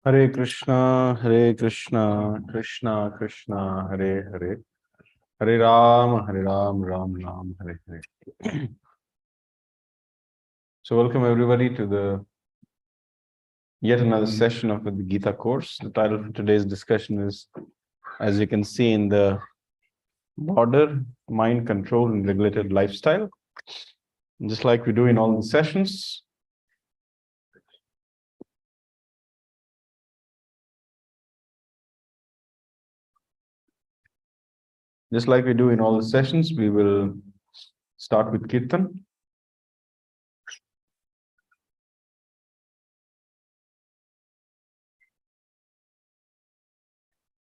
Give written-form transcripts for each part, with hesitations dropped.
Hare Krishna, Krishna Krishna, Hare Hare, Hare Ram, Ram Ram, Hare Hare. So welcome everybody to the yet another session of the Gita course. The title for today's discussion is, as you can see in the border, mind control and regulated lifestyle. And just like we do in all the sessions, we will start with Kirtan.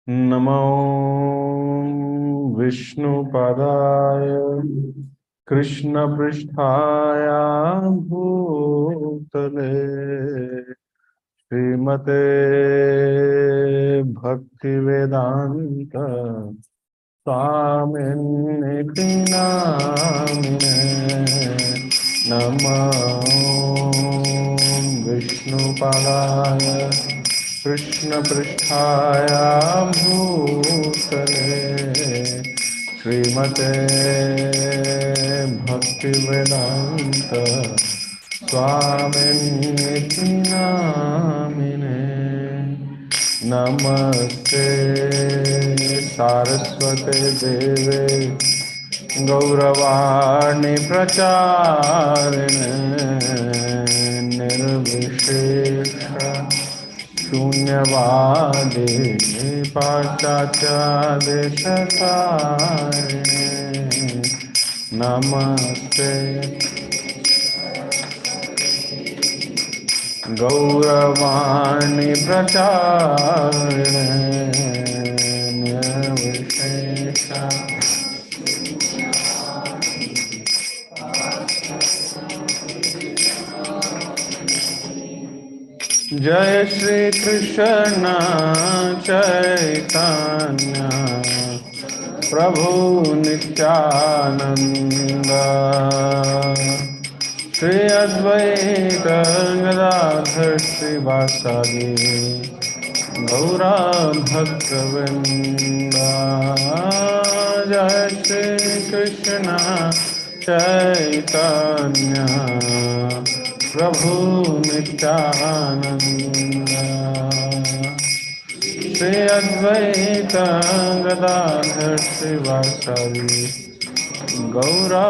Namo Vishnu Padaya Krishna Pristhaya Bhutale Srimate Bhakti Vedanta Swamini Namine Namo Vishnu Padaya Krishna Pristhaya Bhutale Srimate Bhakti Vedanta Swamini Namine Namaste Saraswate Deve Gauravani Pracharine Nirvishesha Shunyavadi Pachachya Deshakarine Namaste Gauravani Pracharine Nirvishesha Jai Shri Krishna Chaitanya Prabhu Nityananda Shri Advaita Gadadhar Srivasadi Gaura Bhaktavinda Jai Shri Krishna Chaitanya Prabhu Nityananda Shri Advaita Gadadhar Srivasadi Gaura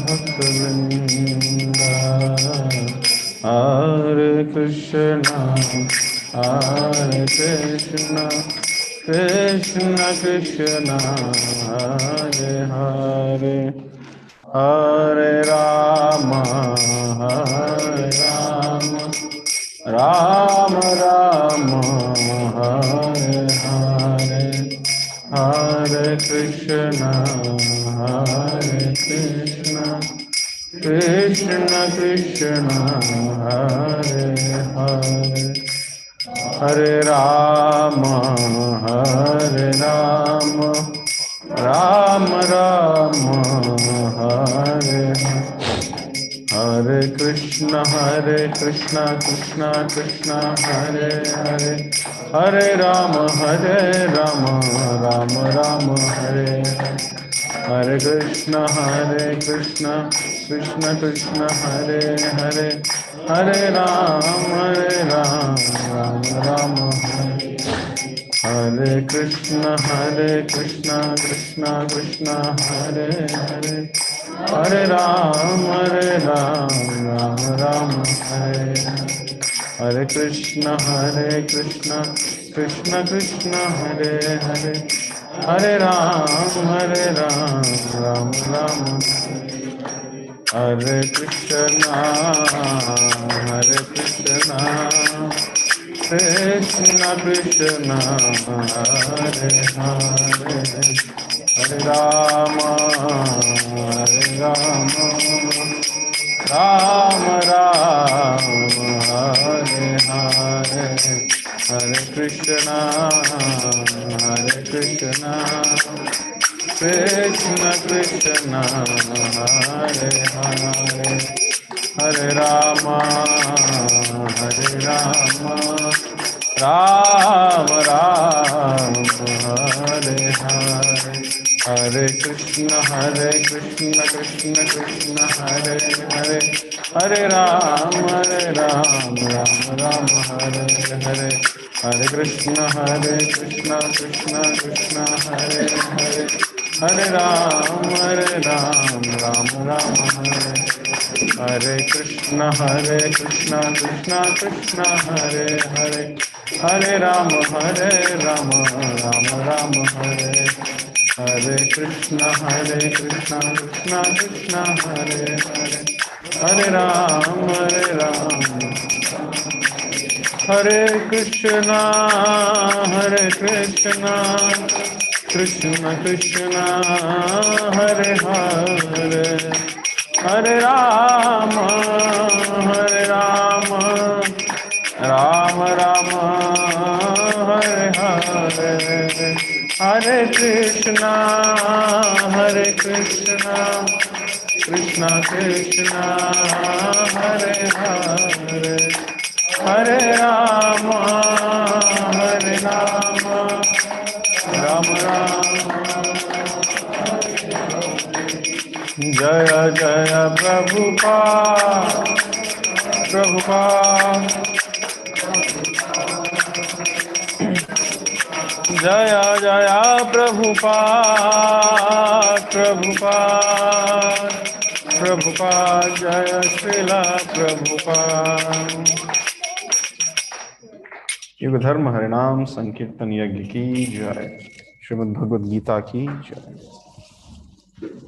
Bhaktavinda Hare Krishna Krishna Krishna Hare Hare Hare Rama Rama Rama Hare Hare Hare Krishna Krishna Krishna Hare Hare Hare Rama Rama Rama Hare Hare Krishna Krishna Krishna Hare Hare Hare Rama Rama Rama Hare Hare Krishna Krishna Krishna Hare Hare Hare Rama Rama Hare Hare Krishna Krishna Hare Hare Hare Rama Rama Hare Hare Krishna Krishna Hare Hare Hare Rama Rama Hare Krishna Krishna Krishna Hare Hare Hare Rama Rama Hare Hare Hare Krishna Krishna Krishna Hare Hare Rama, Hare Rama, Rama Rama, Hare Hare, Hare Krishna, Krishna Krishna, Hare Hare, Hare Rama, Rama Rama, Hare Hare, Hare Krishna, Krishna Krishna, Hare Hare, Hare Rama, Rama Rama, Hare Krishna, Krishna Krishna, Hare Hare, Hare Rama, Rama Rama, Hare Hare Krishna, Krishna Krishna, Hare Hare, Hare Rama, Hare Krishna, Krishna Krishna, Hare Hare, Hare Rama, Rama Rama, Hare Hare, Hare Krishna, Krishna Krishna, Hare Hare, Hare Rama, Rama Rama. Jaya Jaya Prabhupada, Jaya Jaya Prabhupada, Jaya Srila Prabhupada. युग धर्म हरिनाम संकीर्तन यज्ञ की जय, श्रीमद् भगवद गीता की जय,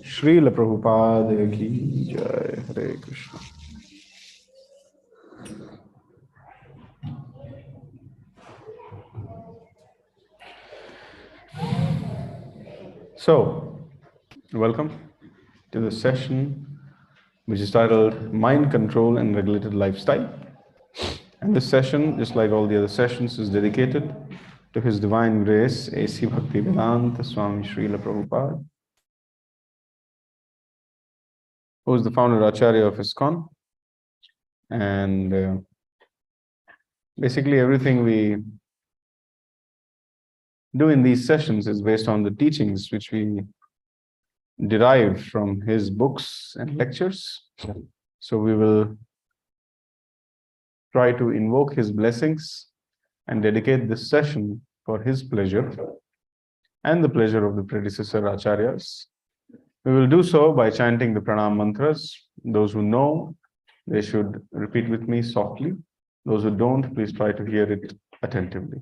श्रील प्रभुपाद की जय. Hare Krishna. So, welcome to the session which is titled Mind Control and Regulated Lifestyle. And this session, just like all the other sessions, is dedicated to His Divine Grace, A.C. Bhaktivedanta Swami Srila Prabhupada, who is the founder Acharya of ISKCON. And basically everything we do in these sessions is based on the teachings which we derive from his books and lectures. So we will try to invoke his blessings and dedicate this session for his pleasure and the pleasure of the predecessor Acharyas. We will do so by chanting the pranam mantras. Those who know, they should repeat with me softly. Those who don't, please try to hear it attentively.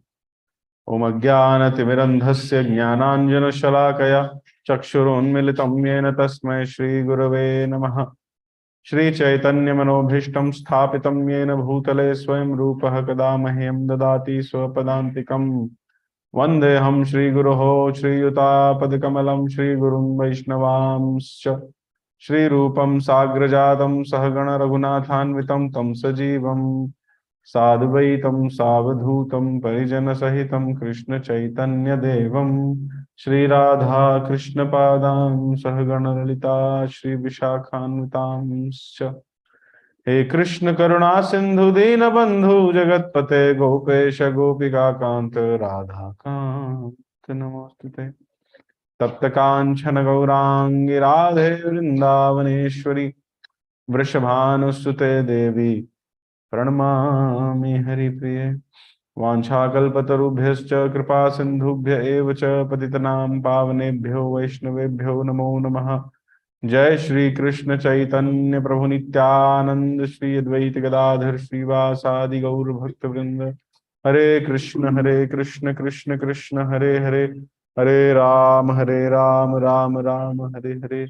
Om Ajnanatimirandhasya Jnananjana Shalakaya Chakshurunmilitam Yena Tasmai Shri Gurave Namaha. Shri Chaitanya Manobhishtam Sthapitam Yena Bhutale Swayam Rupaha Kadamahyam Dadati Swapadantikam. Vandeham Shri Guruho Shri Yuta Padakamalam Shri Gurum Vaishnavamscha Shri Rupam Sagrajatam Sahagana Raghunathanvitam Tam Sajivam Sadvaitam Savadhutam Parijana Sahitam Krishna Chaitanya Devam Shri Radha Krishna Padam Sahagana Lalita Shri Vishakhanvitamscha. He Krishna Karuna Sindhu Dina Bandhu Jagatpate Gopesha Gopika Kanta Radha Kanta Namostute. Tapta Kanchana Gaurangi Radhe Vrindavaneshwari Vrishabhanusute Devi Pranamami Haripriye. Vanchakalpatarubhyascha kripa sindhubhya eva cha patitanam pavanebhyo vaishnavebhyo namo namaha. Jai Shri Krishna Chaitanya Prabhu Nityananda Shri Advaita Gadadhar Shri Vasadi Gaur Bhakta Vrinda. Hare Krishna Krishna Krishna Hare Hare, Hare Ram Ram Ram Hare Hare.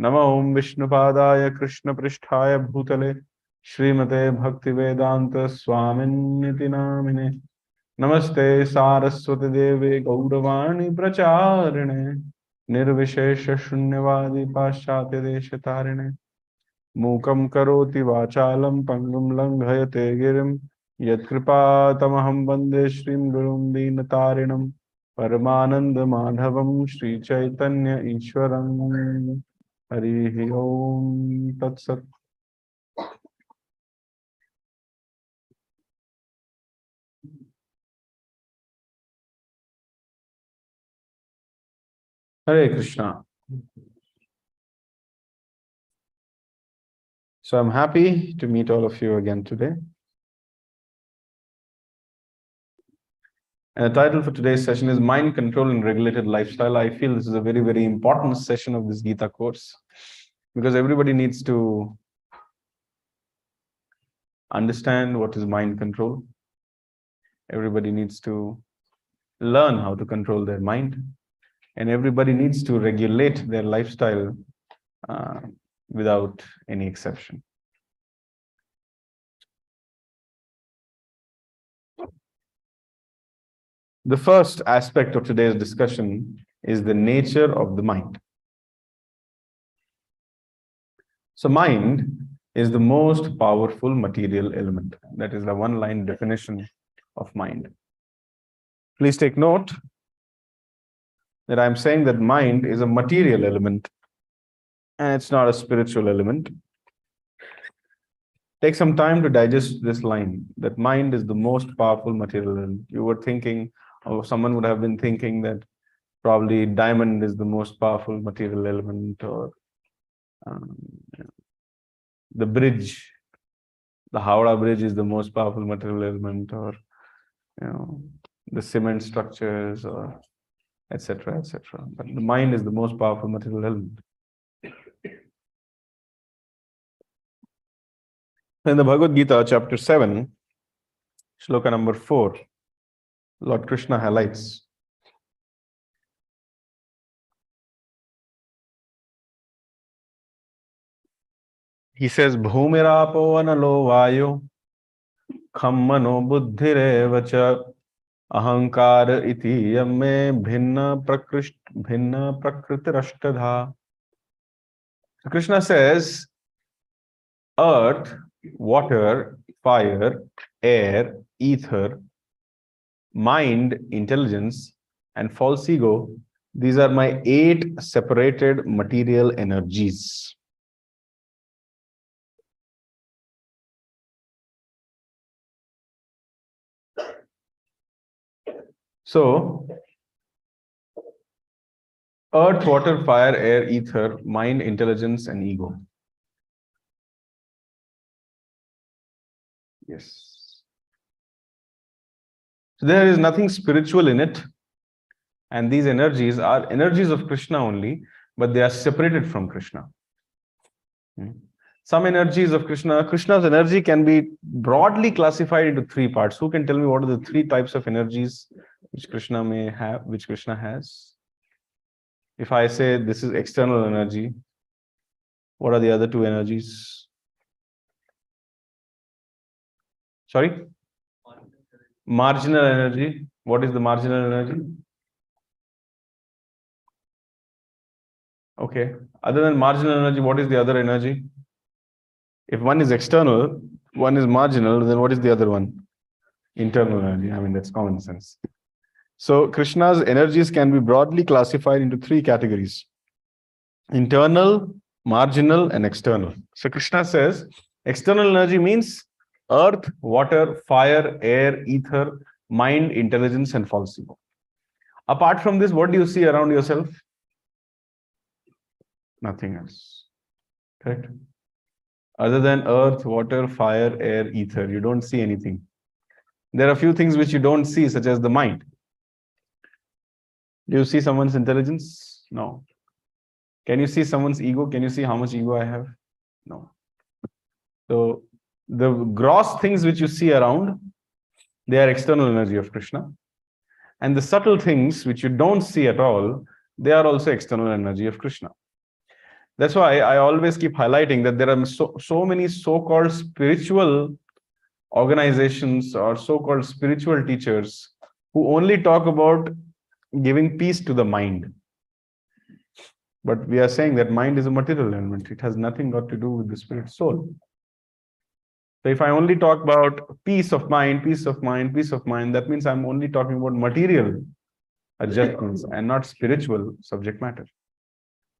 Namo Om Vishnupadaya Krishna Pristhaya Bhutale Srimate Bhaktivedanta Swaminiti Namine. Namaste Saraswati Deve Gauravani Pracharine Nirvishesha Shunyavadi Paschatya Deshatarine. Mukam Karoti Vachalam Pangam Langhayate Girim Yatkripa Tamaham Bande Shrim Gurum Dinatarinam Paramananda Madhavam Shri Chaitanya Ishwaram. Harihi Om Tat Sat. Hare Krishna. So I'm happy to meet all of you again today. And the title for today's session is Mind Control and Regulated Lifestyle. I feel this is a very, very important session of this Gita course because everybody needs to understand what is mind control. Everybody needs to learn how to control their mind, and everybody needs to regulate their lifestyle without any exception. The first aspect of today's discussion is the nature of the mind. So mind is the most powerful material element. That is the one-line definition of mind. Please take note that I'm saying that mind is a material element and it's not a spiritual element. Take some time to digest this line, that mind is the most powerful material element. You were thinking, or someone would have been thinking that probably diamond is the most powerful material element, or the bridge, the Howrah Bridge is the most powerful material element, or the cement structures, or etc., etc. But the mind is the most powerful material element. In the Bhagavad Gita, chapter 7, shloka number 4, Lord Krishna highlights, he says, Bhumirapo analo vayo khammano buddhirevacha ahankar iti yamme bhinna prakritirashtadha. So Krishna says, earth, water, fire, air, ether, mind, intelligence, and false ego, these are my 8 separated material energies. So, earth, water, fire, air, ether, mind, intelligence, and ego. Yes. So there is nothing spiritual in it. And these energies are energies of Krishna only, but they are separated from Krishna. Some energies of Krishna's energy can be broadly classified into 3 parts. Who can tell me what are the 3 types of energies which Krishna may have, which Krishna has? If I say this is external energy, what are the other 2 energies? Sorry? Marginal energy. What is the marginal energy? Okay. Other than marginal energy, what is the other energy? If one is external, one is marginal, then what is the other one? Internal energy. I mean, that's common sense. So Krishna's energies can be broadly classified into 3 categories: internal, marginal, and external. So Krishna says external energy means earth, water, fire, air, ether, mind, intelligence, and false ego. Apart from this, what do you see around yourself? Nothing else. Correct? Other than earth, water, fire, air, ether, you don't see anything. There are a few things which you don't see, such as the mind. Do you see someone's intelligence? No. Can you see someone's ego? Can you see how much ego I have? No. So the gross things which you see around, they are external energy of Krishna. And the subtle things which you don't see at all, they are also external energy of Krishna. That's why I always keep highlighting that there are so many so-called spiritual organizations or so-called spiritual teachers who only talk about giving peace to the mind. But we are saying that mind is a material element. It has nothing got to do with the spirit soul. So if I only talk about peace of mind, peace of mind, peace of mind, that means I'm only talking about material adjustments and not spiritual subject matter.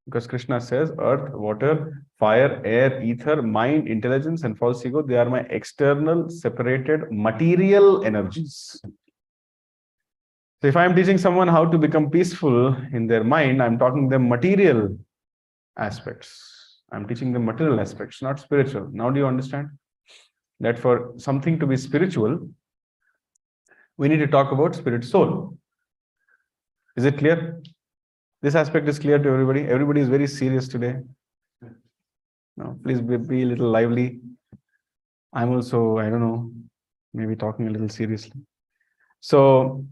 Because Krishna says earth, water, fire, air, ether, mind, intelligence, and false ego, they are my external separated material energies. So if I'm teaching someone how to become peaceful in their mind, I'm talking them material aspects. I'm teaching them material aspects, not spiritual. Now do you understand that for something to be spiritual, we need to talk about spirit soul? Is it clear? This aspect is clear to everybody. Everybody is very serious today. No, please be a little lively. I'm also, I don't know, maybe talking a little seriously. So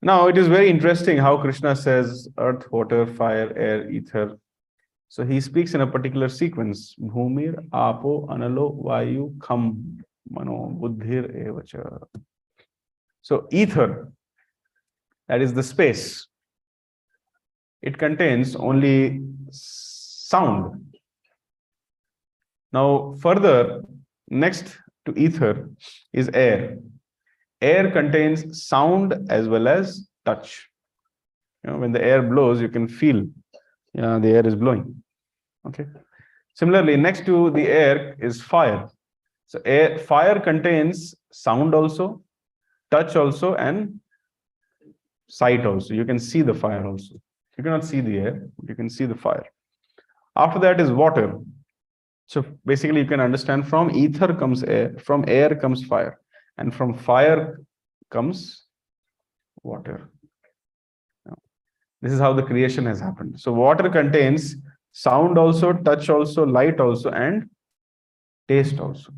now it is very interesting how Krishna says earth, water, fire, air, ether. So he speaks in a particular sequence. Bhumir, Apo, Analo, Vayu, Kham, Mano, Buddhir, Evacha. So ether, that is the space. It contains only sound. Now further, next to ether is air. Air contains sound as well as touch. When the air blows, you can feel the air is blowing. Okay. Similarly, next to the air is fire. So fire contains sound also, touch also, and sight also. You can see the fire also. You cannot see the air, but you can see the fire. After that is water. So basically, you can understand from ether comes air, from air comes fire, and from fire comes water. This is how the creation has happened. So water contains sound also, touch also, light also, and taste also.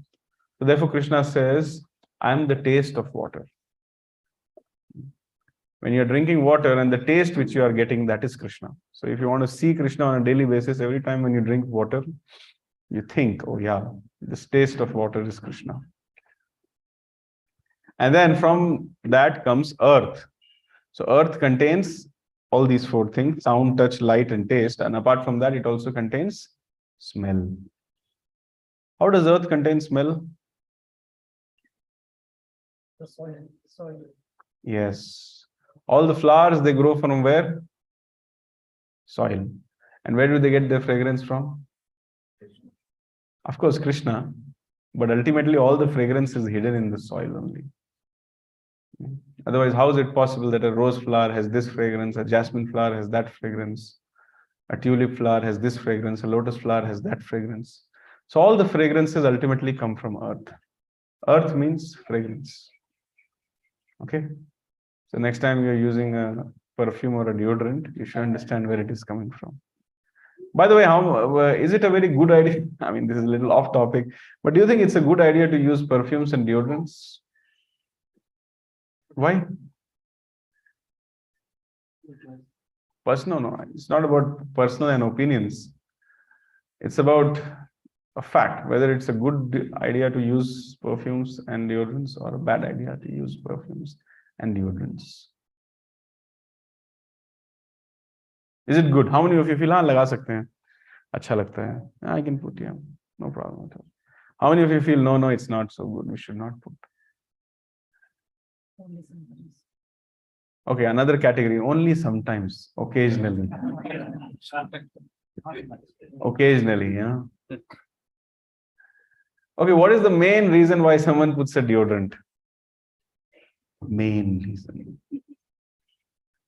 So therefore, Krishna says, I am the taste of water. When you're drinking water and the taste which you are getting, that is Krishna. So if you want to see Krishna on a daily basis, every time when you drink water, you think, oh yeah, this taste of water is Krishna. And then from that comes earth. So earth contains all these four things: sound, touch, light, and taste. And apart from that, it also contains smell. How does earth contain smell? The soil. Yes. All the flowers, they grow from where? Soil. And where do they get their fragrance from? Of course, Krishna. But ultimately, all the fragrance is hidden in the soil only. Otherwise, how is it possible that a rose flower has this fragrance, a jasmine flower has that fragrance, a tulip flower has this fragrance, a lotus flower has that fragrance? So all the fragrances ultimately come from earth. Earth means fragrance. Okay? So next time you're using a perfume or a deodorant, you should understand where it is coming from. By the way, how is it a very good idea? I mean, this is a little off topic, but do you think it's a good idea to use perfumes and deodorants? Why? Personal, no. It's not about personal and opinions. It's about a fact, whether it's a good idea to use perfumes and deodorants or a bad idea to use perfumes and deodorants. Is it good? How many of you feel, हाँ लगा सकते हैं, अच्छा लगता है, I can put, yeah, no problem at all. How many of you feel, no, it's not so good, we should not put? Only sometimes. Okay, another category, only sometimes, occasionally. Occasionally, yeah. Okay, what is the main reason why someone puts a deodorant? Main reason.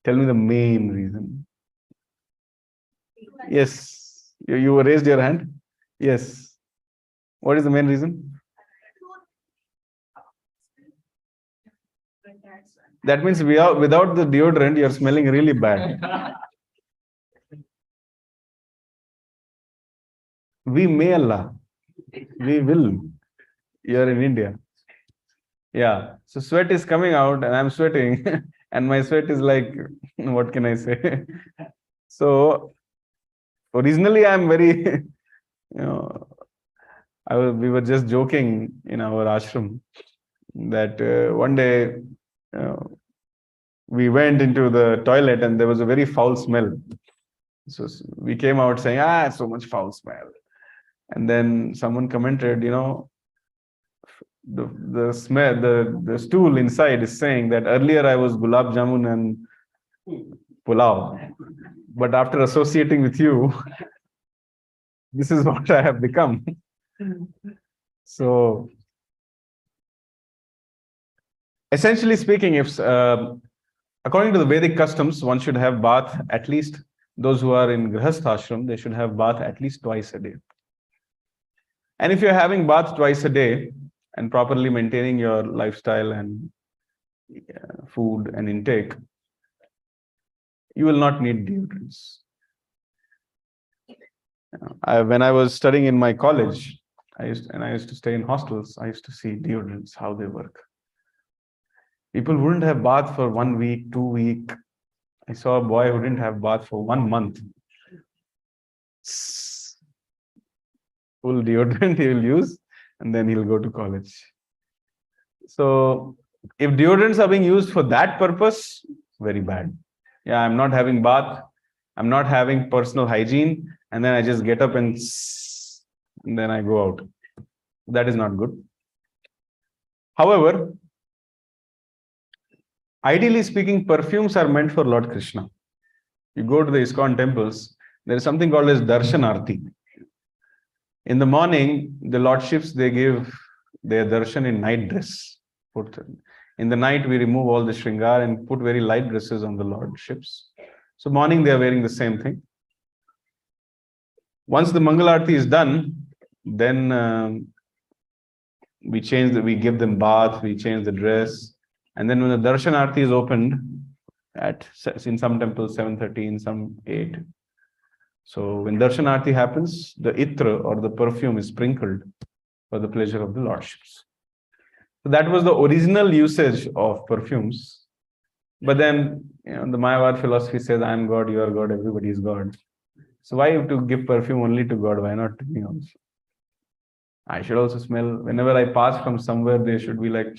Tell me the main reason. Yes, you raised your hand. Yes. What is the main reason? That means without the deodorant, you're smelling really bad. We may Allah. We will. You're in India. Yeah. So sweat is coming out and I'm sweating. And my sweat is like, what can I say? So originally I'm very, we were just joking in our ashram that one day we went into the toilet and there was a very foul smell. So we came out saying, so much foul smell. And then someone commented, the smell, the stool inside is saying that earlier I was gulab jamun and pulao, but after associating with you, this is what I have become. So Essentially speaking, if according to the Vedic customs, one should have bath at least, those who are in Grihastha ashram, they should have bath at least twice a day. And if you're having bath twice a day and properly maintaining your lifestyle and food and intake, you will not need deodorants. When I was studying in my college, I used to stay in hostels, I used to see deodorants, how they work. People wouldn't have bath for 1 week, 2 weeks. I saw a boy who didn't have bath for 1 month. Full deodorant he will use, and then he'll go to college. So if deodorants are being used for that purpose, very bad. Yeah, I'm not having bath, I'm not having personal hygiene, and then I just get up and then I go out. That is not good. However, ideally speaking, perfumes are meant for Lord Krishna. You go to the ISKCON temples, there is something called as Darshanarti. In the morning, the lordships, they give their darshan in night dress. In the night, we remove all the shringar and put very light dresses on the lordships. So morning, they are wearing the same thing. Once the Mangalarti is done, then we give them bath, we change the dress. And then when the Darshanarti is opened, in some temples 7:30, in some 8. So when Darshanarti happens, the itra or the perfume is sprinkled for the pleasure of the lordships. So that was the original usage of perfumes. But then the Mayavad philosophy says, I am God, you are God, everybody is God. So why have to give perfume only to God? Why not to me also? I should also smell, whenever I pass from somewhere, there should be like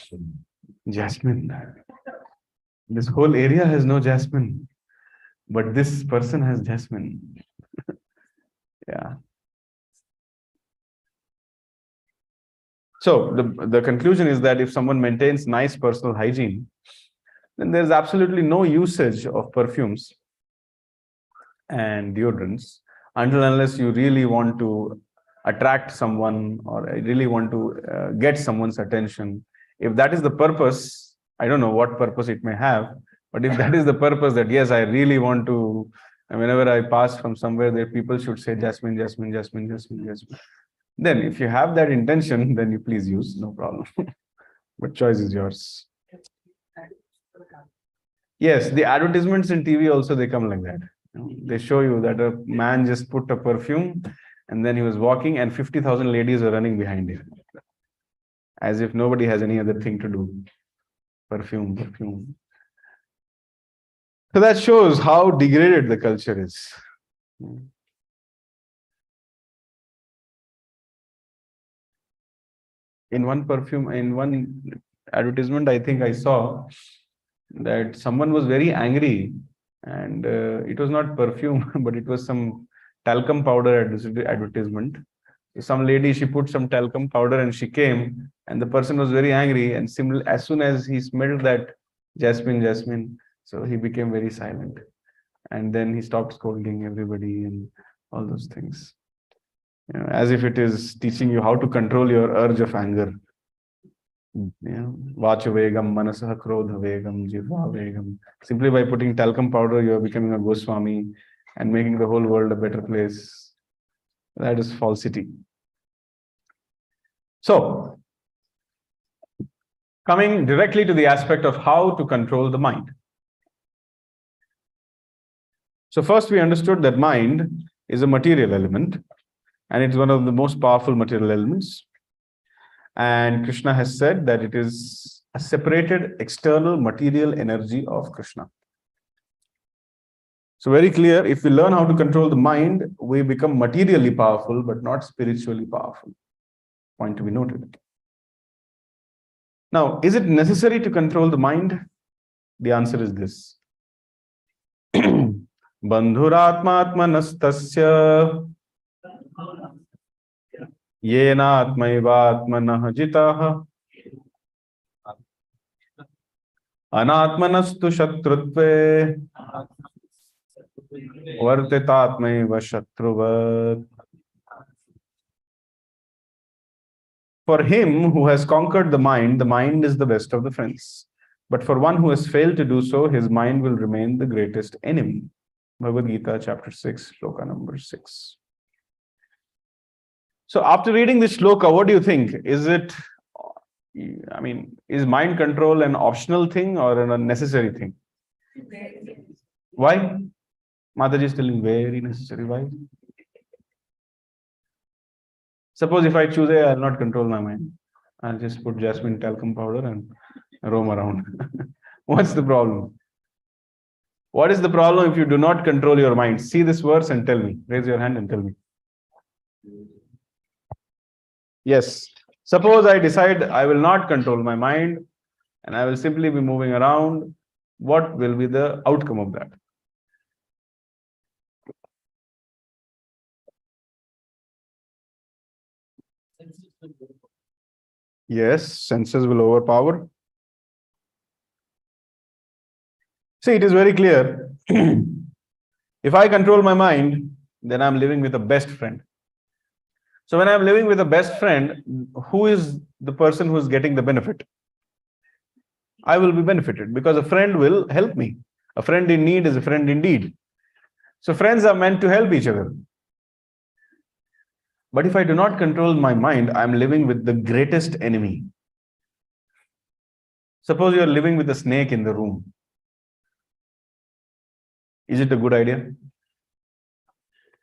jasmine. This whole area has no jasmine, but this person has jasmine. Yeah. So the conclusion is that if someone maintains nice personal hygiene, then there's absolutely no usage of perfumes and deodorants until unless you really want to attract someone or really want to get someone's attention. If that is the purpose, I don't know what purpose it may have, but if that is the purpose that yes, I really want to, and whenever I pass from somewhere, there people should say jasmine, jasmine, jasmine, jasmine, jasmine. Then if you have that intention, then you please use, no problem. But choice is yours. Yes, the advertisements in TV also, they come like that. They show you that a man just put a perfume and then he was walking and 50,000 ladies were running behind him. As if nobody has any other thing to do. Perfume, perfume. So that shows how degraded the culture is. In one advertisement, I think I saw that someone was very angry and it was not perfume, but it was some talcum powder advertisement. Some lady, she put some talcum powder and she came and the person was very angry, and as soon as he smelled that jasmine, so he became very silent. And then he stopped scolding everybody and all those things. As if it is teaching you how to control your urge of anger. Vacha vegam, manasaha krodha vegam, jivva vegam. Simply by putting talcum powder, you are becoming a Goswami and making the whole world a better place. That is falsity. So, coming directly to the aspect of how to control the mind. So first we understood that mind is a material element, and it's one of the most powerful material elements. And Krishna has said that it is a separated external material energy of Krishna. So very clear, if we learn how to control the mind, we become materially powerful, but not spiritually powerful. Point to be noted. Now, is it necessary to control the mind? The answer is this. Bandhuratmatmanastasya yenatmaivatmanah jitah anatmanastu shatrutve vartitatmaiva shatruvat. For him who has conquered the mind is the best of the friends. But for one who has failed to do so, his mind will remain the greatest enemy. Bhagavad Gita, chapter 6, shloka number 6. So after reading this shloka, what do you think? Is it, is mind control an optional thing or a necessary thing? Why? Mataji is telling very necessary. Why? Suppose if I choose A, I'll not control my mind. I'll just put jasmine talcum powder and roam around. What's the problem? What is the problem if you do not control your mind? See this verse and tell me. Raise your hand and tell me. Yes. Suppose I decide I will not control my mind and I will simply be moving around. What will be the outcome of that? Yes, senses will overpower. See, it is very clear. If I control my mind, then I'm living with a best friend. So when I'm living with a best friend, who is the person who is getting the benefit? I will be benefited because a friend will help me. A friend in need is a friend indeed. So friends are meant to help each other. But if I do not control my mind, I'm living with the greatest enemy. Suppose you're living with a snake in the room. Is it a good idea?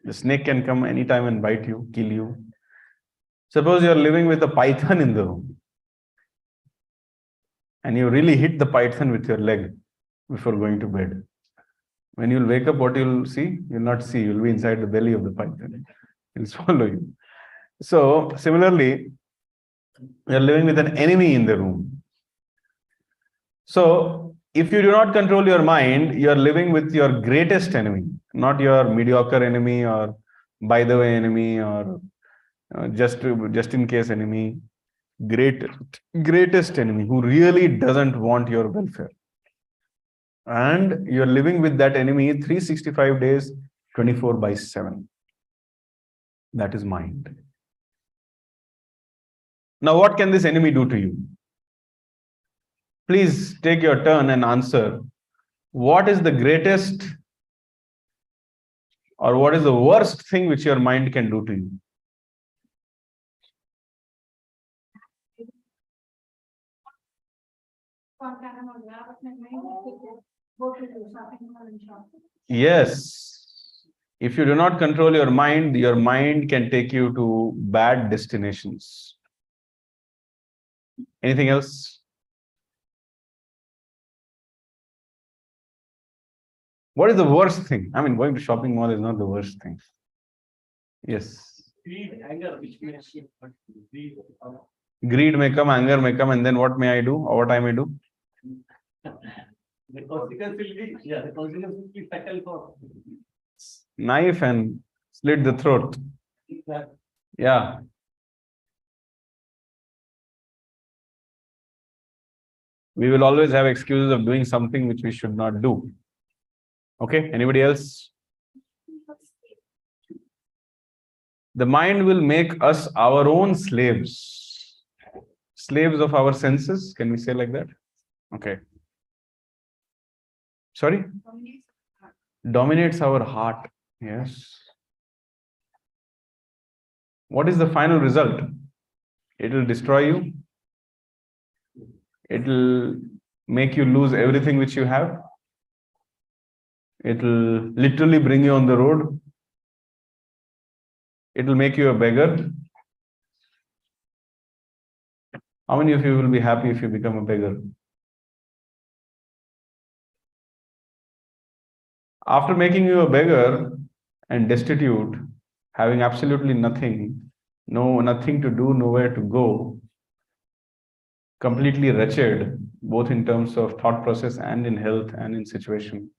The snake can come anytime and bite you, kill you. Suppose you're living with a python in the room. And you really hit the python with your leg before going to bed. When you'll wake up, what you'll see? You'll not see. You'll be inside the belly of the python. It'll swallow you. So, similarly, you're living with an enemy in the room. So, if you do not control your mind, you're living with your greatest enemy, not your mediocre enemy or by the way enemy or just in case enemy. Greatest enemy who really doesn't want your welfare. And you're living with that enemy 365 days, 24/7. That is mind. Now, what can this enemy do to you? Please take your turn and answer. What is the greatest or what is the worst thing which your mind can do to you? Yes. If you do not control your mind can take you to bad destinations. Anything else? What is the worst thing? I mean, going to shopping mall is not the worst thing. Yes. Greed, anger, which may greed. Greed may come, anger may come, and then what may I do or what I may do? The consequence will be fatal for Knife and slit the throat. Yeah. We will always have excuses of doing something which we should not do. Okay, anybody else? The mind will make us our own slaves. Slaves of our senses, can we say like that? Okay. Sorry? Dominates our heart. Yes. What is the final result? It will destroy you. It will make you lose everything which you have. It will literally bring you on the road. It will make you a beggar. How many of you will be happy if you become a beggar? After making you a beggar and destitute, having absolutely nothing, nothing to do, nowhere to go, completely wretched, both in terms of thought process and in health and in situation.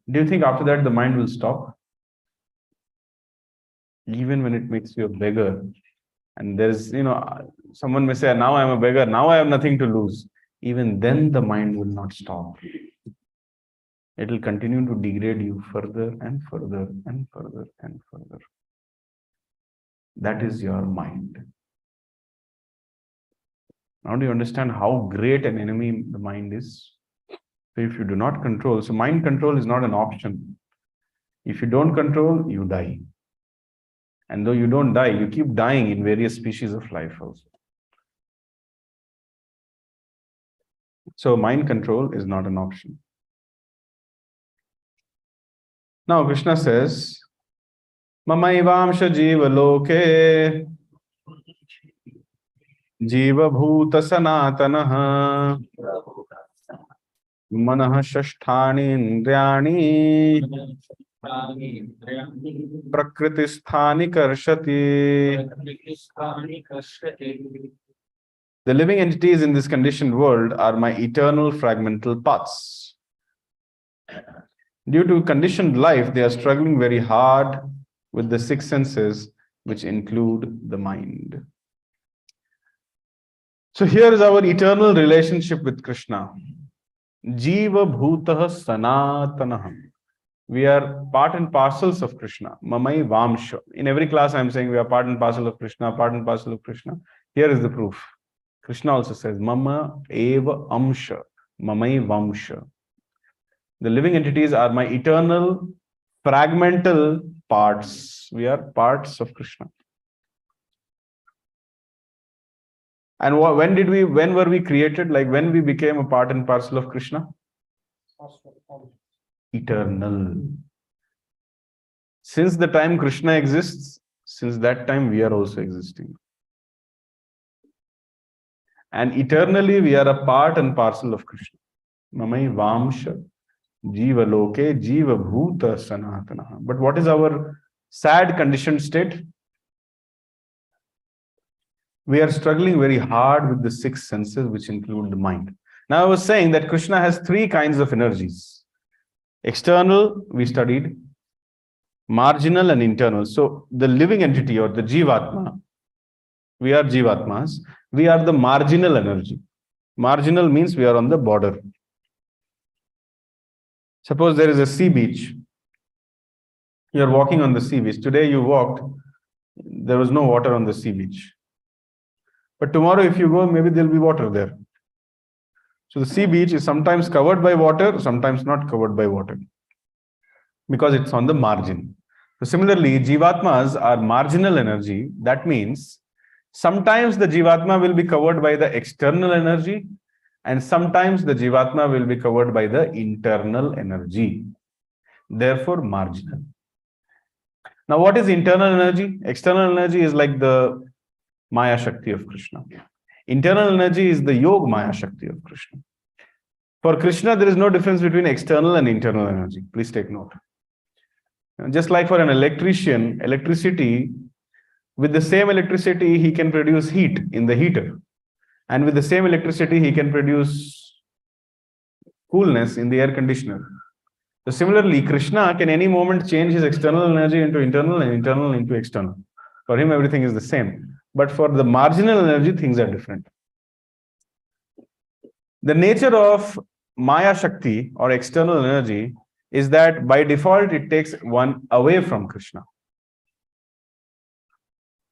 Do you think after that the mind will stop? Even when it makes you a beggar, and there's, someone may say, now I'm a beggar, now I have nothing to lose. Even then the mind will not stop. It will continue to degrade you further and further and further and further. That is your mind. Now do you understand how great an enemy the mind is? So if you do not control, so mind control is not an option. If you don't control, you die. And though you don't die, you keep dying in various species of life also. So mind control is not an option. Now Krishna says, Mamaivamsha jiva loke jiva bhuta sanatanaha manah shasthani indriyani prakriti sthani karshati. The living entities in this conditioned world are my eternal fragmental parts. Due to conditioned life, they are struggling very hard with the six senses, which include the mind. So here is our eternal relationship with Krishna. Jiva bhutah sanatanah. We are part and parcels of Krishna. Mamai vamsha. In every class I am saying we are part and parcel of Krishna, part and parcel of Krishna. Here is the proof. Krishna also says, Mama eva amsha, mamai vamsha. The living entities are my eternal fragmental parts. We are parts of Krishna. And when were we created? Like when we became a part and parcel of Krishna? Eternal. Since the time Krishna exists, since that time we are also existing. And eternally we are a part and parcel of Krishna. Mamai vamsha jiva loke jiva bhuta sanatana. But what is our sad conditioned state? We are struggling very hard with the six senses, which include the mind. Now I was saying that Krishna has three kinds of energies. External, we studied, marginal and internal. So the living entity or the Jivatma, we are Jivatmas, we are the marginal energy. Marginal means we are on the border. Suppose there is a sea beach. You are walking on the sea beach. Today you walked, there was no water on the sea beach. But tomorrow if you go, maybe there will be water there. So the sea beach is sometimes covered by water, sometimes not covered by water, because it's on the margin. So similarly, Jivatmas are marginal energy. That means sometimes the Jivatma will be covered by the external energy, and sometimes the Jivatma will be covered by the internal energy. Therefore, marginal. Now, what is internal energy? External energy is like the Maya Shakti of Krishna. Internal energy is the Yog Maya Shakti of Krishna. For Krishna, there is no difference between external and internal energy. Please take note. Just like for an electrician, electricity, with the same electricity, he can produce heat in the heater. And with the same electricity, he can produce coolness in the air conditioner. So similarly, Krishna can any moment change his external energy into internal and internal into external. For him, everything is the same. But for the marginal energy, things are different. The nature of Maya Shakti or external energy is that by default, it takes one away from Krishna.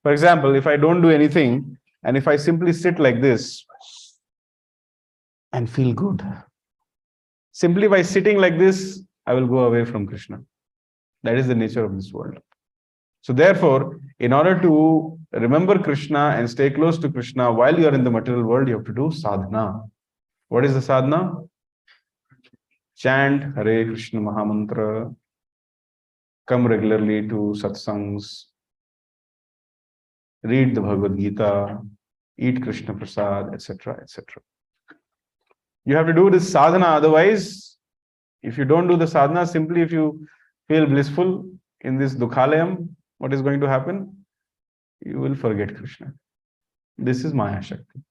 For example, if I don't do anything, and if I simply sit like this and feel good, simply by sitting like this, I will go away from Krishna. That is the nature of this world. So therefore, in order to remember Krishna and stay close to Krishna while you are in the material world, you have to do sadhana. What is the sadhana? Chant Hare Krishna Mahamantra, come regularly to satsangs, read the Bhagavad Gita, eat Krishna Prasad, etc., etc. You have to do this sadhana, otherwise, if you don't do the sadhana, simply if you feel blissful in this Dukhalayam, what is going to happen? You will forget Krishna. This is Maya Shakti.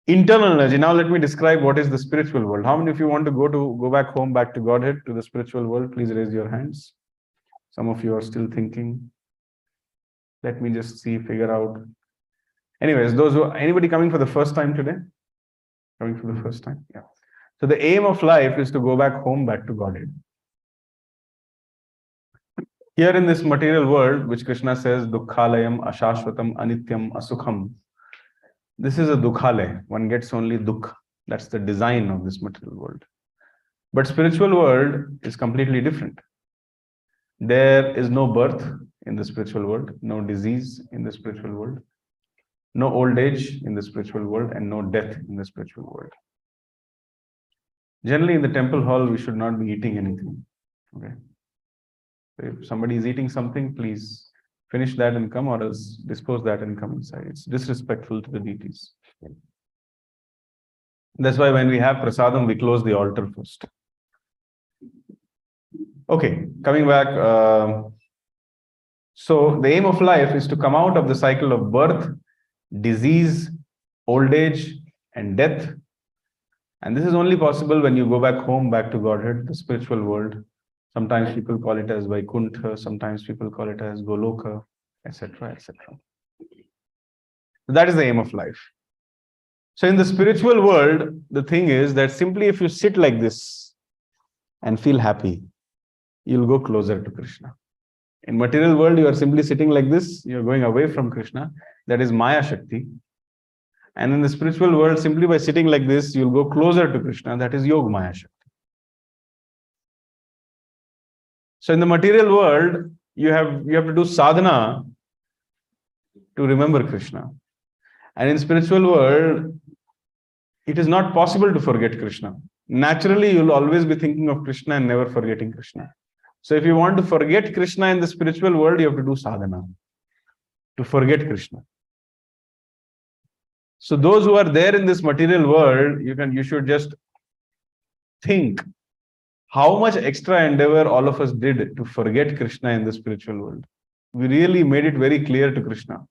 Internal energy. Now let me describe what is the spiritual world. How many of you want to go back home, back to Godhead, to the spiritual world? Please raise your hands. Some of you are still thinking. Let me just figure out. Anyways, anybody coming for the first time today? Coming for the first time? Yeah. So the aim of life is to go back home, back to Godhead. Here in this material world, which Krishna says, Dukkhalayam, Ashashvatam, Anityam, Asukham, This is a dukhale. One gets only dukh. That's the design of this material world. But spiritual world is completely different. There is no birth in the spiritual world, no disease in the spiritual world, no old age in the spiritual world, and no death in the spiritual world. Generally, in the temple hall, we should not be eating anything. Okay. If somebody is eating something, please finish that and come, or else dispose that and come inside. It's disrespectful to the deities. That's why when we have prasadam, we close the altar first. Okay, coming back. So the aim of life is to come out of the cycle of birth, disease, old age, and death. And this is only possible when you go back home, back to Godhead, the spiritual world. Sometimes people call it as Vaikuntha, sometimes people call it as Goloka, etc., etc. That is the aim of life. So in the spiritual world, the thing is that simply if you sit like this and feel happy, you'll go closer to Krishna. In material world, you are simply sitting like this, you're going away from Krishna. That is Maya Shakti. And in the spiritual world, simply by sitting like this, you'll go closer to Krishna. That is Yoga Maya Shakti. So in the material world, you have to do sadhana to remember Krishna. And in spiritual world, it is not possible to forget Krishna. Naturally, you'll always be thinking of Krishna and never forgetting Krishna. So if you want to forget Krishna in the spiritual world, you have to do sadhana to forget Krishna. So those who are there in this material world, you should just think how much extra endeavor all of us did to forget Krishna in the spiritual world. We really made it very clear to Krishna.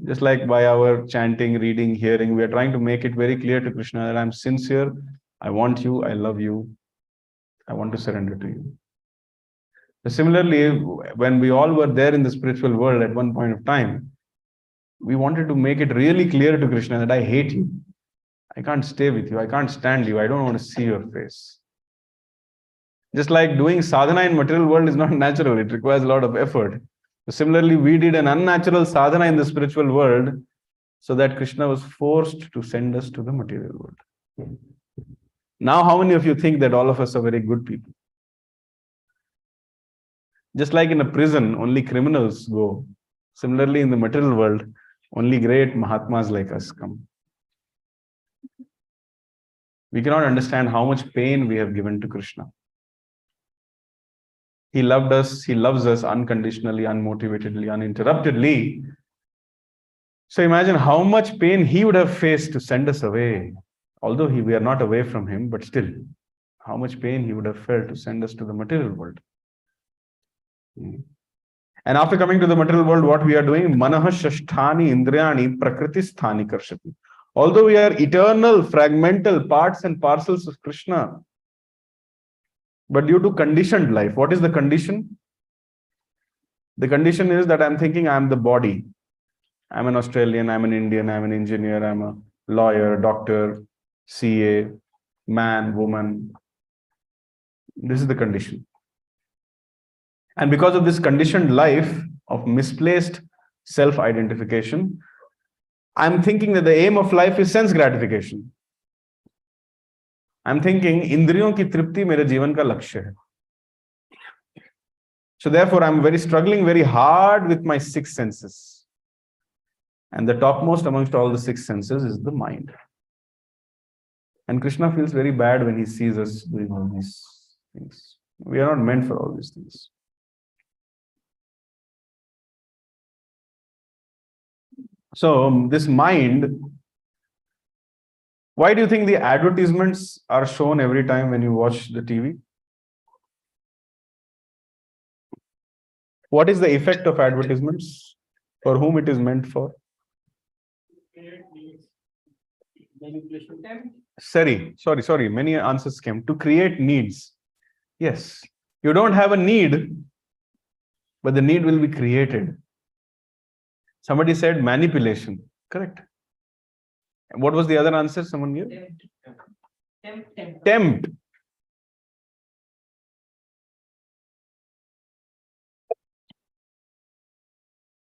Just like by our chanting, reading, hearing, we are trying to make it very clear to Krishna that I'm sincere, I want you, I love you, I want to surrender to you. So similarly, when we all were there in the spiritual world at one point of time, we wanted to make it really clear to Krishna that I hate you. I can't stay with you. I can't stand you. I don't want to see your face. Just like doing sadhana in material world is not natural. It requires a lot of effort. So similarly, we did an unnatural sadhana in the spiritual world so that Krishna was forced to send us to the material world. Now, how many of you think that all of us are very good people? Just like in a prison, only criminals go. Similarly, in the material world, only great Mahatmas like us come. We cannot understand how much pain we have given to Krishna. He loved us, he loves us unconditionally, unmotivatedly, uninterruptedly. So imagine how much pain he would have faced to send us away. Although we are not away from him, but still, how much pain he would have felt to send us to the material world. And after coming to the material world, what we are doing? Manaha shashthani indriyani prakriti sthani karshati. Although we are eternal, fragmental parts and parcels of Krishna, but due to conditioned life, what is the condition? The condition is that I'm thinking I'm the body. I'm an Australian, I'm an Indian, I'm an engineer, I'm a lawyer, doctor, CA, man, woman. This is the condition. And because of this conditioned life of misplaced self-identification, I'm thinking that the aim of life is sense gratification. I'm thinking, इंद्रियों की तृप्ति मेरे जीवन का लक्ष्य है. So therefore, I'm struggling very hard with my six senses. And the topmost amongst all the six senses is the mind. And Krishna feels very bad when he sees us doing all these things. We are not meant for all these things. So this mind, why do you think the advertisements are shown every time when you watch the TV? What is the effect of advertisements? For whom it is meant for? Sorry. Many answers came. To create needs. Yes. You don't have a need, but the need will be created. Somebody said manipulation. Correct. What was the other answer someone gave? Tempt.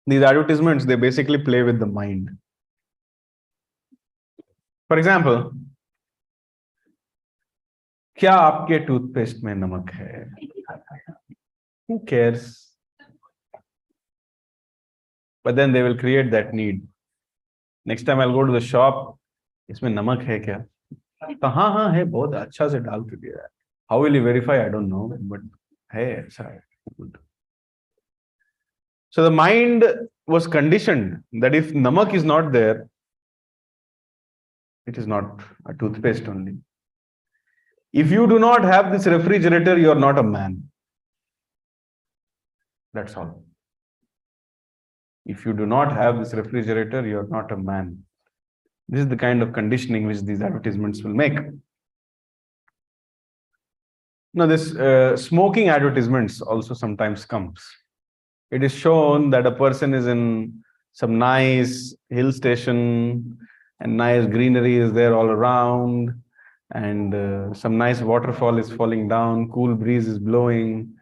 These advertisements, they basically play with the mind. For example, क्या आपके toothpaste में नमक है? Who cares? But then they will create that need. Next time I'll go to the shop. इसमें नमक है क्या? तो हाँ हाँ है, बहुत अच्छा से डाल के दिया है. How will you verify? I don't know, but है अच्छा है. Good. So the mind was conditioned that if namak is not there, it is not a toothpaste only. If you do not have this refrigerator, you are not a man. That's all. If you do not have this refrigerator, you are not a man. This is the kind of conditioning which these advertisements will make. Now, this smoking advertisements also sometimes comes. It is shown that a person is in some nice hill station and nice greenery is there all around, and some nice waterfall is falling down, cool breeze is blowing,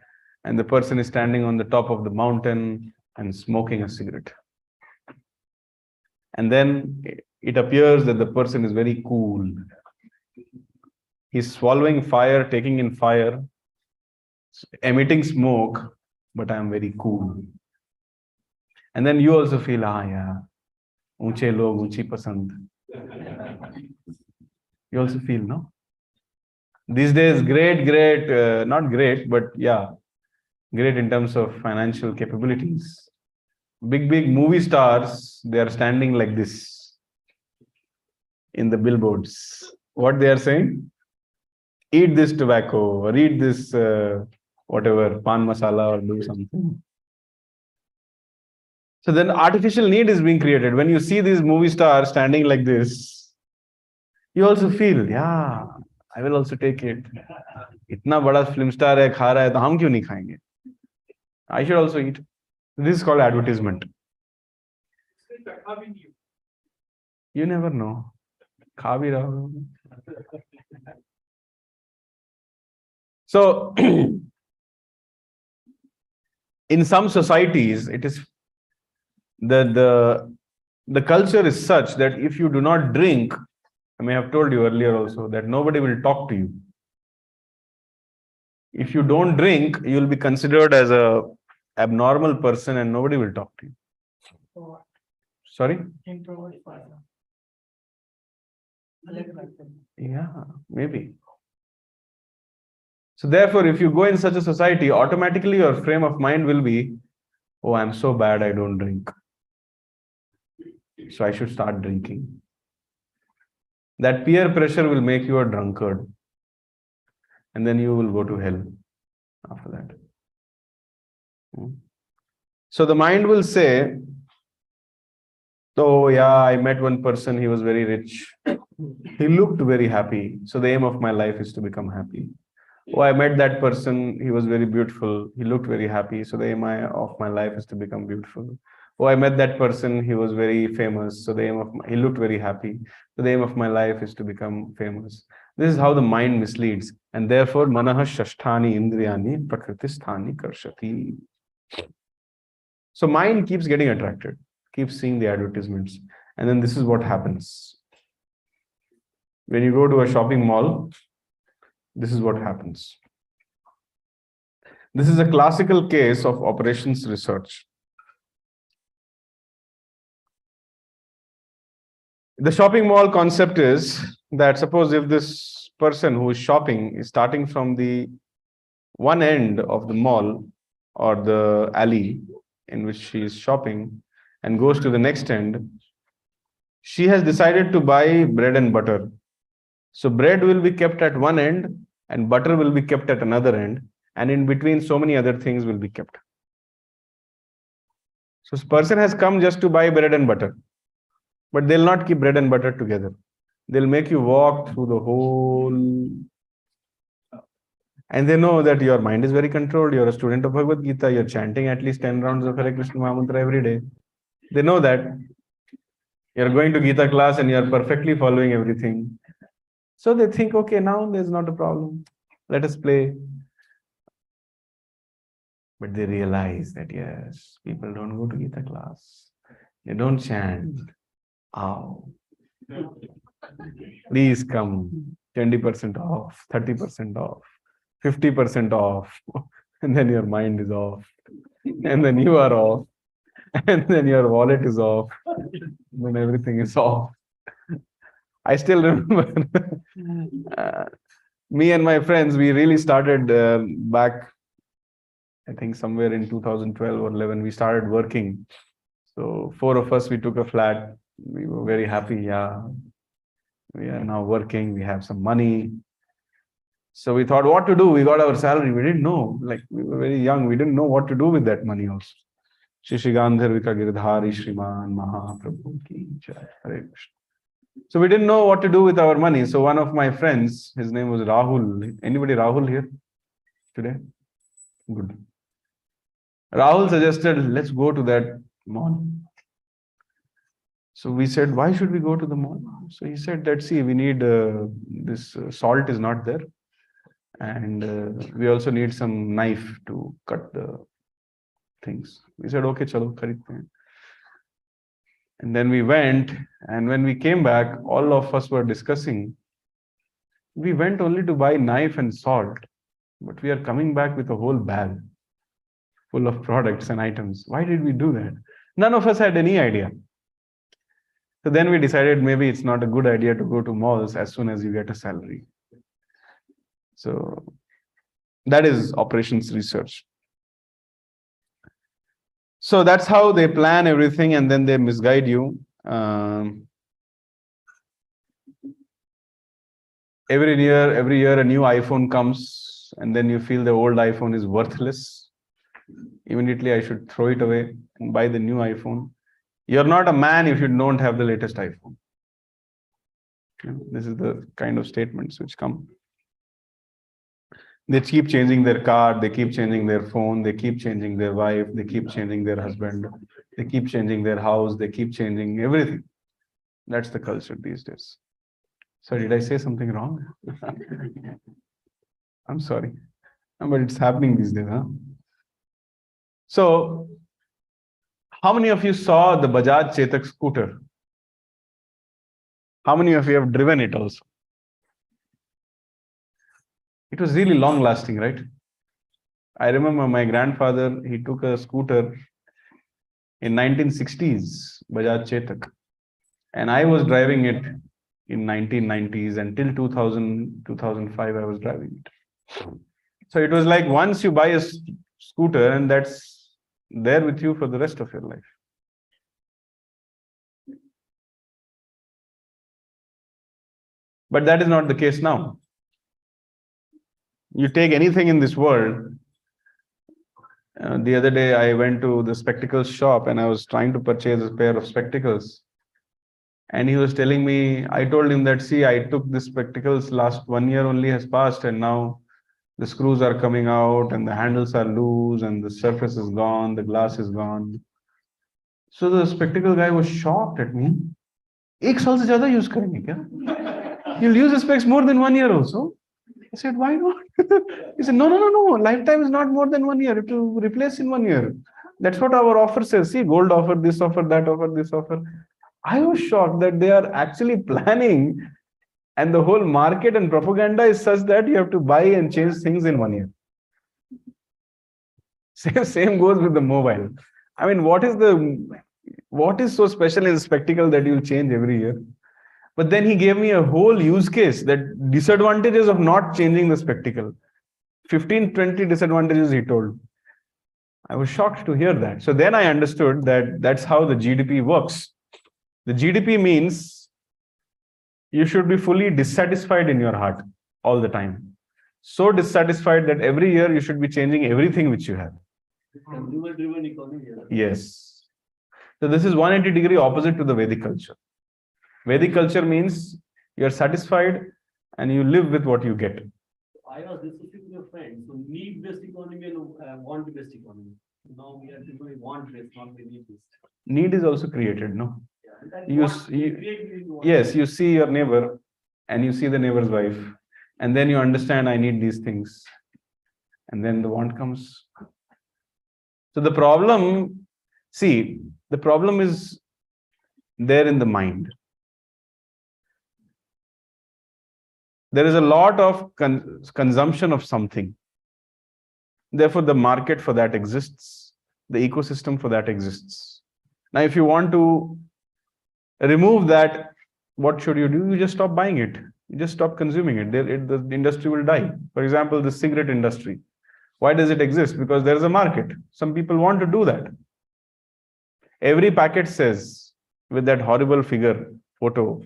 and the person is standing on the top of the mountain and smoking a cigarette. And then it appears that the person is very cool. He's swallowing fire, taking in fire, emitting smoke, but I'm very cool. And then you also feel, yeah, unche log, unchi pasand. You also feel, no? These days, great, not great, but yeah, great in terms of financial capabilities. Big movie stars, they are standing like this in the billboards. What they are saying? Eat this tobacco or eat this whatever, pan masala or do something. So then artificial need is being created. When you see these movie stars standing like this, you also feel, yeah, I will also take it. इतना बड़ा film star है, खा रहा है, तो हम क्यों नहीं खाएंगे? I should also eat. This is called advertisement. You never know. खा भी रहा हो. So, in some societies, it is the culture is such that if you do not drink, I may have told you earlier also that nobody will talk to you. If you don't drink, you will be considered as a abnormal person and nobody will talk to you. Sorry? Yeah, maybe. So therefore, if you go in such a society, automatically your frame of mind will be, oh, I'm so bad, I don't drink. So I should start drinking. That peer pressure will make you a drunkard. And then you will go to hell after that. So the mind will say, oh yeah, I met one person, he was very rich. He looked very happy. So the aim of my life is to become happy. Oh, I met that person, he was very beautiful. He looked very happy. So the aim of my life is to become beautiful. Oh, I met that person, he was very famous. So the aim of he looked very happy. So the aim of my life is to become famous. This is how the mind misleads. And therefore, manaha shashthani indriyani prakritisthani karshati. So mind keeps getting attracted, keeps seeing the advertisements. And then this is what happens. When you go to a shopping mall, this is what happens. This is a classical case of operations research. The shopping mall concept is that suppose if this person who is shopping is starting from the one end of the mall or the alley in which she is shopping and goes to the next end, she has decided to buy bread and butter. So bread will be kept at one end and butter will be kept at another end, and in between so many other things will be kept. So this person has come just to buy bread and butter, but they'll not keep bread and butter together. They'll make you walk through the whole, and they know that your mind is very controlled. You're a student of Bhagavad Gita. You're chanting at least 10 rounds of Hare Krishna Mahamantra every day. They know that you're going to Gita class and you're perfectly following everything. So they think, okay, now there's not a problem. Let us play. But they realize that, yes, people don't go to Gita class. They don't chant. Oh. Please come. 20% off, 30% off, 50% off. And then your mind is off. And then you are off. And then your wallet is off. Then everything is off. I still remember me and my friends, we really started back, I think somewhere in 2012 or 11, we started working. So 4 of us, we took a flat. We were very happy. Yeah, we are now working. We have some money. So we thought what to do. We got our salary. We didn't know. Like we were very young. We didn't know what to do with that money also. Shri Gandharvika Girdhari Shriman Mahaprabhu ki jai. Hare Krishna. So we didn't know what to do with our money. So one of my friends, his name was Rahul. Anybody Rahul here today? Good. Rahul suggested, let's go to that mall. So we said, why should we go to the mall? So he said that, see, we need this salt is not there. And we also need some knife to cut the things. We said, okay, chalo, kharidte hain. And then we went, and when we came back, all of us were discussing. We went only to buy knife and salt, but we are coming back with a whole bag full of products and items. Why did we do that? None of us had any idea. So then we decided maybe it's not a good idea to go to malls as soon as you get a salary. So that is operations research. So that's how they plan everything, and then they misguide you. Every year a new iPhone comes, and then you feel the old iPhone is worthless. Immediately I should throw it away and buy the new iPhone. You're not a man if you don't have the latest iPhone. This is the kind of statements which come. They keep changing their car, they keep changing their phone, they keep changing their wife, they keep changing their husband, they keep changing their house, they keep changing everything. That's the culture these days. So did I say something wrong? I'm sorry. But it's happening these days, huh? So, how many of you saw the Bajaj Chetak scooter? How many of you have driven it also? It was really long lasting, right? I remember my grandfather, he took a scooter in 1960s, Bajaj Chetak. And I was driving it in 1990s until 2000, 2005, I was driving it. So it was like once you buy a scooter and that's there with you for the rest of your life. But that is not the case now. You take anything in this world. The other day I went to the spectacles shop and I was trying to purchase a pair of spectacles. And he was telling me, I told him that, see, I took the spectacles last 1 year only has passed and now the screws are coming out and the handles are loose and the surface is gone, the glass is gone. So the spectacle guy was shocked at me. एक साल से ज़्यादा use करेंगे क्या? You'll use the specs more than 1 year also. I said, why not? He said, no. Lifetime is not more than 1 year. It will replace in 1 year. That's what our offer says. See, gold offer, this offer, that offer, this offer. I was shocked that they are actually planning, and the whole market and propaganda is such that you have to buy and change things in 1 year. Same goes with the mobile. I mean, what is so special in spectacle that you'll change every year? But then he gave me a whole use case, that disadvantages of not changing the spectacle. 15, 20 disadvantages he told. I was shocked to hear that. So then I understood that that's how the GDP works. The GDP means you should be fully dissatisfied in your heart all the time. So dissatisfied that every year you should be changing everything which you have. Consumer-driven economy. Yes. So this is 180-degree opposite to the Vedic culture. Vedic culture means you are satisfied and you live with what you get. I was discussing with your friend. So need-based economy and want-based economy. Now we are doing want-based, not need-based. Need is also created, no? Yeah, Yes, you see your neighbor and you see the neighbor's wife, and then you understand I need these things, and then the want comes. So the problem is there in the mind. There is a lot of consumption of something. Therefore, the market for that exists. The ecosystem for that exists. Now, if you want to remove that, what should you do? You just stop buying it. You just stop consuming it. The industry will die. For example, the cigarette industry. Why does it exist? Because there is a market. Some people want to do that. Every packet says, with that horrible figure photo,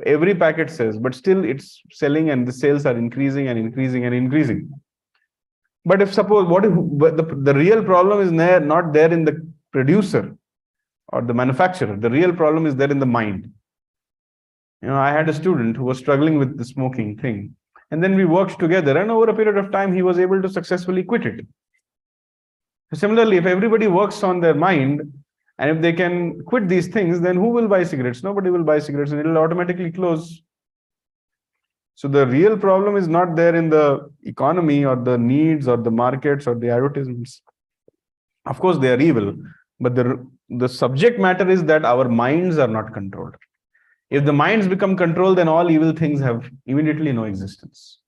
every packet says, but still it's selling and the sales are increasing and increasing and increasing. But if suppose, what if the real problem is not there in the producer or the manufacturer, the real problem is there in the mind. I had a student who was struggling with the smoking thing, and then we worked together, and over a period of time, he was able to successfully quit it. Similarly, if everybody works on their mind, and if they can quit these things, then who will buy cigarettes? Nobody will buy cigarettes, and it will automatically close. So the real problem is not there in the economy or the needs or the markets or the advertisements. Of course, they are evil, but the subject matter is that our minds are not controlled. If the minds become controlled, then all evil things have immediately no existence.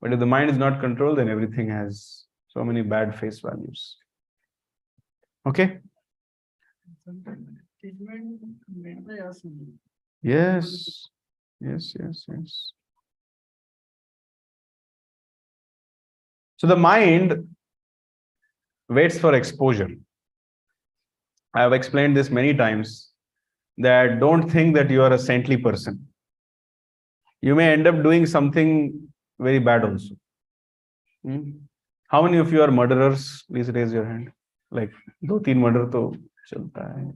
But if the mind is not controlled, then everything has so many bad face values. Okay? Yes. Yes. So the mind waits for exposure. I have explained this many times, that don't think that you are a saintly person. You may end up doing something very bad also. How many of you are murderers? Please raise your hand. Like, 2-3 murder to chalta hai.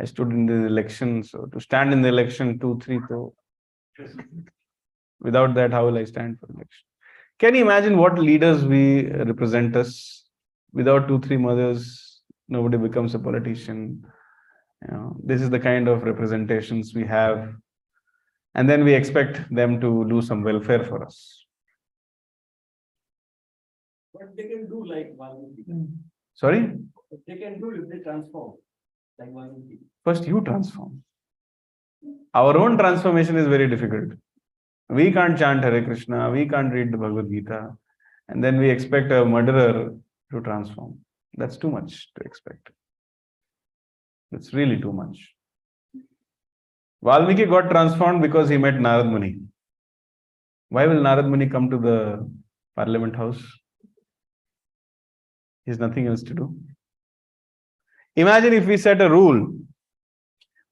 I stood in the election, so to stand in the election, 2-3 to. Without that, how will I stand for election? Can you imagine what leaders we represent us? Without 2-3 murders, nobody becomes a politician. This is the kind of representations we have. And then we expect them to do some welfare for us. What they can do like Valmiki? Sorry? What they can do if they transform like Valmiki? First, you transform. Our own transformation is very difficult. We can't chant Hare Krishna, we can't read the Bhagavad Gita, and then we expect a murderer to transform. That's too much to expect. It's really too much. Valmiki got transformed because he met Narad Muni. Why will Narad Muni come to the Parliament House? He has nothing else to do. Imagine if we set a rule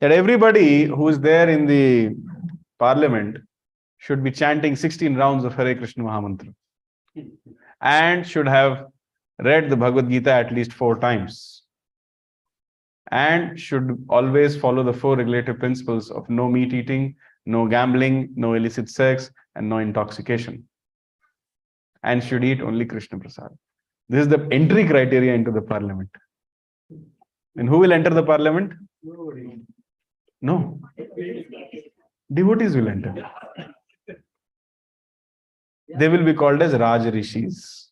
that everybody who is there in the Parliament should be chanting 16 rounds of Hare Krishna Mahamantra and should have read the Bhagavad Gita at least 4 times and should always follow the 4 regulative principles of no meat eating, no gambling, no illicit sex, and no intoxication, and should eat only Krishna Prasad. This is the entry criteria into the Parliament. And who will enter the Parliament? Nobody. No. Devotees will enter. They will be called as Raj Rishis.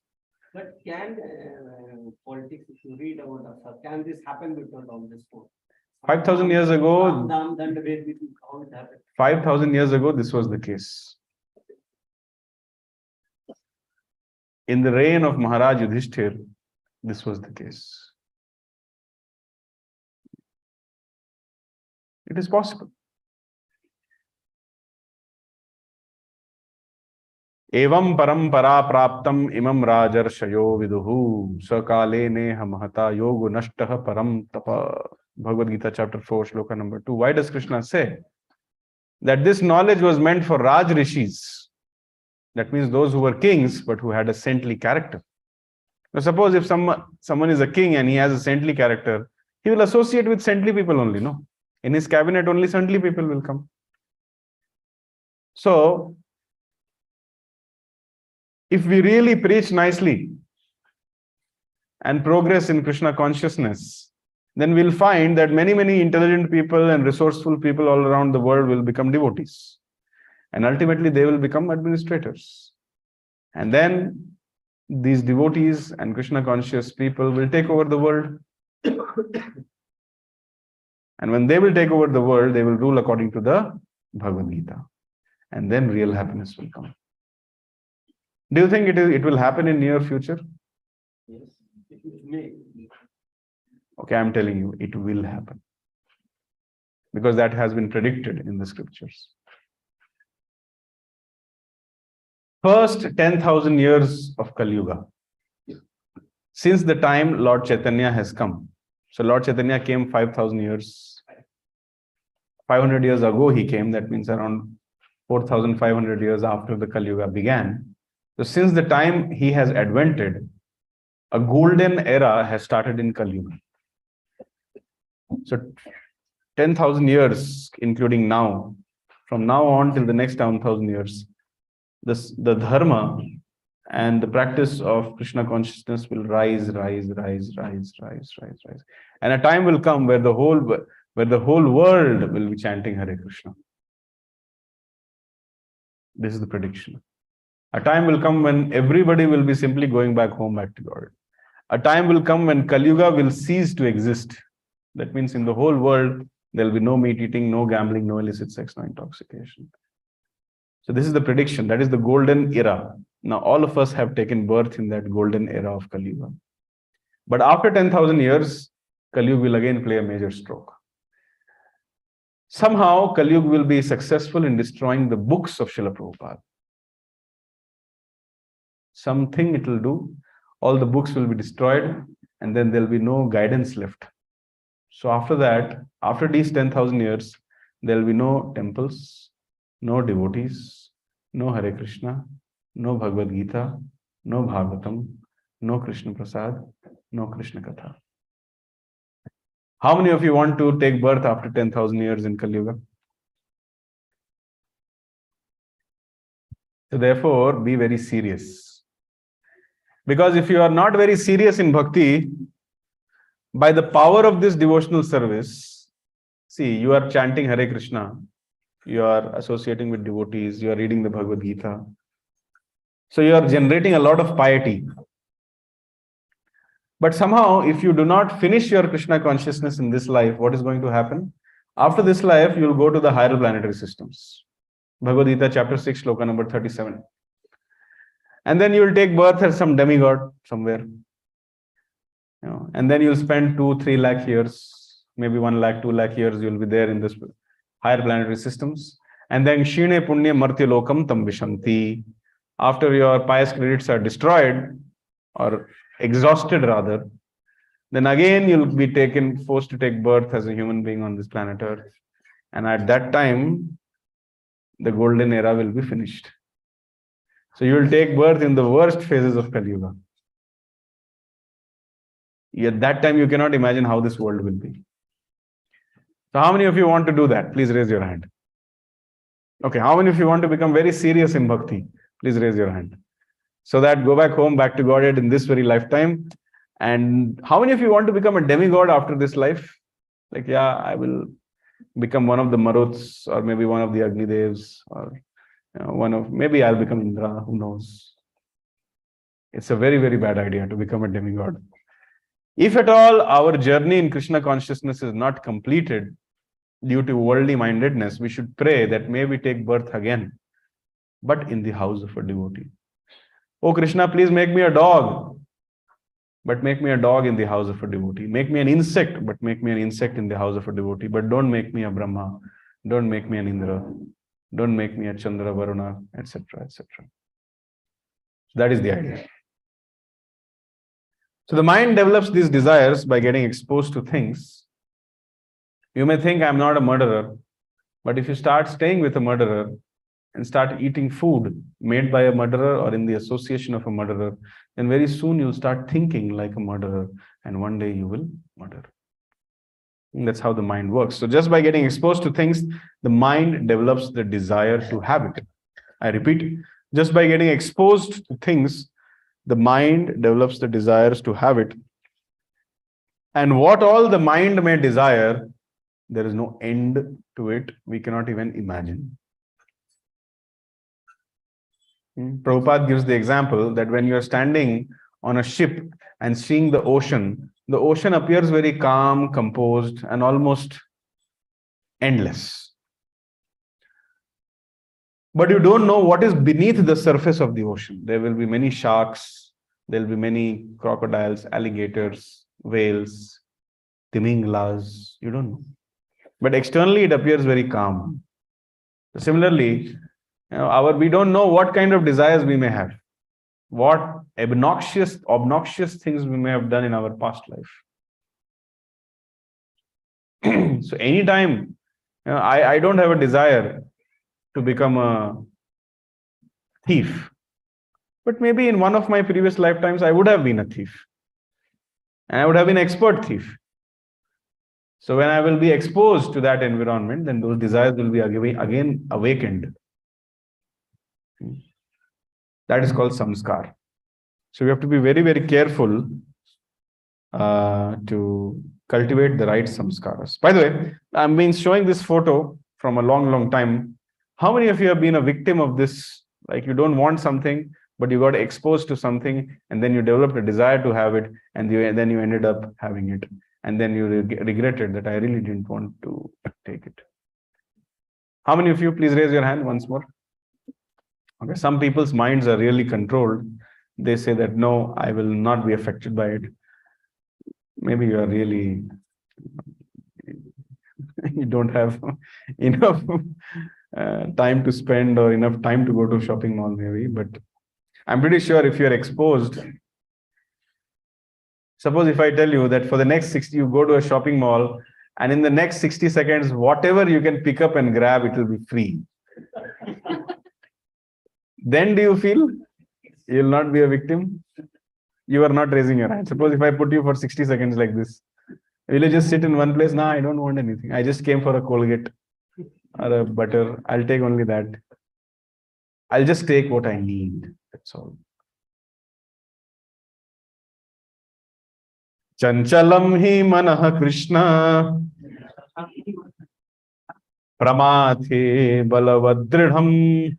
But can politics, if you read about us, can this happen without all this? 5,000 years ago, 5,000 years ago, this was the case. In the reign of Maharaj Yudhishthir, this was the case. It is possible. Evam parampara praptam imam rajarshayo viduhu sakale neha mahata yogo nashtaha param tapa. Bhagavad Gita chapter 4 shloka number 2. Why does Krishna say that this knowledge was meant for Raj Rishis? That means those who were kings but who had a saintly character. Now suppose if someone is a king and he has a saintly character, he will associate with saintly people only, no? In his cabinet only saintly people will come. So if we really preach nicely and progress in Krishna consciousness, then we'll find that many intelligent people and resourceful people all around the world will become devotees. And ultimately they will become administrators. And then these devotees and Krishna conscious people will take over the world. And when they will take over the world, they will rule according to the Bhagavad Gita. and then real happiness will come. Do you think it will happen in near future? Yes, it may. Okay, I'm telling you, it will happen. Because that has been predicted in the scriptures. First 10,000 years of Kali Yuga. Since the time Lord Chaitanya has come. So Lord Chaitanya came 5,000 years. 500 years ago he came. That means around 4,500 years after the Kali Yuga began. So since the time he has advented, a golden era has started in Kali Yuga. So 10,000 years, including now, from now on till the next 10,000 years, the dharma and the practice of Krishna consciousness will rise. And a time will come where the whole world will be chanting Hare Krishna. This is the prediction. A time will come when everybody will be simply going back home, back to God. A time will come when Kali Yuga will cease to exist. That means in the whole world, there will be no meat eating, no gambling, no illicit sex, no intoxication. So this is the prediction. That is the golden era. Now all of us have taken birth in that golden era of Kali Yuga. But after 10,000 years, Kali Yuga will again play a major stroke. Somehow Kali Yuga will be successful in destroying the books of Srila Prabhupada. Something it will do. All the books will be destroyed and then there will be no guidance left. So after that, after these 10,000 years, there will be no temples, no devotees, no Hare Krishna, no Bhagavad Gita, no Bhagavatam, no Krishna Prasad, no Krishna Katha. How many of you want to take birth after 10,000 years in Kali Yuga? So therefore, be very serious. Because if you are not very serious in bhakti, by the power of this devotional service, see, you are chanting Hare Krishna, you are associating with devotees, you are reading the Bhagavad Gita. So you are generating a lot of piety. But somehow, if you do not finish your Krishna consciousness in this life, what is going to happen? After this life, you will go to the higher planetary systems. Bhagavad Gita, chapter 6, shloka number 37. And then you will take birth as some demigod somewhere. And then you'll spend 2-3 lakh years, maybe 1 lakh, 2 lakh years, you'll be there in this higher planetary systems. And then Shine Punya Martya Lokam Tam Vishanti. After your pious credits are destroyed, or exhausted rather, then again you'll be forced to take birth as a human being on this planet Earth. And at that time, the golden era will be finished. So you will take birth in the worst phases of Kali Yuga. At that time, you cannot imagine how this world will be. So how many of you want to do that? Please raise your hand. Okay, how many of you want to become very serious in bhakti? Please raise your hand. So that go back home, back to Godhead in this very lifetime. And how many of you want to become a demigod after this life? Like, yeah, I will become one of the Maruts, or maybe one of the Agni Devs, or maybe I'll become Indra, who knows? It's a very, very bad idea to become a demigod. If at all our journey in Krishna consciousness is not completed due to worldly mindedness, we should pray that may we take birth again, but in the house of a devotee. Oh Krishna, please make me a dog, but make me a dog in the house of a devotee. Make me an insect, but make me an insect in the house of a devotee. But don't make me a Brahma, don't make me an Indra, don't make me a Chandra, Varuna, etc., etc. That is the idea. So the mind develops these desires by getting exposed to things. You may think I'm not a murderer, but if you start staying with a murderer and start eating food made by a murderer or in the association of a murderer, then very soon you'll start thinking like a murderer, and one day you will murder. And that's how the mind works. So just by getting exposed to things, the mind develops the desire to have it. I repeat, just by getting exposed to things, the mind develops the desires to have it. And what all the mind may desire, there is no end to it. We cannot even imagine. Prabhupada gives the example that when you are standing on a ship and seeing the ocean appears very calm, composed, and almost endless. But you don't know what is beneath the surface of the ocean. There will be many sharks, there will be many crocodiles, alligators, whales, timinglas. You don't know. But externally, it appears very calm. Similarly, we don't know what kind of desires we may have, what obnoxious things we may have done in our past life. So anytime, I don't have a desire to become a thief, but maybe in one of my previous lifetimes, I would have been a thief, and I would have been an expert thief. So when I will be exposed to that environment, then those desires will be again awakened. That is called samskar. So we have to be very, very careful to cultivate the right samskaras. By the way, I've been showing this photo from a long, long time. How many of you have been a victim of this? Like you don't want something, but you got exposed to something, and then you developed a desire to have it, and then you ended up having it. And then you regretted that I really didn't want to take it. How many of you, please raise your hand once more? Okay, some people's minds are really controlled. They say that, no, I will not be affected by it. Maybe you are really, you don't have enough time to spend or enough time to go to shopping mall maybe, but I'm pretty sure if you're exposed, suppose if I tell you that for the next 60, you go to a shopping mall and in the next 60 seconds, whatever you can pick up and grab, it will be free. Then do you feel you'll not be a victim? You are not raising your hand. Suppose if I put you for 60 seconds like this, will you just sit in one place? Nah, I don't want anything. I just came for a Colgate or a butter. I'll take only that. I'll just take what I need. That's all. Chanchalam hi manah Krishna pramathe balavadridham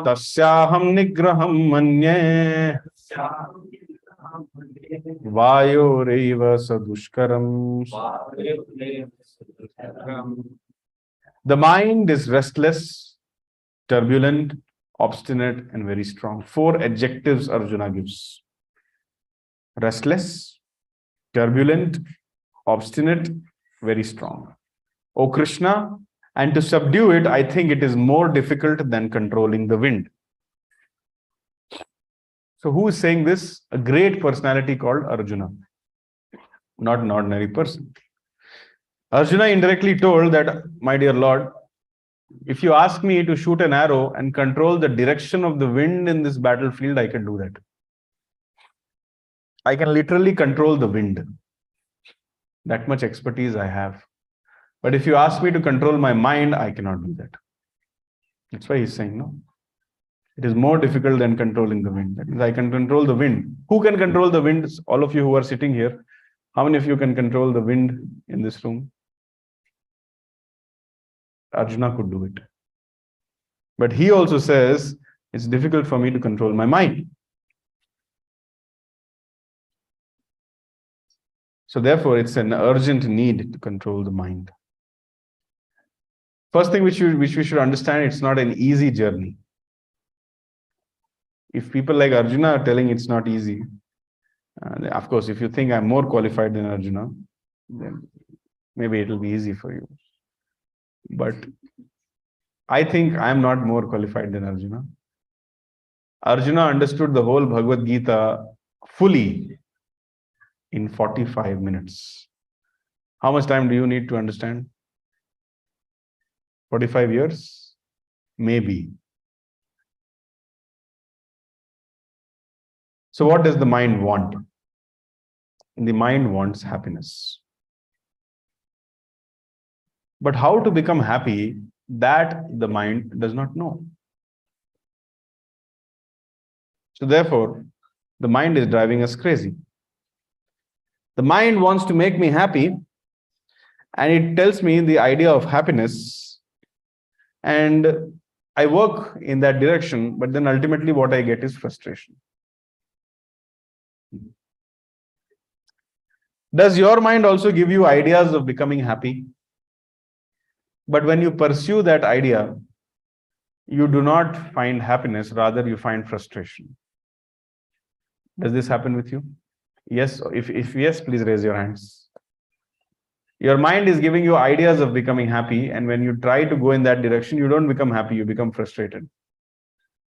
tasyaham nigraham manye vayoreva sadushkaram. The mind is restless, turbulent, obstinate, and very strong. 4 adjectives Arjuna gives. Restless, turbulent, obstinate, very strong. O Krishna, and to subdue it, I think it is more difficult than controlling the wind. So who is saying this? A great personality called Arjuna, not an ordinary person. Arjuna indirectly told that, my dear Lord, if you ask me to shoot an arrow and control the direction of the wind in this battlefield, I can do that. I can literally control the wind. That much expertise I have. But if you ask me to control my mind, I cannot do that. That's why he's saying, no. It is more difficult than controlling the wind. That means I can control the wind. Who can control the wind? All of you who are sitting here. How many of you can control the wind in this room? Arjuna could do it. But he also says, it's difficult for me to control my mind. So therefore, it's an urgent need to control the mind. First thing which we should understand, it's not an easy journey. If people like Arjuna are telling it's not easy, of course, if you think I'm more qualified than Arjuna, then maybe it will be easy for you. But I think I'm not more qualified than Arjuna. Arjuna understood the whole Bhagavad Gita fully in 45 minutes. How much time do you need to understand? 45 years? Maybe. So what does the mind want? The mind wants happiness. But how to become happy, that the mind does not know. So therefore, the mind is driving us crazy. The mind wants to make me happy, and it tells me the idea of happiness, and I work in that direction, but then ultimately what I get is frustration. Does your mind also give you ideas of becoming happy? But when you pursue that idea, you do not find happiness, rather you find frustration. Does this happen with you? Yes, if yes, please raise your hands. Your mind is giving you ideas of becoming happy, and when you try to go in that direction, you don't become happy, you become frustrated.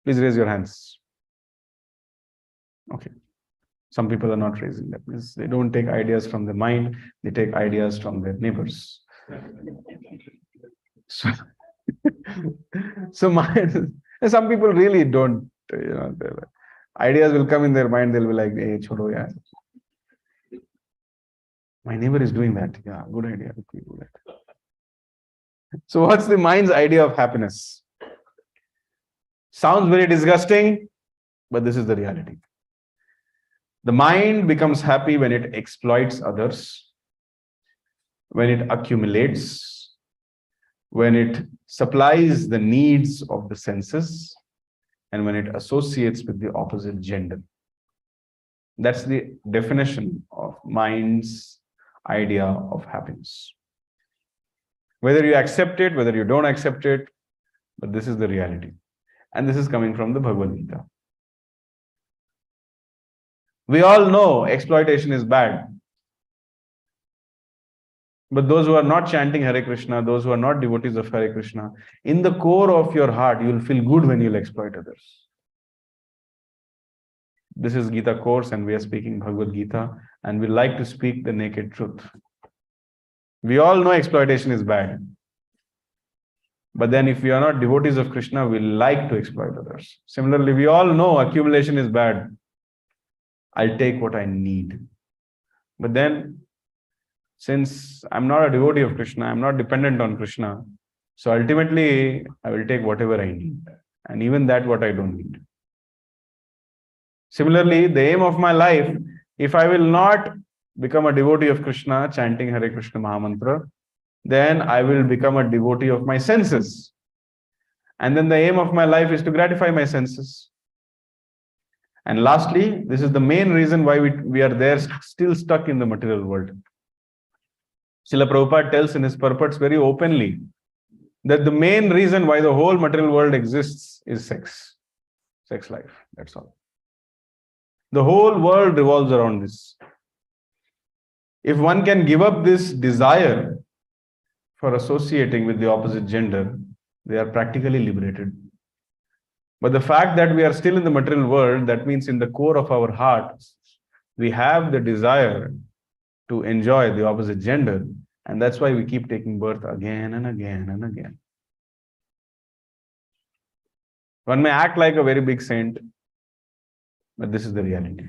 Please raise your hands. Okay. Some people are not raising. That means they don't take ideas from the mind, they take ideas from their neighbors. So, so some people really don't, ideas will come in their mind, they'll be like, hey, chodo yaar. My neighbor is doing that. Yeah, good idea. Let me do that. So what's the mind's idea of happiness? Sounds very disgusting, but this is the reality. The mind becomes happy when it exploits others, when it accumulates, when it supplies the needs of the senses, and when it associates with the opposite gender. That's the definition of mind's idea of happiness. Whether you accept it, whether you don't accept it, but this is the reality. And this is coming from the Bhagavad Gita. We all know exploitation is bad. But those who are not chanting Hare Krishna, those who are not devotees of Hare Krishna, in the core of your heart, you'll feel good when you'll exploit others. This is Gita course and we are speaking Bhagavad Gita and we like to speak the naked truth. We all know exploitation is bad. But then if we are not devotees of Krishna, we like to exploit others. Similarly, we all know accumulation is bad. I'll take what I need. But then, since I'm not a devotee of Krishna, I'm not dependent on Krishna, so ultimately I will take whatever I need. And even that what I don't need. Similarly, the aim of my life, if I will not become a devotee of Krishna, chanting Hare Krishna Mahamantra, then I will become a devotee of my senses. And then the aim of my life is to gratify my senses. And lastly, this is the main reason why we are there still stuck in the material world. Srila Prabhupada tells in his purports very openly that the main reason why the whole material world exists is sex. Sex life, that's all. The whole world revolves around this. If one can give up this desire for associating with the opposite gender, they are practically liberated. But the fact that we are still in the material world, that means in the core of our hearts, we have the desire to enjoy the opposite gender. And that's why we keep taking birth again and again and again. One may act like a very big saint, but this is the reality.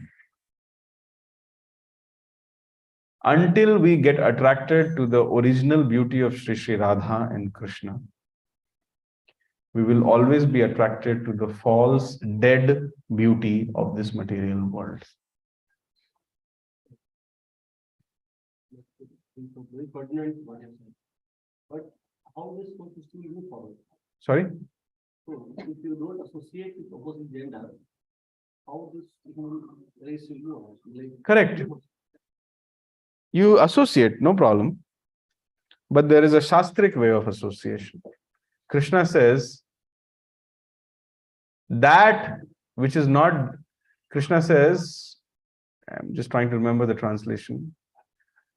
Until we get attracted to the original beauty of Sri Radha and Krishna, we will always be attracted to the false, dead beauty of this material world. Very pertinent what you said. But how is supposed to still move forward? Sorry? So if you don't associate with opposite gender, how this race will go? Like, Correct. You associate, no problem. But there is a Shastric way of association. Krishna says that which is not, Krishna says, I'm just trying to remember the translation.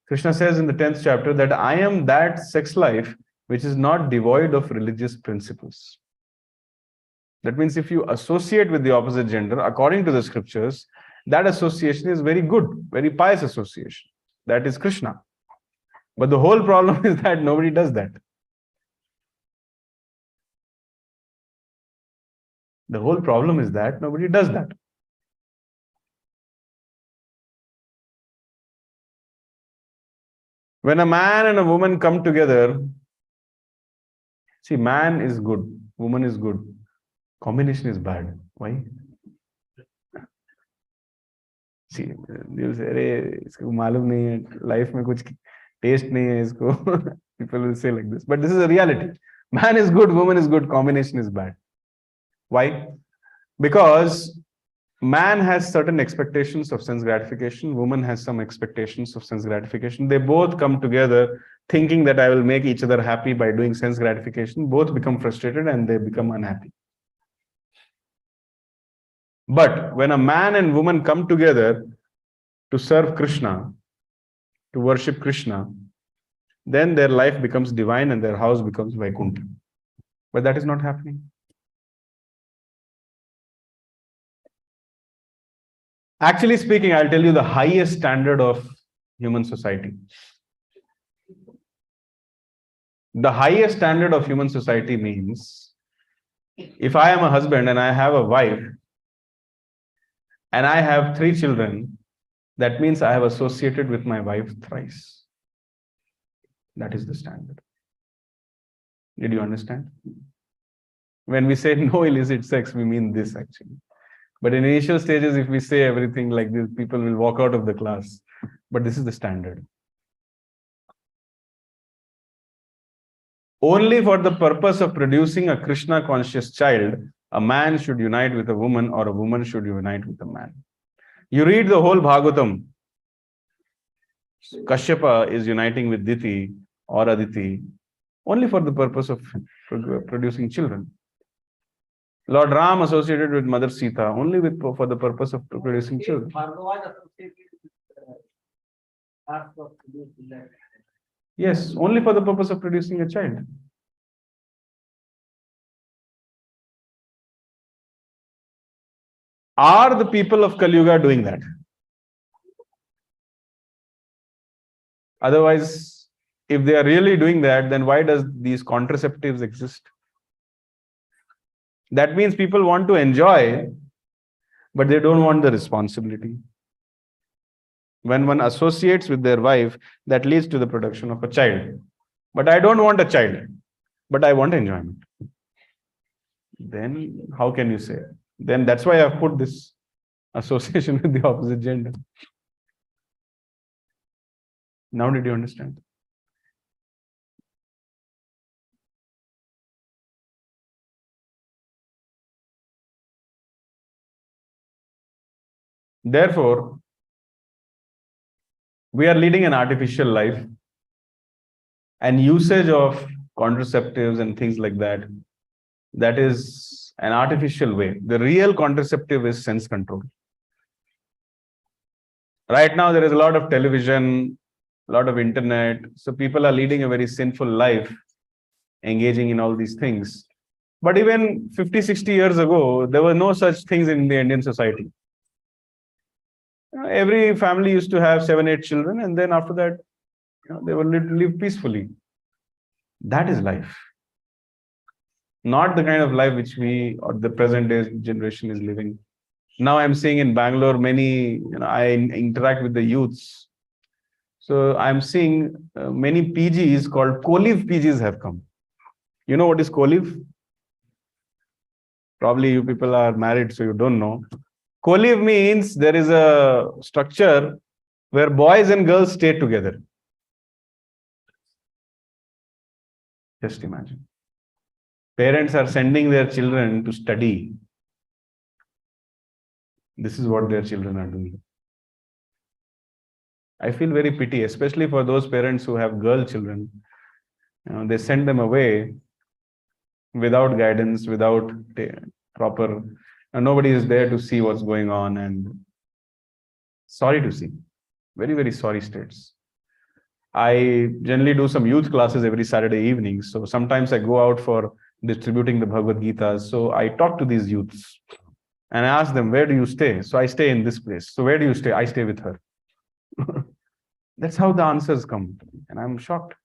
Krishna says in the 10th chapter that I am that sex life which is not devoid of religious principles. That means if you associate with the opposite gender, according to the scriptures, that association is very good, very pious association. That is Krishna. But the whole problem is that nobody does that. The whole problem is that nobody does that. When a man and a woman come together, see, man is good, woman is good. Combination is bad. Why? See, they'll say, "Arey, isko malum nahi hai, life mein kuch taste nahi hai isko." People will say like this. But this is a reality. Man is good, woman is good, combination is bad. Why? Because man has certain expectations of sense gratification, woman has some expectations of sense gratification. They both come together thinking that I will make each other happy by doing sense gratification. Both become frustrated and they become unhappy. But when a man and woman come together to serve Krishna, to worship Krishna, then their life becomes divine and their house becomes Vaikuntha. But that is not happening. Actually speaking, I'll tell you the highest standard of human society. The highest standard of human society means if I am a husband and I have a wife and I have 3 children, that means I have associated with my wife thrice. That is the standard. Did you understand? When we say no illicit sex, we mean this actually. But in initial stages, if we say everything like this, people will walk out of the class. But this is the standard. Only for the purpose of producing a Krishna conscious child, a man should unite with a woman or a woman should unite with a man. You read the whole Bhagavatam. Kashyapa is uniting with Diti or Aditi only for the purpose of producing children. Lord Ram associated with Mother Sita only for the purpose of producing children. Yes, only for the purpose of producing a child. Are the people of Kali Yuga doing that? Otherwise, if they are really doing that, then why does these contraceptives exist? That means people want to enjoy, but they don't want the responsibility. When one associates with their wife, that leads to the production of a child. But I don't want a child, but I want enjoyment. Then how can you say? Then that's why I've put this association with the opposite gender. Now did you understand? Therefore, we are leading an artificial life, and usage of contraceptives and things like that, that is an artificial way. The real contraceptive is sense control. Right now, there is a lot of television, a lot of internet. So people are leading a very sinful life, engaging in all these things. But even 50, 60 years ago, there were no such things in the Indian society. Every family used to have 7, 8 children, and then after that, they will live peacefully. That is life. Not the kind of life which we or the present day generation is living. Now I'm seeing in Bangalore, many, I interact with the youths. So I'm seeing many PGs called co-live PGs have come. You know what is co-live? Probably you people are married, so you don't know. Co-live means there is a structure where boys and girls stay together. Just imagine. Parents are sending their children to study. This is what their children are doing. I feel very pity, especially for those parents who have girl children. They send them away without guidance, without proper, nobody is there to see what's going on, and sorry to see. Very, very sorry states. I generally do some youth classes every Saturday evening. So sometimes I go out for distributing the Bhagavad Gita. So I talk to these youths and I ask them, where do you stay? So I stay in this place. So where do you stay? I stay with her. That's how the answers come. And I'm shocked.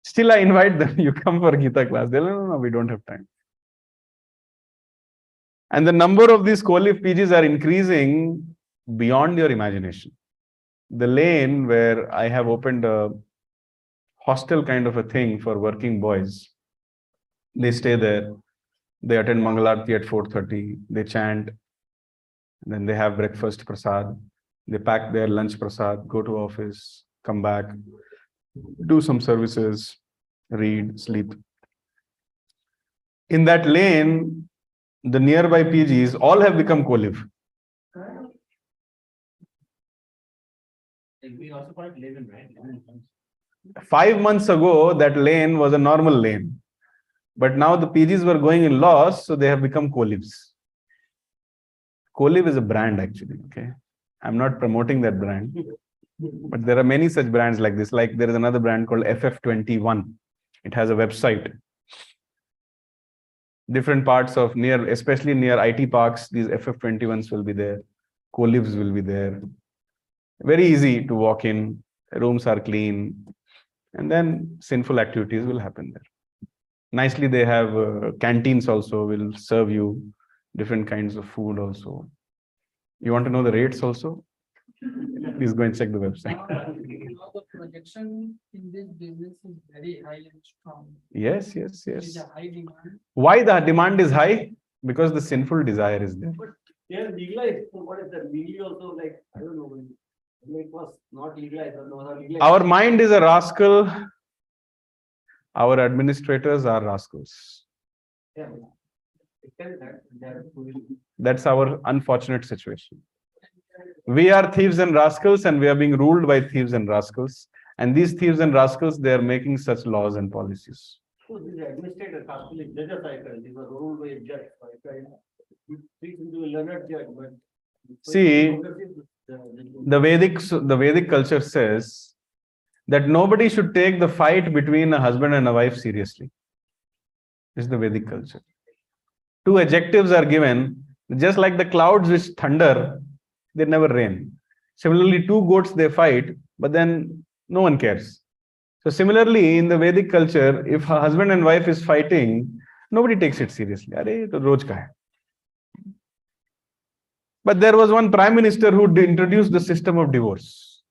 Still, I invite them. You come for Gita class. They're like, no, we don't have time. And the number of these co-live PGs are increasing beyond your imagination. The lane where I have opened a hostel kind of a thing for working boys, they stay there. They attend Mangalarti at 4:30. They chant. Then they have breakfast prasad. They pack their lunch prasad, go to office, come back, do some services, read, sleep. In that lane, the nearby PGs all have become co-live. We also call it live-in, right? 5 months ago, that lane was a normal lane. But now the PGs were going in loss, so they have become co-lives. Colib is a brand actually, okay? I'm not promoting that brand, but there are many such brands like this. Like there is another brand called FF21. It has a website. Different parts of especially near IT parks, these FF21s will be there. Colibs will be there. Very easy to walk in. Rooms are clean. And then sinful activities will happen there. Nicely, they have canteens also, will serve you different kinds of food also. You want to know the rates also? Please go and check the website. Now the projection in this business is very high and strong. Yes, yes, There is yes. a high demand. Why the demand is high? Because the sinful desire is there. But they are legalized. So what is that? Legally also, like, I don't know. When it was not legalized or not legalized. Our mind is a rascal. Our administrators are rascals. Yeah. It can that. They are That's our unfortunate situation. We are thieves and rascals, and we are being ruled by thieves and rascals. And these thieves and rascals, they are making such laws and policies. So these administrators, Catholic judges, I felt, these were ruled by a judge. So I felt he speaks into a learned judge, but See, the Vedic culture says that nobody should take the fight between a husband and a wife seriously. This is the Vedic culture. Two adjectives are given, just like the clouds which thunder, they never rain. Similarly, two goats, they fight, but then no one cares. So similarly, in the Vedic culture, if a husband and wife is fighting, nobody takes it seriously. Arey, to roj ka hai. But there was one prime minister who introduced the system of divorce.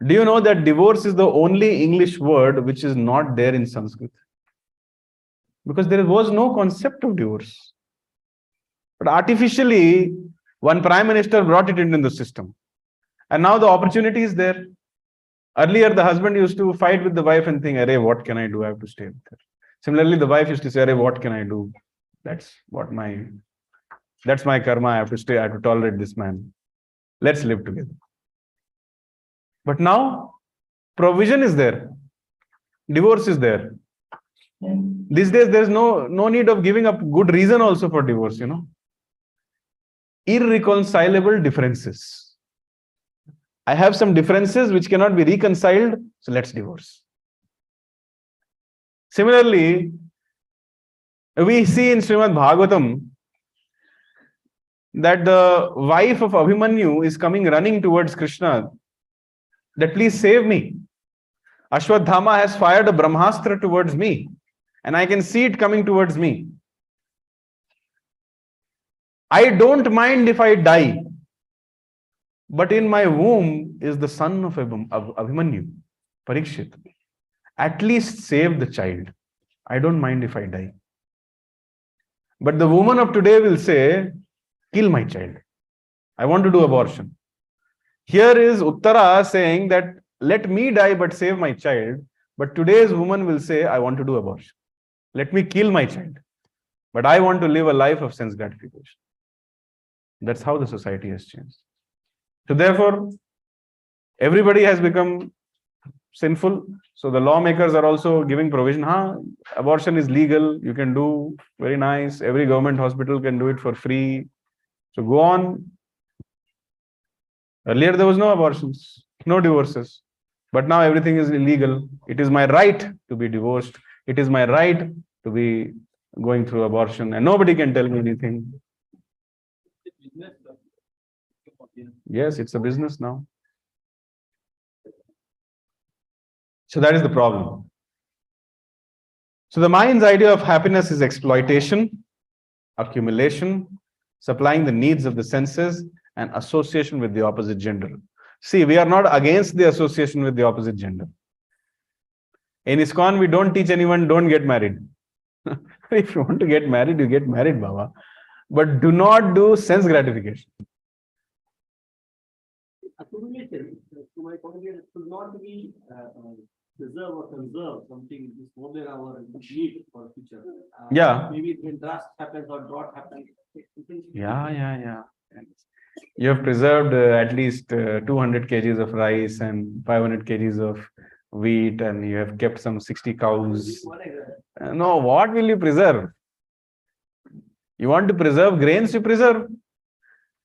Do you know that divorce is the only English word which is not there in Sanskrit? Because there was no concept of divorce. But artificially, one prime minister brought it into the system. And now the opportunity is there. Earlier, the husband used to fight with the wife and think, "Arey, what can I do? I have to stay with her." Similarly, the wife used to say, "Arey, what can I do? That's my karma. I have to stay. I have to tolerate this man. Let's live together." But now, provision is there. Divorce is there. These days, there's no need of giving up good reason also for divorce, Irreconcilable differences. I have some differences which cannot be reconciled, so let's divorce. Similarly, we see in Srimad Bhagavatam that the wife of Abhimanyu is coming running towards Krishna, that please save me. Ashwadhama has fired a Brahmastra towards me, and I can see it coming towards me. I don't mind if I die, but in my womb is the son of Abhimanyu, Parikshit. At least save the child. I don't mind if I die. But the woman of today will say, kill my child. I want to do abortion. Here is Uttara saying that let me die but save my child. But today's woman will say, I want to do abortion. Let me kill my child. But I want to live a life of sense gratification. That's how the society has changed. So therefore, everybody has become sinful. So the lawmakers are also giving provision. Abortion is legal. You can do, very nice. Every government hospital can do it for free. So go on. Earlier there was no abortions, no divorces. But now everything is illegal. It is my right to be divorced. It is my right to be going through abortion. And nobody can tell me anything. Yes, it's a business now. So that is the problem. So the mind's idea of happiness is exploitation, accumulation, supplying the needs of the senses, and association with the opposite gender. See, we are not against the association with the opposite gender. In ISKCON, we don't teach anyone, don't get married. If you want to get married, you get married, Baba. But do not do sense gratification. Accumulation, to my point of view, it should not be preserve or conserve something which is more than our need for future. Yeah. Maybe when drought happens or drought happens. Yeah. You have preserved at least 200 kgs of rice and 500 kgs of wheat, and you have kept some 60 cows. No, what will you preserve? You want to preserve grains, you preserve.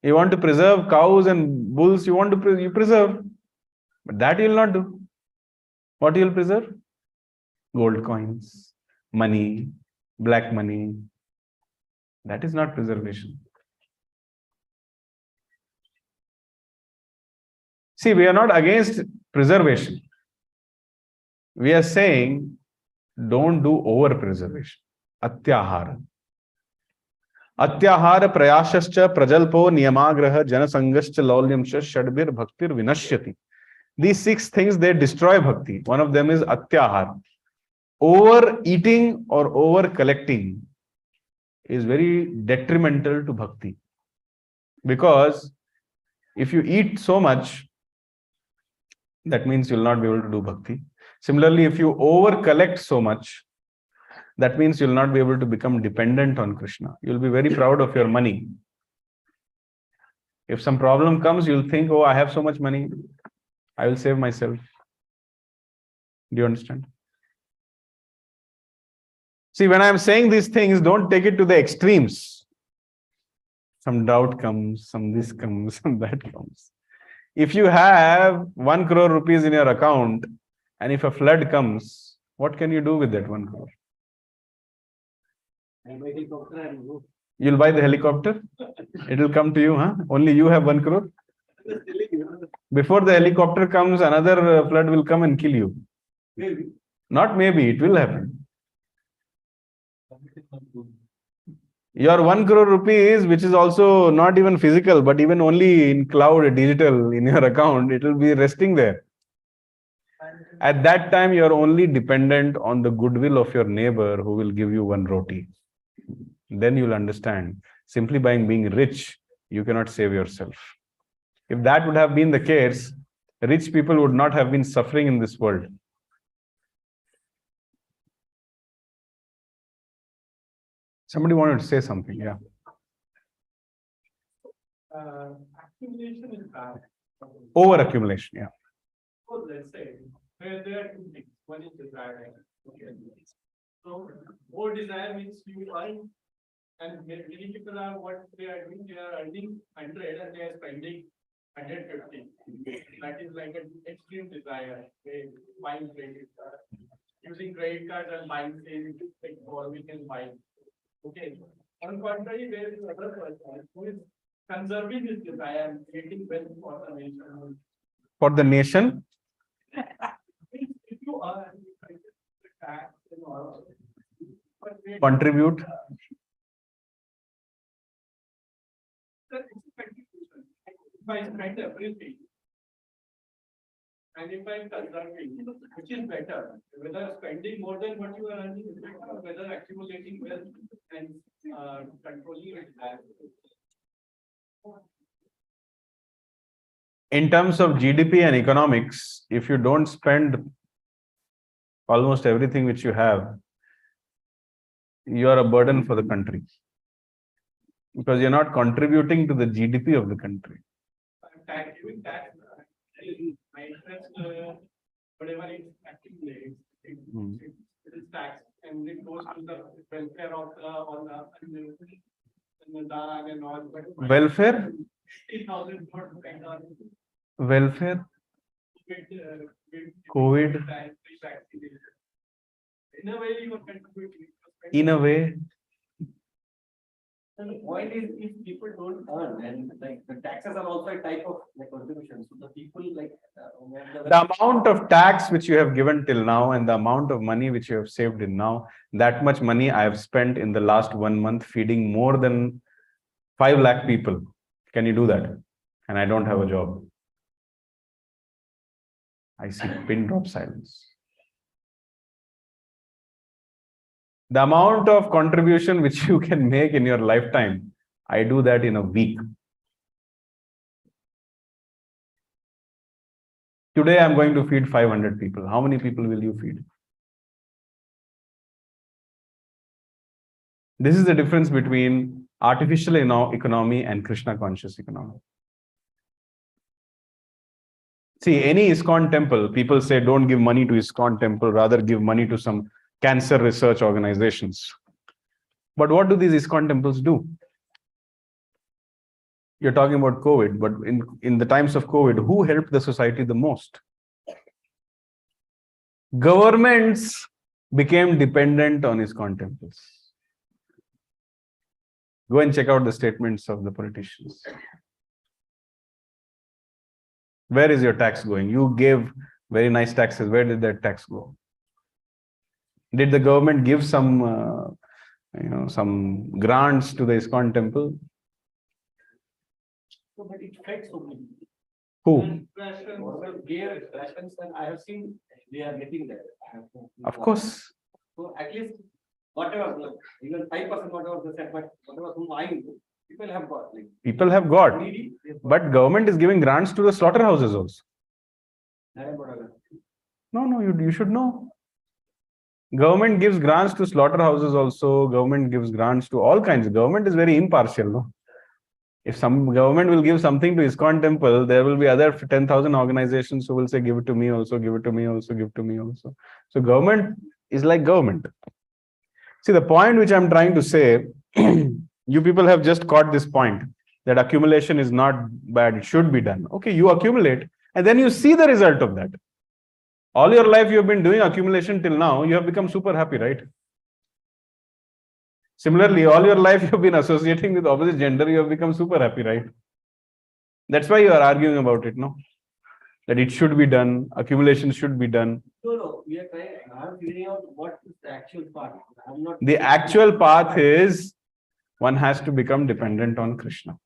You want to preserve cows and bulls, you want to you preserve. But that you will not do. What you will preserve? Gold coins, money, black money. That is not preservation. See, we are not against preservation. We are saying don't do over preservation. Atyahara. Atyahara prayashascha prajalpo niyamagraha janasangascha laulyamscha shadbir bhaktir vinashyati. These 6 things, they destroy bhakti. One of them is atyahara. Overeating or over collecting is very detrimental to bhakti. Because if you eat so much, that means you will not be able to do bhakti. Similarly, if you over collect so much, that means you will not be able to become dependent on Krishna. You will be very proud of your money. If some problem comes, you will think, oh, I have so much money, I will save myself. Do you understand? See, when I am saying these things, don't take it to the extremes. Some doubt comes, some this comes, some that comes. If you have 1 crore rupees in your account, and if a flood comes, what can you do with that 1 crore? You'll buy the helicopter? It will come to you, huh? Only you have 1 crore? Before the helicopter comes, another flood will come and kill you. Maybe. Not maybe, it will happen. Your 1 crore rupees, which is also not even physical, but even only in cloud, digital, in your account, it will be resting there. At that time, you are only dependent on the goodwill of your neighbor who will give you 1 roti. Then you will understand. Simply by being rich, you cannot save yourself. If that would have been the case, rich people would not have been suffering in this world. Somebody wanted to say something, yeah. Accumulation is bad. Over accumulation, yeah. So let's say there are 2 things. One is desire. Okay. So more desire means you earn, and many people are what they are doing. They are earning 100 and they are spending 150. That is like an extreme desire. They buying credit card, using credit cards and buying things like borrowing and buying. Okay. On contrary, there is another person who is conserving his desire and creating wealth for the nation. For the nation, If you are tax and all, but contribute. it's a contribution. If I spend everything, and if I'm conserving, which is better, whether spending more than what you are earning is better, or whether accumulating wealth and controlling it back. In terms of GDP and economics, if you don't spend almost everything which you have, you are a burden for the country. Because you're not contributing to the GDP of the country. Tax, giving tax, my interest, whatever it accumulates, it is tax, and it goes to the welfare of all the dog and all. But Welfare? 50,000 Welfare? COVID. In a way, you are contributing. In a way, And the point is, if people don't earn, and like the taxes are also a type of like contribution. So the people like when the amount of tax which you have given till now and the amount of money which you have saved in now, that much money I have spent in the last 1 month feeding more than 5 lakh people. Can you do that? And I don't have a job. I see pin drop silence. The amount of contribution which you can make in your lifetime, I do that in a week. Today, I'm going to feed 500 people. How many people will you feed? This is the difference between artificial economy and Krishna conscious economy. See, any ISKCON temple, people say don't give money to ISKCON temple, rather give money to some cancer research organizations. But what do these ISKCON temples do? You're talking about COVID, but in the times of COVID, who helped the society the most? Governments became dependent on ISKCON temples. Go and check out the statements of the politicians. Where is your tax going? You gave very nice taxes. Where did that tax go? Did the government give some, some grants to the ISKCON temple? So, but it affects so many. Who? Government gave rations, and I have seen they are getting that. Of course. So at least whatever, like, even 5% whatever they said, but whatever whom I know, people have got. Like, People have got. needy, they've got. But government is giving grants to the slaughterhouses also. Whatever. No, you should know. Government gives grants to slaughterhouses also. Government gives grants to all kinds. Government is very impartial, no? If some government will give something to ISKCON temple, there will be other 10,000 organizations who will say, give it to me also, give it to me also, give it to me also. So government is like government. See, the point which I'm trying to say, you people have just caught this point, that accumulation is not bad, it should be done. Okay, you accumulate, and then you see the result of that. All your life you have been doing accumulation till now, you have become super happy, right? Similarly, all your life you have been associating with opposite gender, you have become super happy, right? That's why you are arguing about it, no? That it should be done, accumulation should be done. No, we are trying. I'm figuring out what is the actual part. I'm not. The actual path is one has to become dependent on Krishna.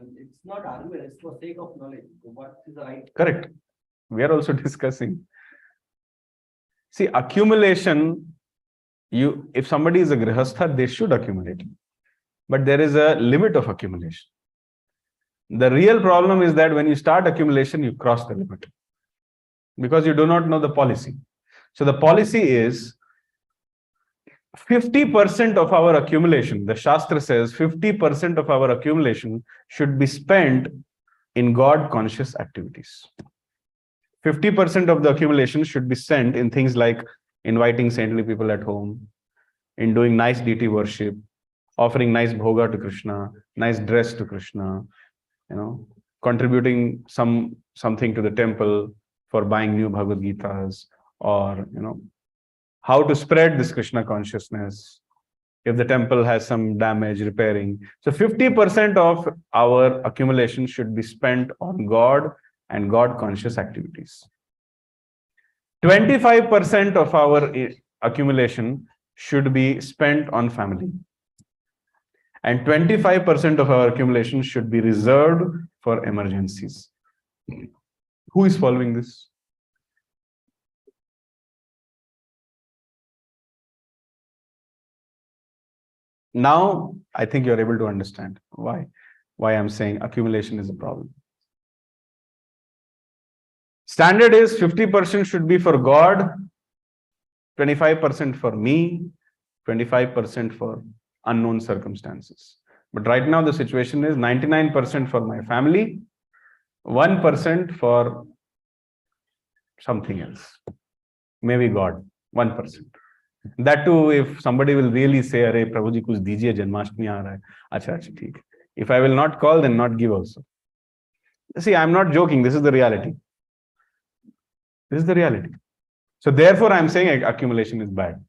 It's not argument, it's for sake of knowledge. What is the right? Correct. We are also discussing. See, accumulation, if somebody is a grihastha, they should accumulate. But there is a limit of accumulation. The real problem is that when you start accumulation, you cross the limit. Because you do not know the policy. So the policy is 50% of our accumulation, the Shastra says 50% of our accumulation should be spent in God-conscious activities. 50% of the accumulation should be spent in things like inviting saintly people at home, in doing nice deity worship, offering nice bhoga to Krishna, nice dress to Krishna, contributing something to the temple for buying new Bhagavad Gitas, or how to spread this Krishna consciousness. If the temple has some damage, repairing. So 50% of our accumulation should be spent on God and God conscious activities. 25% of our accumulation should be spent on family. And 25% of our accumulation should be reserved for emergencies. Who is following this? Now, I think you're able to understand why I'm saying accumulation is a problem. Standard is 50% should be for God, 25% for me, 25% for unknown circumstances. But right now the situation is 99% for my family, 1% for something else. Maybe God, 1%. That too, if somebody will really say, "Arey Prabhuji, kuch dijiye, Janmashtami aa raha hai." Acha, theek. If I will not call, then not give also. See, I'm not joking. This is the reality. This is the reality. So therefore, I'm saying accumulation is bad.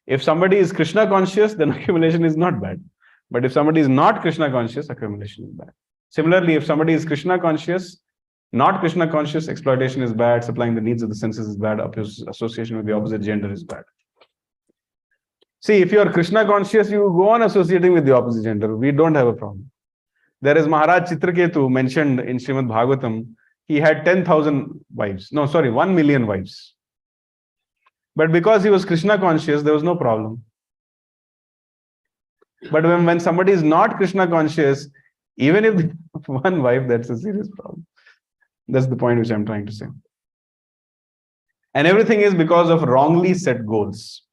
If somebody is Krishna conscious, then accumulation is not bad. But if somebody is not Krishna conscious, accumulation is bad. Similarly, if somebody is Krishna conscious, not Krishna conscious, exploitation is bad, supplying the needs of the senses is bad, association with the opposite gender is bad. See, if you are Krishna conscious, you go on associating with the opposite gender. We don't have a problem. There is Maharaj Chitraketu mentioned in Srimad Bhagavatam. He had 10,000 wives. No, sorry, 1 million wives. But because he was Krishna conscious, there was no problem. But when somebody is not Krishna conscious, even if they have one wife, that's a serious problem. That's the point which I'm trying to say. And everything is because of wrongly set goals.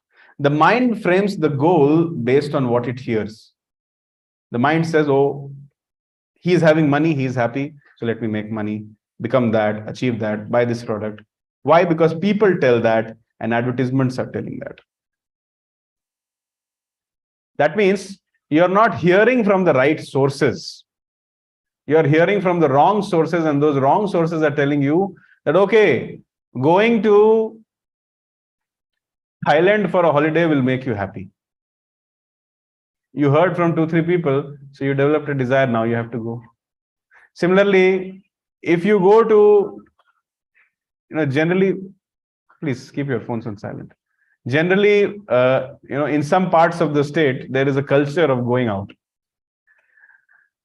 The mind frames the goal based on what it hears. The mind says, oh, he is having money, he is happy, so let me make money, become that, achieve that, buy this product. Why? Because people tell that and advertisements are telling that. That means you're not hearing from the right sources. You're hearing from the wrong sources, and those wrong sources are telling you that, okay, going to Thailand for a holiday will make you happy. You heard from 2-3 people, so you developed a desire, now you have to go. Similarly, if you go to, generally, please keep your phones on silent. Generally, in some parts of the state, there is a culture of going out.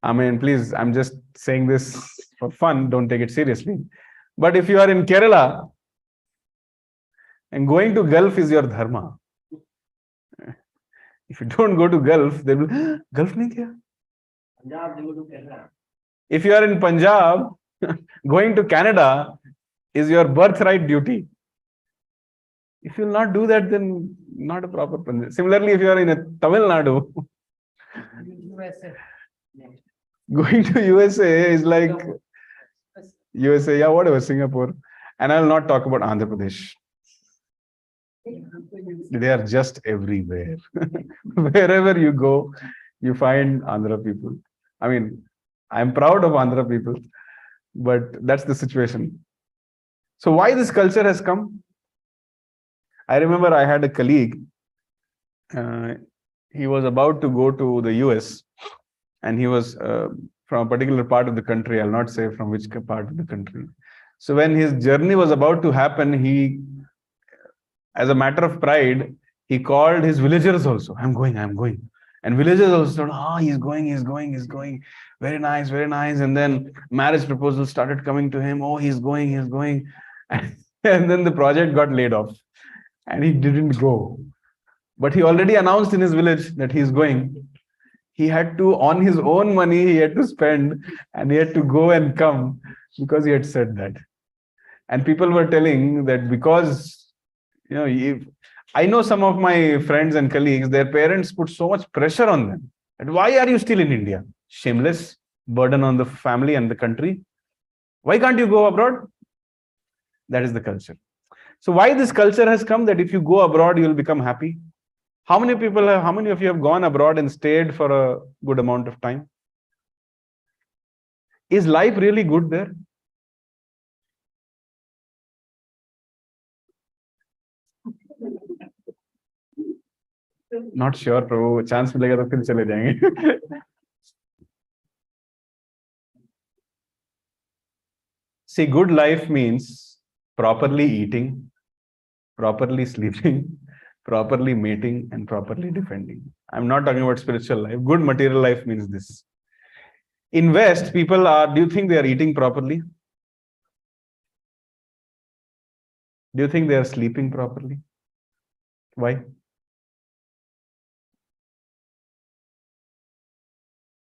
I mean, please, I'm just saying this for fun, don't take it seriously. But if you are in Kerala, and going to Gulf is your dharma. If you don't go to Gulf, they will, Gulf nahi kya? Punjab, they go to Kerala. If you are in Punjab, going to Canada is your birthright duty. If you will not do that, then not a proper Punjab. Similarly, if you are in a Tamil Nadu, USA. going to USA is like USA, yeah, whatever, Singapore. And I will not talk about Andhra Pradesh. They are just everywhere. Wherever you go, you find Andhra people. I mean, I'm proud of Andhra people, but that's the situation. So why this culture has come? I remember I had a colleague. He was about to go to the US, and he was from a particular part of the country. I'll not say from which part of the country. So when his journey was about to happen, he, as a matter of pride, he called his villagers also. I'm going. And villagers also said, he's going. Very nice, very nice. And then marriage proposals started coming to him. Oh, he's going. And then the project got laid off and he didn't go. But he already announced in his village that he's going. He had to, on his own money, he had to spend, and he had to go and come because he had said that. And people were telling that because, I know some of my friends and colleagues, their parents put so much pressure on them. And why are you still in India? Shameless, burden on the family and the country. Why can't you go abroad? That is the culture. So why this culture has come that if you go abroad, you will become happy? How many of you have gone abroad and stayed for a good amount of time? Is life really good there? Not sure, Prabhu. Chance मिलेगा तो फिर चले जाएंगे. See, good life means properly eating, properly sleeping, properly mating, and properly defending. I'm not talking about spiritual life. Good material life means this. In West, people are, do you think they are eating properly? Do you think they are sleeping properly? Why?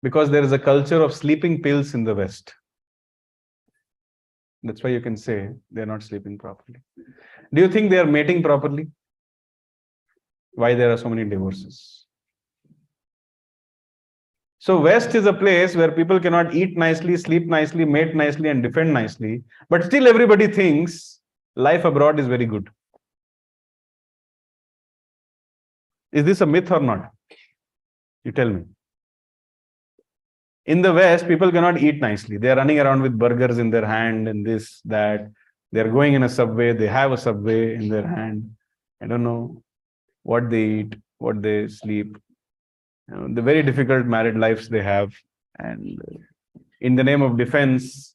Because there is a culture of sleeping pills in the West. That's why you can say they're not sleeping properly. Do you think they are mating properly? Why there are so many divorces? So West is a place where people cannot eat nicely, sleep nicely, mate nicely, and defend nicely. But still everybody thinks life abroad is very good. Is this a myth or not? You tell me. In the West, people cannot eat nicely. They are running around with burgers in their hand and this, that. They are going in a subway. They have a subway in their hand. I don't know what they eat, what they sleep. The very difficult married lives they have. And in the name of defense,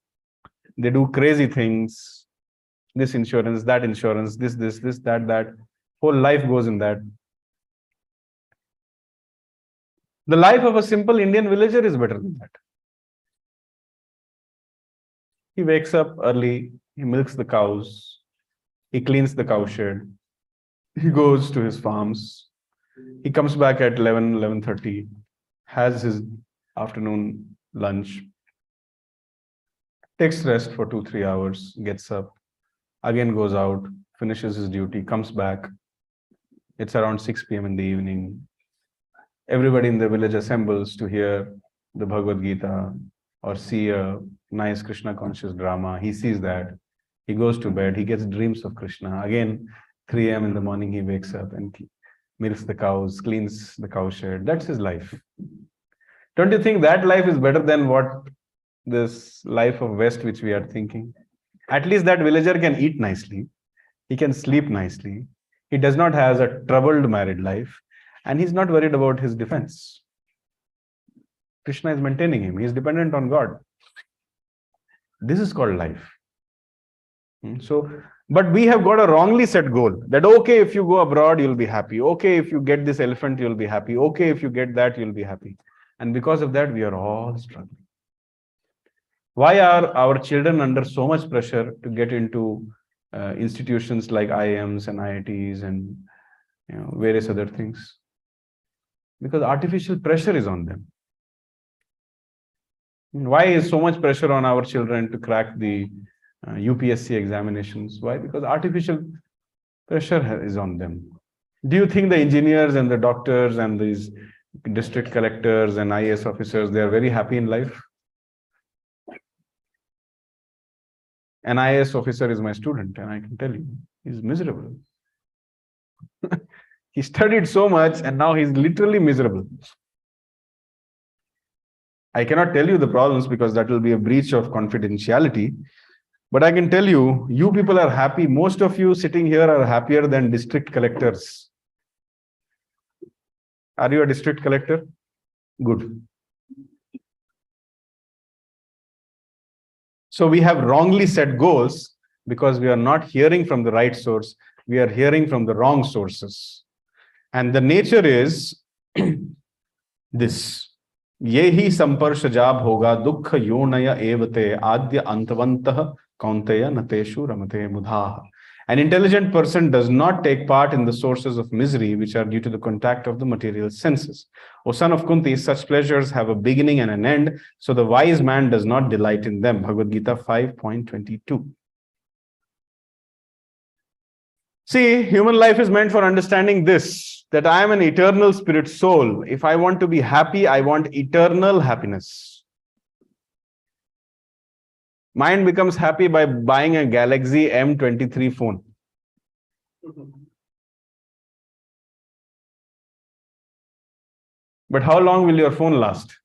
they do crazy things. This insurance, this, that. Whole life goes in that. The life of a simple Indian villager is better than that. He wakes up early, he milks the cows, he cleans the cow shed, he goes to his farms, he comes back at 11:30, has his afternoon lunch, takes rest for 2-3 hours, gets up, again goes out, finishes his duty, comes back. It's around 6 p.m. in the evening. Everybody in the village assembles to hear the Bhagavad Gita or see a nice Krishna conscious drama. He sees that. He goes to bed. He gets dreams of Krishna. Again, 3 a.m. in the morning, he wakes up and milks the cows, cleans the cow shed. That's his life. Don't you think that life is better than what this life of West which we are thinking? At least that villager can eat nicely. He can sleep nicely. He does not have a troubled married life. And he's not worried about his defense. Krishna is maintaining him. He is dependent on God. This is called life. So, but we have got a wrongly set goal that, okay, if you go abroad, you'll be happy. Okay, if you get this elephant, you'll be happy. Okay, if you get that, you'll be happy. And because of that, we are all struggling. Why are our children under so much pressure to get into institutions like IIMs and IITs and various other things? Because artificial pressure is on them. Why is so much pressure on our children to crack the UPSC examinations? Why? Because artificial pressure is on them. Do you think the engineers and the doctors and these district collectors and IAS officers, they are very happy in life? An IAS officer is my student, and I can tell you, he's miserable. He studied so much, and now he's literally miserable. I cannot tell you the problems because that will be a breach of confidentiality. But I can tell you, you people are happy. Most of you sitting here are happier than district collectors. Are you a district collector? Good. So we have wrongly set goals because we are not hearing from the right source. We are hearing from the wrong sources. And the nature is this. Yehi samparsh jab hoga dukha yonaya evate adya antavantah kaunteya nateshu ramate mudhaha. An intelligent person does not take part in the sources of misery which are due to the contact of the material senses. O son of Kunti, such pleasures have a beginning and an end, so the wise man does not delight in them. Bhagavad Gita 5.22. See, human life is meant for understanding this, that I am an eternal spirit soul. If I want to be happy, I want eternal happiness. Mind becomes happy by buying a Galaxy M23 phone. But how long will your phone last?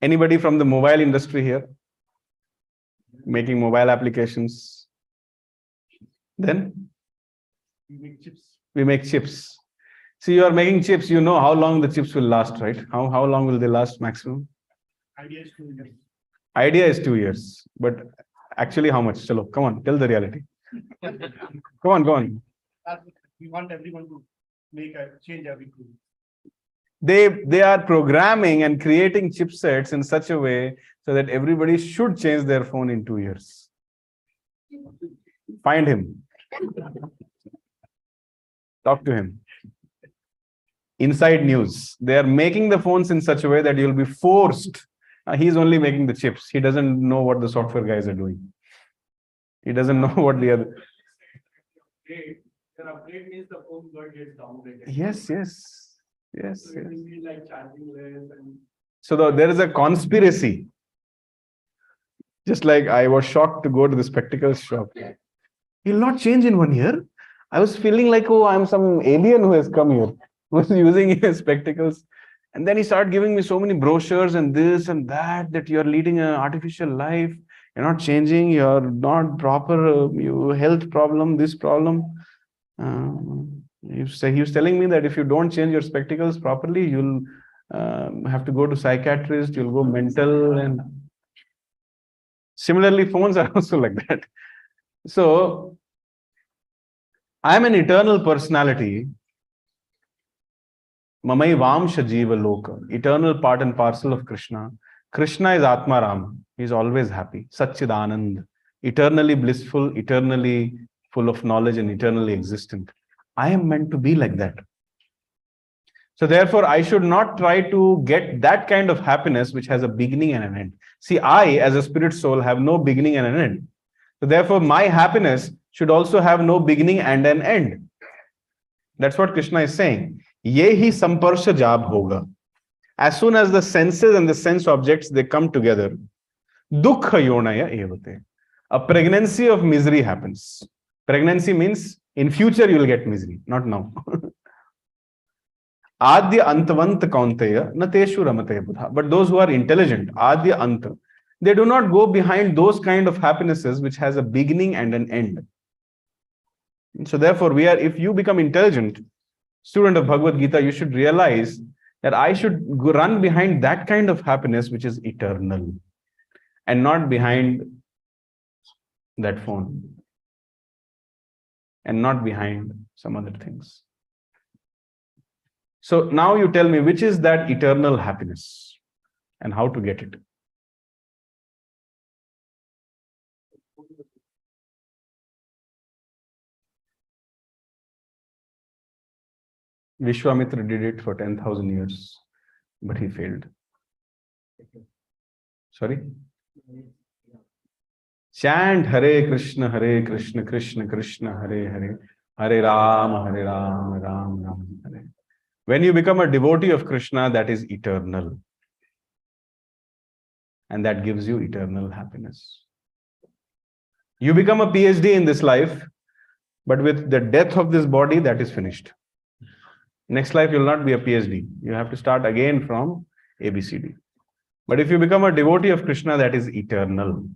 Anybody from the mobile industry here? Making mobile applications? Then? We make chips. We make chips. See, you are making chips, you know how long the chips will last, right? How long will they last maximum? Idea is 2 years. Idea is 2 years. But actually how much? Chalo, come on, tell the reality. Go on. We want everyone to make a change every 2 years. They are programming and creating chipsets in such a way so that everybody should change their phone in 2 years. Find him. Talk to him. Inside news. They are making the phones in such a way that you'll be forced. He's only making the chips. He doesn't know what the software guys are doing. He doesn't know what the other. Your upgrade means the phone gets downgraded. Yes. So it will be like charging less and. So there is a conspiracy. Just like I was shocked to go to the spectacles shop. He'll not change in 1 year. I was feeling like, oh, I'm some alien who has come here, who's using his spectacles. And then he started giving me so many brochures and this and that you're leading an artificial life. You're not changing. You're not proper. You health problem, this problem. He was telling me that if you don't change your spectacles properly, you'll have to go to psychiatrist. You'll go mental. And similarly, phones are also like that. So I am an eternal personality. Mamai Vamsha Jiva Loka, eternal part and parcel of Krishna. Krishna is Atma Ram. He is always happy. Satchidanand, eternally blissful, eternally full of knowledge and eternally existent. I am meant to be like that. So therefore, I should not try to get that kind of happiness which has a beginning and an end. See, I as a spirit soul have no beginning and an end. So therefore, my happiness should also have no beginning and an end. That's what Krishna is saying. Yehi samparsha jab hoga. As soon as the senses and the sense objects, they come together, dukkha yonaya evate. A pregnancy of misery happens. Pregnancy means In future, you will get misery, not now. Adya antavant kaunteya nateshu ramataya buddha. But those who are intelligent, adya anta, they do not go behind those kind of happinesses which has a beginning and an end. So therefore, if you become intelligent, student of Bhagavad Gita, you should realize that I should run behind that kind of happiness which is eternal and not behind that phone and not behind some other things. So now you tell me, which is that eternal happiness and how to get it? Vishwamitra did it for 10,000 years, but he failed. Sorry? Chant Hare Krishna, Krishna Krishna, Hare Hare, Hare Rama, Ram Ram, Hare. When you become a devotee of Krishna, that is eternal. And that gives you eternal happiness. You become a PhD in this life, but with the death of this body, that is finished. Next life, you will not be a PhD. You have to start again from ABCD. But if you become a devotee of Krishna, that is eternal.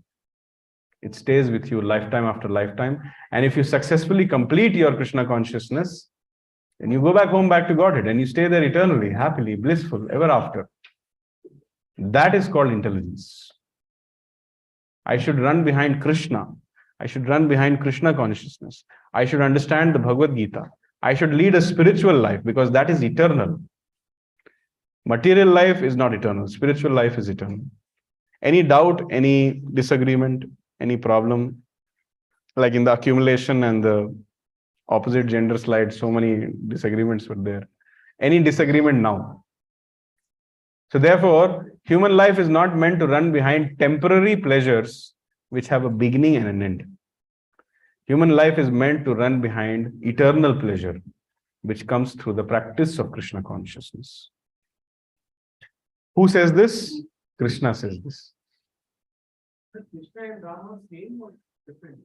It stays with you lifetime after lifetime. And if you successfully complete your Krishna consciousness, then you go back home, back to Godhead, and you stay there eternally, happily, blissful, ever after. That is called intelligence. I should run behind Krishna. I should run behind Krishna consciousness. I should understand the Bhagavad Gita. I should lead a spiritual life because that is eternal. Material life is not eternal. Spiritual life is eternal. Any doubt, any disagreement, any problem, like in the accumulation and the opposite gender slide, so many disagreements were there. Any disagreement now? So therefore, human life is not meant to run behind temporary pleasures which have a beginning and an end. Human life is meant to run behind eternal pleasure, which comes through the practice of Krishna consciousness. Who says this? Krishna says this. Krishna and Rama same or different?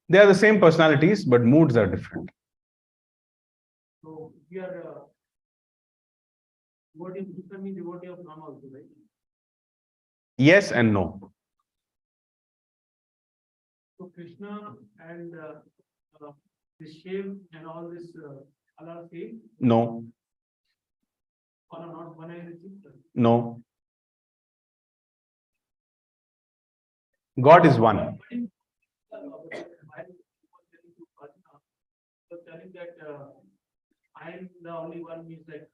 They are the same personalities, but moods are different. So we are devotee of Krishna means devotee of Rama also, right? Yes and no. So Krishna and this Shiv and all this all are same? No. Or are not one and the same? No. God is one. Telling that I am the only one means like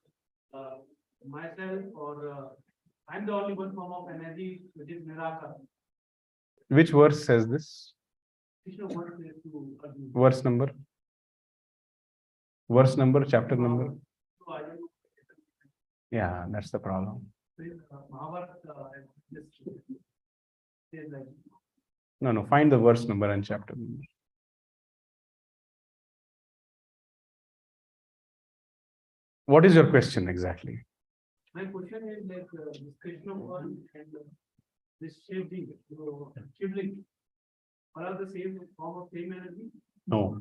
myself, or I am the only one form of energy which is Nirakara. Which verse says this? Krishna wants to Arjuna. Verse number? Verse number, chapter number? So I don't know. Yeah, that's the problem. Mahabharata says like No, find the verse number and chapter number. What is your question exactly? my question is like this Krishna one and this Shivji, Shivling, all are the same form of same energy? No.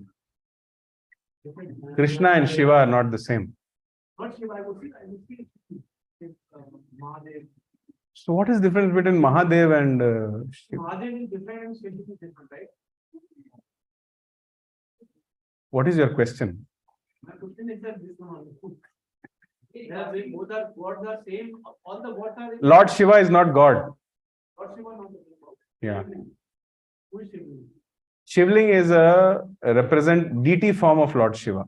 Different. Krishna and Shiva are not the same. Not Shiva, I would see Mahadev. So what is the difference between Mahadev and Shiva? Mahadev is different and Shivji is different, right? What is your question? My question is that this one only. Both are gods are same. All the gods are. Lord Shiva is not God. Lord Shiva not the same God. Yeah. Who is Shivling? Shivling is a represent deity form of Lord Shiva.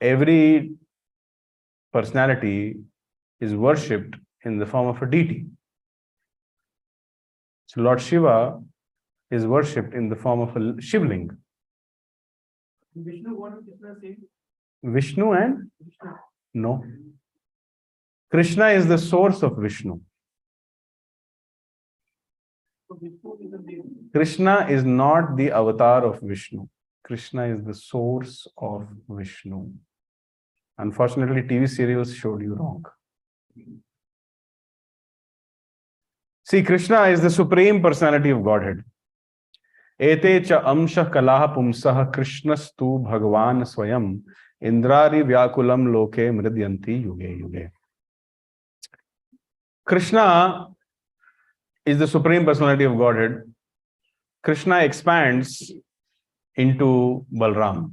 Every personality is worshipped in the form of a deity. So Lord Shiva is worshipped in the form of a Shivling. Vishnu, what is Krishna saying? Vishnu and? Krishna. No. Krishna is the source of Vishnu. So Vishnu is the name. Krishna is not the avatar of Vishnu. Krishna is the source of Vishnu. Unfortunately, TV serials showed you wrong. See, Krishna is the supreme personality of Godhead. Ete cha amsha kalaha pumsah Krishnastu Bhagavan Swayam Indrari Vyakulam Loke Mridyanti Yuge Yuge. Krishna is the Supreme Personality of Godhead. Krishna expands into Balram.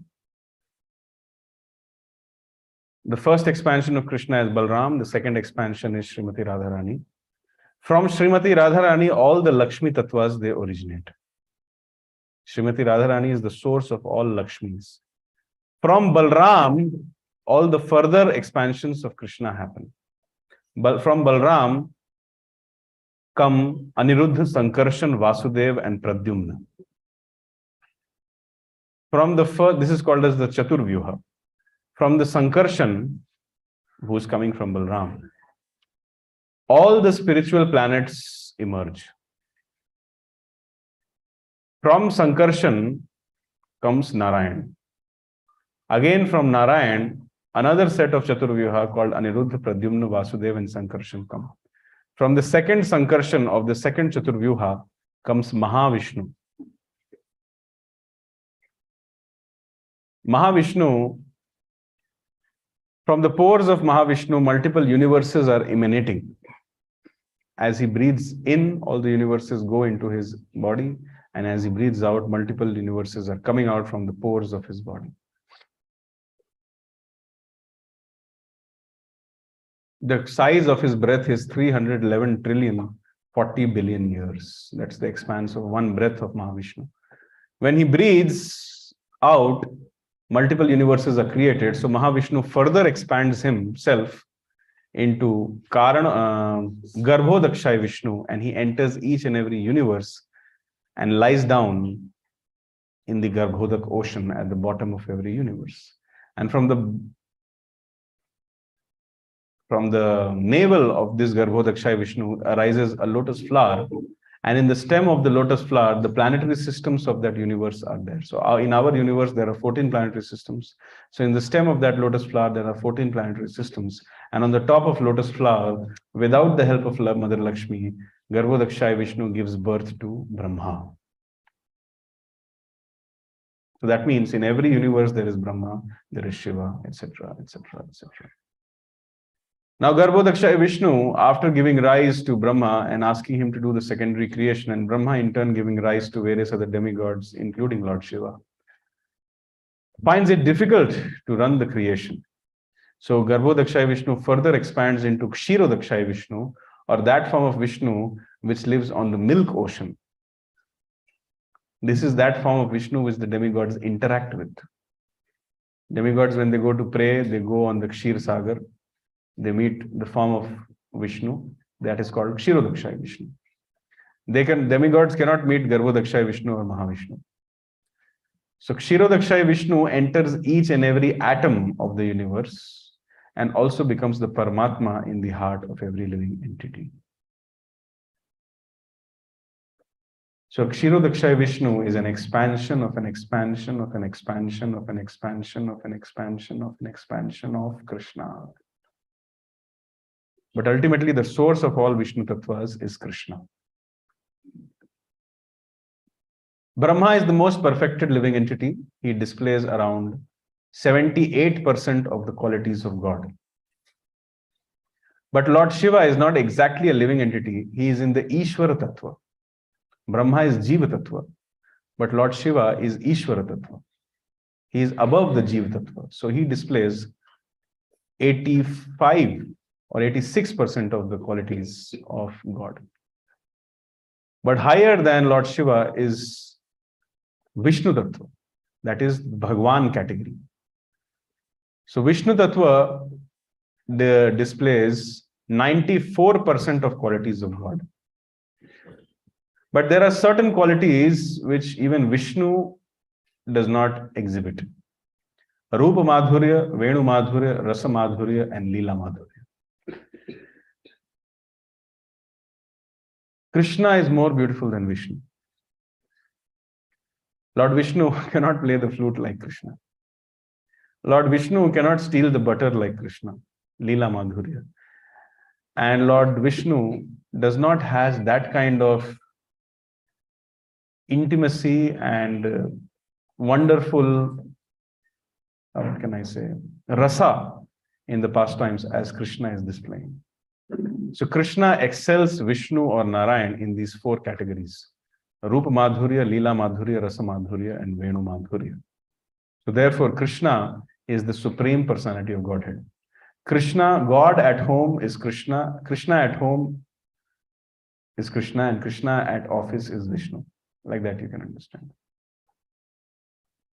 The first expansion of Krishna is Balram. The second expansion is Srimati Radharani. From Srimati Radharani, all the Lakshmi Tattvas, they originate. Srimati Radharani is the source of all Lakshmis. From Balram, all the further expansions of Krishna happen. But from Balram come Aniruddha, Sankarshan, Vasudev, and Pradyumna. From the first, this is called as the Chaturvyuha. From the Sankarshan, who is coming from Balram, all the spiritual planets emerge. From Sankarshan comes Narayan. Again from Narayan, another set of Chaturvyuha called Aniruddha, Pradyumna, Vasudev, and Sankarshan come. From the second Sankarshan of the second Chaturvyuha comes Mahavishnu. Mahavishnu, from the pores of Mahavishnu, multiple universes are emanating. As he breathes in, all the universes go into his body, and as he breathes out, multiple universes are coming out from the pores of his body. The size of his breath is 311 trillion 40 billion years. That's the expanse of one breath of Mahavishnu. When he breathes out, multiple universes are created. So Mahavishnu further expands himself into Garbhodakshaya Vishnu, and he enters each and every universe and lies down in the Garbhodak ocean at the bottom of every universe. And from the navel of this Garbhodakshaya Vishnu arises a lotus flower, and in the stem of the lotus flower, the planetary systems of that universe are there. So in our universe, there are 14 planetary systems. So in the stem of that lotus flower, there are 14 planetary systems. And on the top of lotus flower, without the help of Mother Lakshmi, Garbhodakshaya Vishnu gives birth to Brahma. So that means in every universe, there is Brahma, there is Shiva, etc., etc., etc. Now, Garbhodakshaya Vishnu, after giving rise to Brahma and asking him to do the secondary creation, and Brahma in turn giving rise to various other demigods, including Lord Shiva, finds it difficult to run the creation. So, Garbhodakshaya Vishnu further expands into Kshirodakshaya Vishnu, or that form of Vishnu which lives on the milk ocean. This is that form of Vishnu which the demigods interact with. Demigods, when they go to pray, they go on the Kshir Sagar. They meet the form of Vishnu, that is called Kshirodakshaya Vishnu. Demigods cannot meet Garbhodakshaya Vishnu or Mahavishnu. So Kshirodakshaya Vishnu enters each and every atom of the universe and also becomes the Paramatma in the heart of every living entity. So Kshirodakshaya Vishnu is an expansion of an expansion of an expansion of an expansion of an expansion of an expansion of Krishna. But ultimately, the source of all Vishnu Tattvas is Krishna. Brahma is the most perfected living entity. He displays around 78% of the qualities of God. But Lord Shiva is not exactly a living entity. He is in the Ishvara Tattva. Brahma is Jiva Tattva, but Lord Shiva is Ishvara Tattva. He is above the Jiva Tattva. So he displays 85 or 86% of the qualities of God. But higher than Lord Shiva is Vishnu Tattva, that is Bhagwan category. So Vishnu Tattva displays 94% of qualities of God. But there are certain qualities which even Vishnu does not exhibit. Rupa Madhurya, Venu Madhurya, Rasa Madhurya, and Leela Madhurya. Krishna is more beautiful than Vishnu. Lord Vishnu cannot play the flute like Krishna. Lord Vishnu cannot steal the butter like Krishna, Leela Madhurya. And Lord Vishnu does not have that kind of intimacy and wonderful, what can I say, rasa in the pastimes as Krishna is displaying. So Krishna excels Vishnu or Narayan in these four categories: Rupa Madhurya, Leela Madhurya, Rasa Madhurya, and Venu Madhurya. So therefore, Krishna is the supreme personality of Godhead. Krishna, God at home is Krishna. Krishna at home is Krishna, and Krishna at office is Vishnu. Like that you can understand.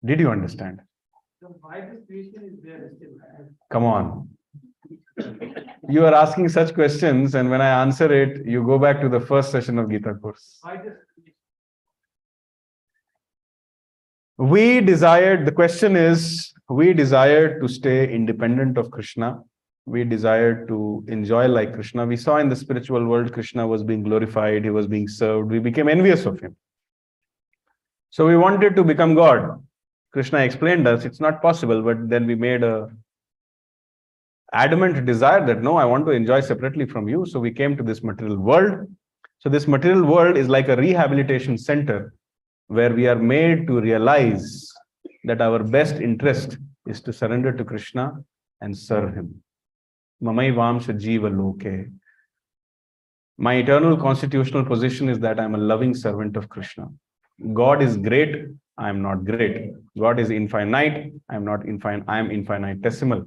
Did you understand? So why this creation is there still? Come on. You are asking such questions, and when I answer it, you go back to the first session of Gita course. Why this? We desired, the question is, we desired to stay independent of Krishna. We desired to enjoy like Krishna. We saw in the spiritual world, Krishna was being glorified, he was being served. We became envious of him. So we wanted to become God. Krishna explained us, it's not possible, but then we made a adamant desire that no, I want to enjoy separately from you. So we came to this material world. So this material world is like a rehabilitation center where we are made to realize that our best interest is to surrender to Krishna and serve him. Mamai Vamsha Jiva Loke. My eternal constitutional position is that I'm a loving servant of Krishna. God is great, I am not great. God is infinite, I am not infinite, I am infinitesimal.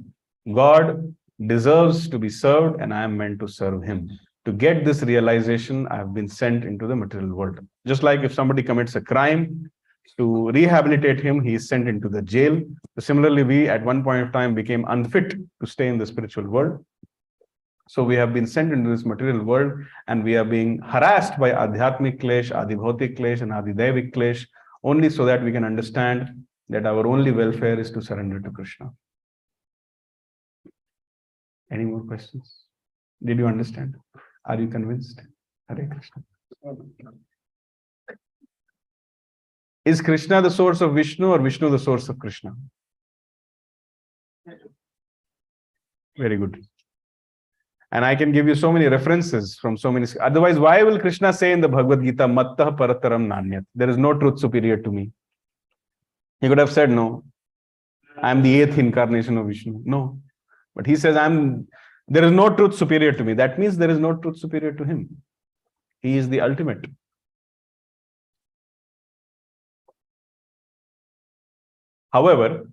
God deserves to be served and I am meant to serve him. To get this realization, I have been sent into the material world. Just like if somebody commits a crime, to rehabilitate him, he is sent into the jail. So similarly, we at one point of time became unfit to stay in the spiritual world. So we have been sent into this material world and we are being harassed by Adhyatmic Klesh, Adibhautik Klesh and Adidevik Klesh only so that we can understand that our only welfare is to surrender to Krishna. Any more questions? Did you understand? Are you convinced? Hare Krishna. Is Krishna the source of Vishnu or Vishnu the source of Krishna? Very good. And I can give you so many references from so many. Otherwise, why will Krishna say in the Bhagavad Gita, Mattah Parataram Nanyat? There is no truth superior to me. He could have said, no, I am the 8th incarnation of Vishnu. No. But he says, there is no truth superior to me. That means there is no truth superior to him. He is the ultimate. However,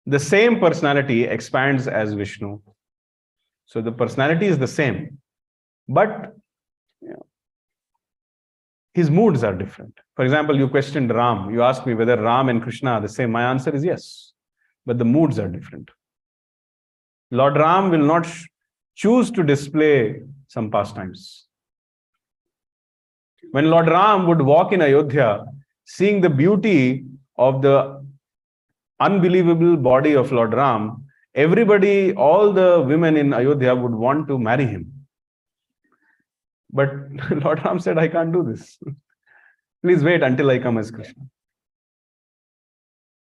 the same personality expands as Vishnu. So the personality is the same, but his moods are different. For example, you questioned Ram. You asked me whether Ram and Krishna are the same. My answer is yes, but the moods are different. Lord Ram will not choose to display some pastimes. When Lord Ram would walk in Ayodhya, seeing the beauty of the unbelievable body of Lord Ram, everybody, all the women in Ayodhya would want to marry him. But Lord Ram said, I can't do this. Please wait until I come as Krishna.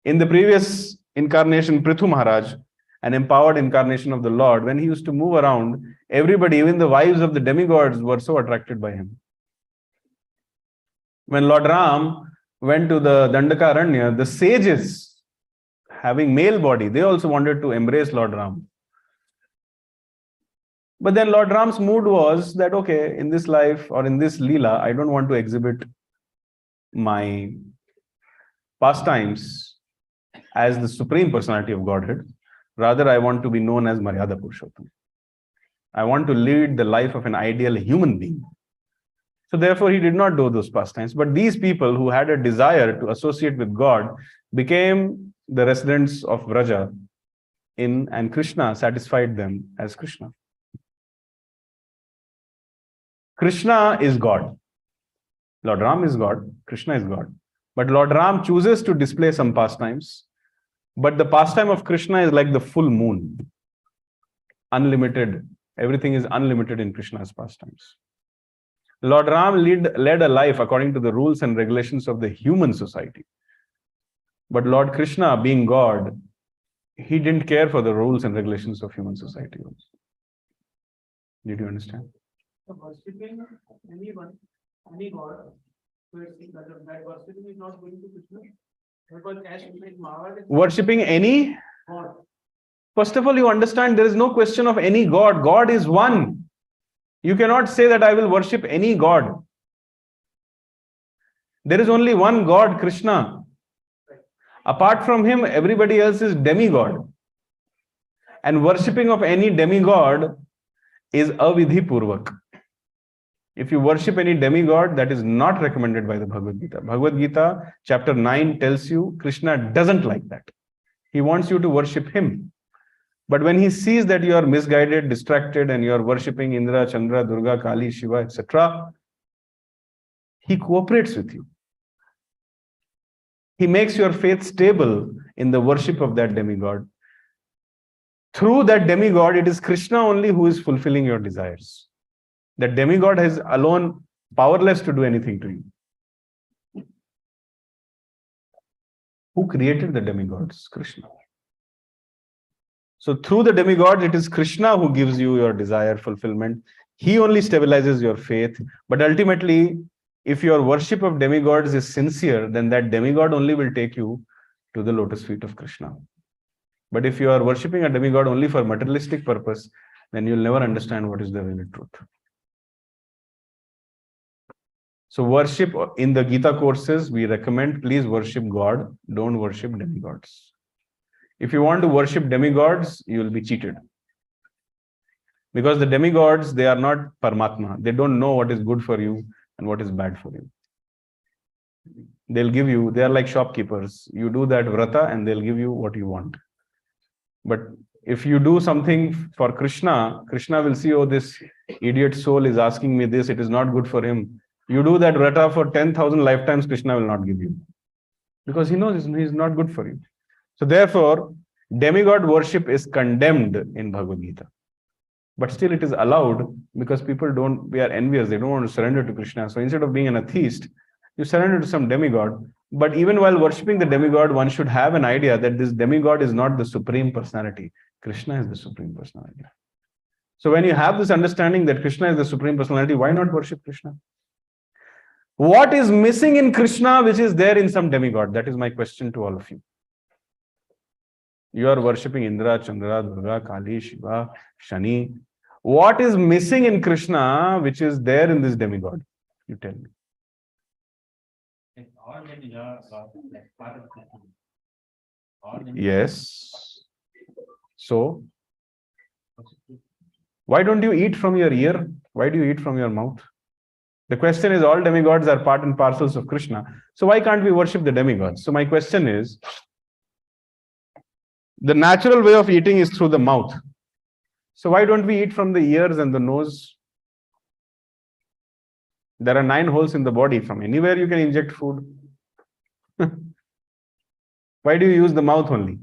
In the previous incarnation, Prithu Maharaj, an empowered incarnation of the Lord, when he used to move around, everybody, even the wives of the demigods, were so attracted by him. When Lord Ram went to the Dandakaranya, the sages, having male body, they also wanted to embrace Lord Ram. But then Lord Ram's mood was that, okay, in this life or in this Leela, I don't want to exhibit my pastimes as the supreme personality of Godhead. Rather, I want to be known as Maryada Purushottam. I want to lead the life of an ideal human being. So therefore, he did not do those pastimes. But these people who had a desire to associate with God became the residents of Vraja and Krishna satisfied them as Krishna. Krishna is God. Lord Ram is God. Krishna is God. But Lord Ram chooses to display some pastimes. But the pastime of Krishna is like the full moon. Unlimited. Everything is unlimited in Krishna's pastimes. Lord Ram led a life according to the rules and regulations of the human society. But Lord Krishna, being God, he didn't care for the rules and regulations of human society also. Did you understand? So worshipping anyone, any god, So it's that worshipping is not going to Krishna. Because as you said, Mahabharata is Worshipping any? God. First of all, you understand there is no question of any God. God is one. You cannot say that I will worship any God. There is only one God, Krishna. Apart from him, everybody else is demigod. And worshipping of any demigod is avidhi purvak. If you worship any demigod, that is not recommended by the Bhagavad Gita. Bhagavad Gita, chapter 9 tells you Krishna doesn't like that. He wants you to worship him. But when he sees that you are misguided, distracted, and you are worshipping Indra, Chandra, Durga, Kali, Shiva, etc., he cooperates with you. He makes your faith stable in the worship of that demigod. Through that demigod, it is Krishna only who is fulfilling your desires. That demigod is alone powerless to do anything to you. Who created the demigods? Krishna. So through the demigod, it is Krishna who gives you your desire fulfillment. He only stabilizes your faith. But ultimately, if your worship of demigods is sincere, then that demigod only will take you to the lotus feet of Krishna. But if you are worshipping a demigod only for materialistic purpose, then you'll never understand what is the real truth. So worship in the Gita courses, we recommend please worship God, don't worship demigods. If you want to worship demigods, you will be cheated. Because the demigods, they are not Paramatma. They don't know what is good for you and what is bad for you. They'll give you, they are like shopkeepers. You do that vrata and they'll give you what you want. But if you do something for Krishna, Krishna will see, oh, this idiot soul is asking me this, it is not good for him. You do that vrata for 10,000 lifetimes, Krishna will not give you. Because he knows he's not good for you. So therefore, demigod worship is condemned in Bhagavad Gita. But still it is allowed because we are envious, they don't want to surrender to Krishna. So instead of being an atheist, you surrender to some demigod. But even while worshipping the demigod, one should have an idea that this demigod is not the supreme personality. Krishna is the supreme personality. So when you have this understanding that Krishna is the supreme personality, why not worship Krishna? What is missing in Krishna which is there in some demigod? That is my question to all of you. You are worshipping Indra, Chandra, Durga, Kali, Shiva, Shani. What is missing in Krishna which is there in this demigod? You tell me. All demigods are like part of Krishna. All demigods. Yes. So, why don't you eat from your ear? Why do you eat from your mouth? The question is, all demigods are part and parcels of Krishna. So why can't we worship the demigods? So my question is, the natural way of eating is through the mouth. So why don't we eat from the ears and the nose? There are 9 holes in the body. From anywhere you can inject food. Why do you use the mouth only?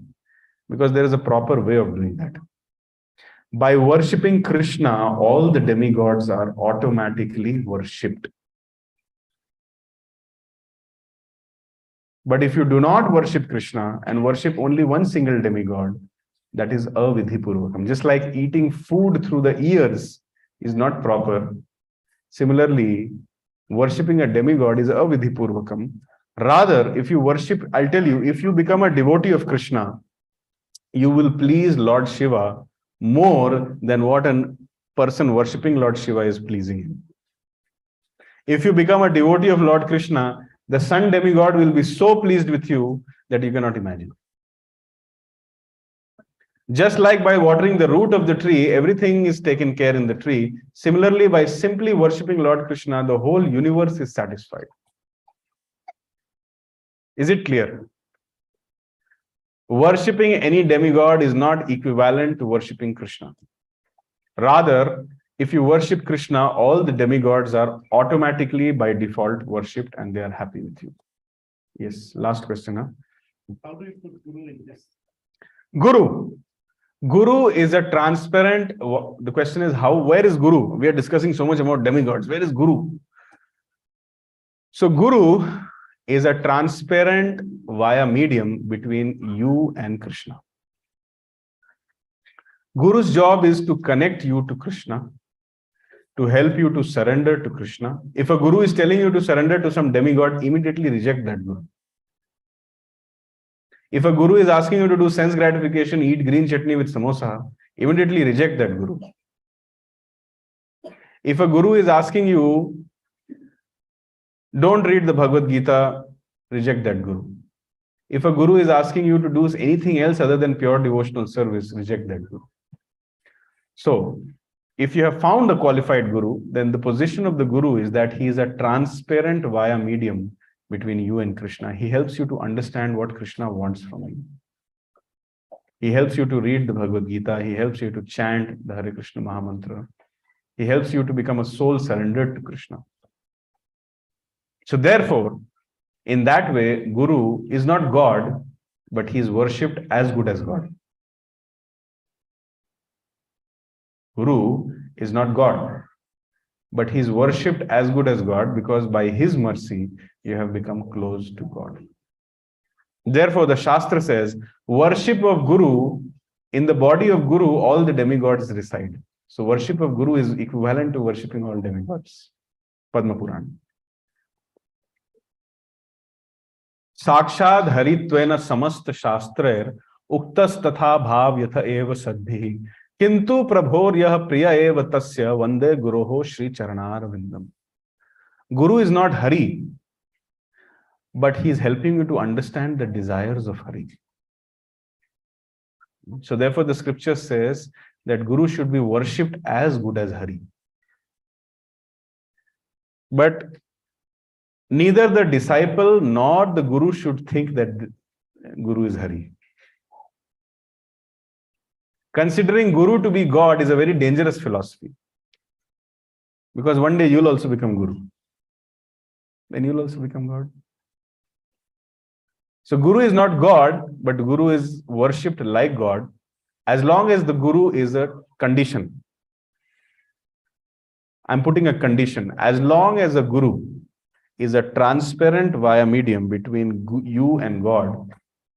Because there is a proper way of doing that. By worshipping Krishna, all the demigods are automatically worshipped. But if you do not worship Krishna and worship only one single demigod, that is avidhi purvakam. Just like eating food through the ears is not proper. Similarly, worshipping a demigod is avidhi purvakam. Rather, if you worship, I'll tell you, if you become a devotee of Krishna, you will please Lord Shiva more than what a person worshipping Lord Shiva is pleasing him. If you become a devotee of Lord Krishna, the sun demigod will be so pleased with you that you cannot imagine. Just like by watering the root of the tree, everything is taken care in the tree. Similarly, by simply worshipping Lord Krishna, the whole universe is satisfied. Is it clear? Worshipping any demigod is not equivalent to worshipping Krishna. Rather, if you worship Krishna, all the demigods are automatically by default worshipped and they are happy with you. Yes, last question. Huh? How do you put Guru in this? Guru. Guru is a transparent, the question is where is Guru? We are discussing so much about demigods. Where is Guru? So Guru is a transparent via medium between you and Krishna. Guru's job is to connect you to Krishna, to help you to surrender to Krishna. If a guru is telling you to surrender to some demigod, immediately reject that guru. If a guru is asking you to do sense gratification, eat green chutney with samosa, immediately reject that guru. If a guru is asking you, don't read the Bhagavad Gita, reject that guru. If a guru is asking you to do anything else other than pure devotional service, reject that guru. So, if you have found a qualified guru, then the position of the guru is that he is a transparent via medium between you and Krishna. He helps you to understand what Krishna wants from you. He helps you to read the Bhagavad Gita. He helps you to chant the Hare Krishna Mahamantra. He helps you to become a soul surrendered to Krishna. So therefore, in that way, Guru is not God, but he is worshipped as good as God. Guru is not God, but he is worshipped as good as God, because by his mercy, you have become close to God. Therefore, the Shastra says, worship of Guru, in the body of Guru, all the demigods reside. So worship of Guru is equivalent to worshipping all demigods. Padma Purana. Sakshad haritvena samast shastrair uktas tatha bhav yatha eva sadbhi kintu prabhor yah priya eva tasya vande guroho shri charanar vindam. Guru is not Hari, but he is helping you to understand the desires of Hari. So therefore the scripture says that Guru should be worshipped as good as Hari. But neither the disciple nor the Guru should think that the Guru is Hari. Considering Guru to be God is a very dangerous philosophy. Because one day you'll also become Guru. Then you'll also become God. So Guru is not God, but Guru is worshipped like God, as long as the Guru is a condition. I'm putting a condition. As long as a Guru is a transparent via medium between you and God,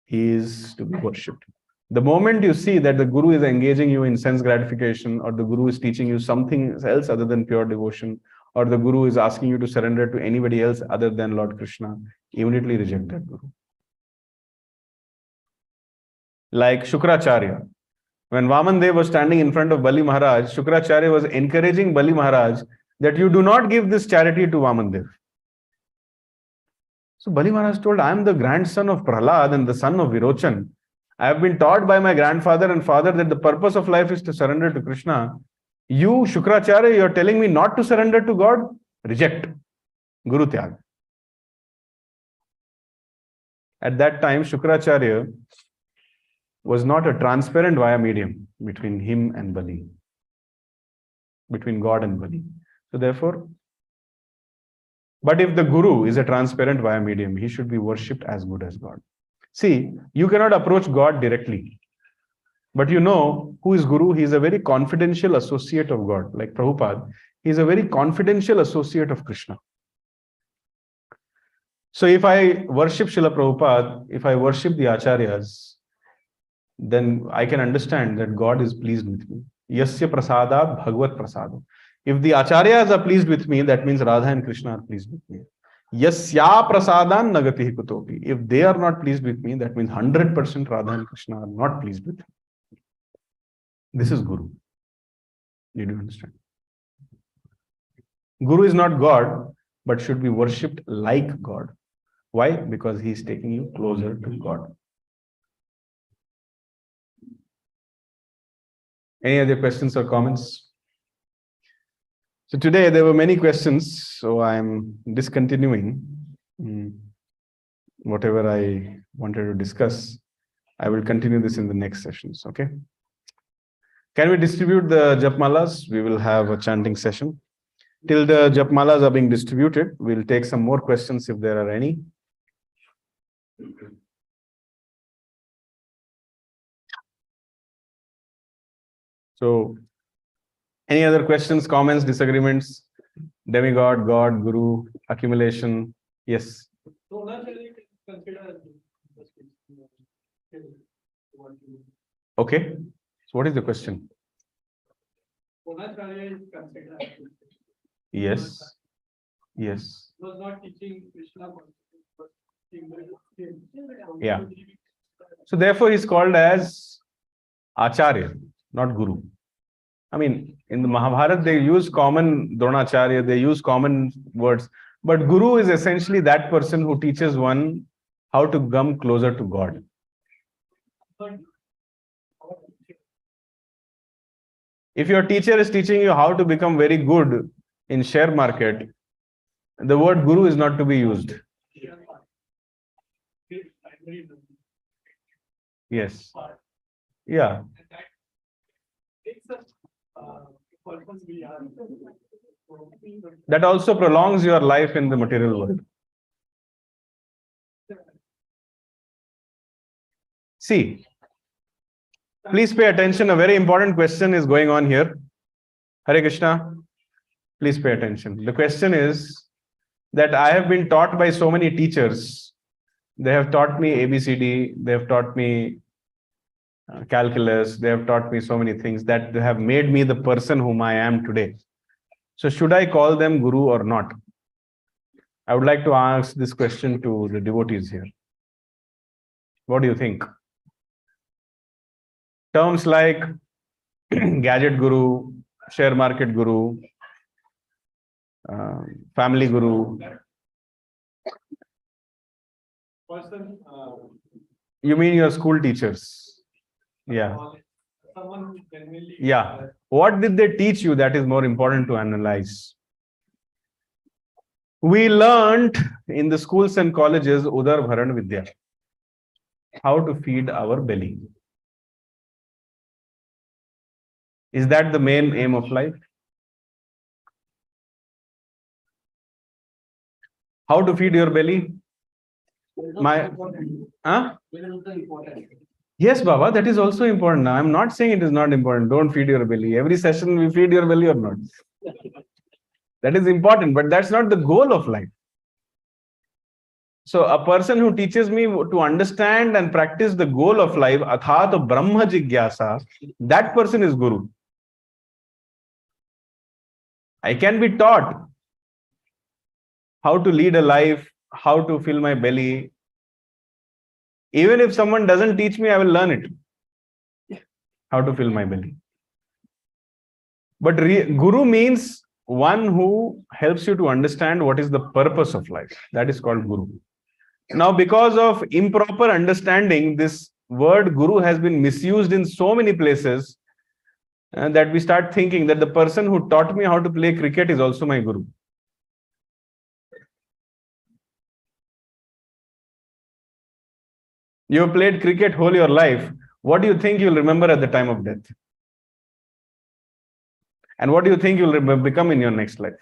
he is to be worshipped. The moment you see that the Guru is engaging you in sense gratification, or the Guru is teaching you something else other than pure devotion, or the Guru is asking you to surrender to anybody else other than Lord Krishna, immediately reject that Guru. Like Shukracharya. When Vamandev was standing in front of Bali Maharaj, Shukracharya was encouraging Bali Maharaj that you do not give this charity to Vamandev. So Bali Maharaj told, I am the grandson of Prahlad and the son of Virochan. I have been taught by my grandfather and father that the purpose of life is to surrender to Krishna. You, Shukracharya, you are telling me not to surrender to God? Reject. Guru Tyag. At that time, Shukracharya was not a transparent via medium between him and Bali, between God and Bali. So therefore, but if the Guru is a transparent via medium, he should be worshipped as good as God. See, you cannot approach God directly. But you know who is Guru? He is a very confidential associate of God. Like Prabhupada, he is a very confidential associate of Krishna. So if I worship Srila Prabhupada, if I worship the Acharyas, then I can understand that God is pleased with me. Yasya prasada bhagavad prasada. If the Acharyas are pleased with me, that means Radha and Krishna are pleased with me. Yasya prasadan nagatihi kutopi. If they are not pleased with me, that means 100% Radha and Krishna are not pleased with me. This is Guru. Did you understand? Guru is not God, but should be worshipped like God. Why? Because he is taking you closer to God. Any other questions or comments? So today there were many questions, so I'm discontinuing whatever I wanted to discuss. I will continue this in the next sessions, okay? Can we distribute the Japmalas? We will have a chanting session. Till the Japmalas are being distributed, we'll take some more questions if there are any. So, any other questions, comments, disagreements? Demigod, God, Guru, accumulation? Yes. So not really consider. Okay. So what is the question? Onacharya is considered. Yes. Yes. Was not teaching Krishna consciousness, but teaching the Yeah. So therefore he's called as Acharya, not Guru. I mean, in the Mahabharata, they use common Dronacharya, they use common words. But Guru is essentially that person who teaches one how to come closer to God. If your teacher is teaching you how to become very good in share market, the word Guru is not to be used. Yes. Yeah. That also prolongs your life in the material world. See, please pay attention. A very important question is going on here. Hare Krishna, please pay attention. The question is that I have been taught by so many teachers. They have taught me ABCD, they have taught me calculus, they have taught me so many things that they have made me the person whom I am today. So should I call them Guru or not? I would like to ask this question to the devotees here. What do you think? Terms like gadget guru, share market guru, family guru. person, You mean your school teachers? Yeah. someone who genuinely. Yeah. What did they teach you? That is more important to analyze. We learned in the schools and colleges Udar Bharan Vidya, how to feed our belly. Is that the main aim of life? How to feed your belly? Huh? Yes, Baba, that is also important. I am not saying it is not important. Don't feed your belly. Every session we feed your belly or not. That is important, but that's not the goal of life. So a person who teaches me to understand and practice the goal of life, Athat Brahma Jigyasa, that person is Guru. I can be taught how to lead a life, how to fill my belly. Even if someone doesn't teach me, I will learn it. How to fill my belly. But Guru means one who helps you to understand what is the purpose of life. That is called Guru. Now, because of improper understanding, this word Guru has been misused in so many places that we start thinking that the person who taught me how to play cricket is also my Guru. You have played cricket whole your life. What do you think you'll remember at the time of death? And what do you think you'll become in your next life?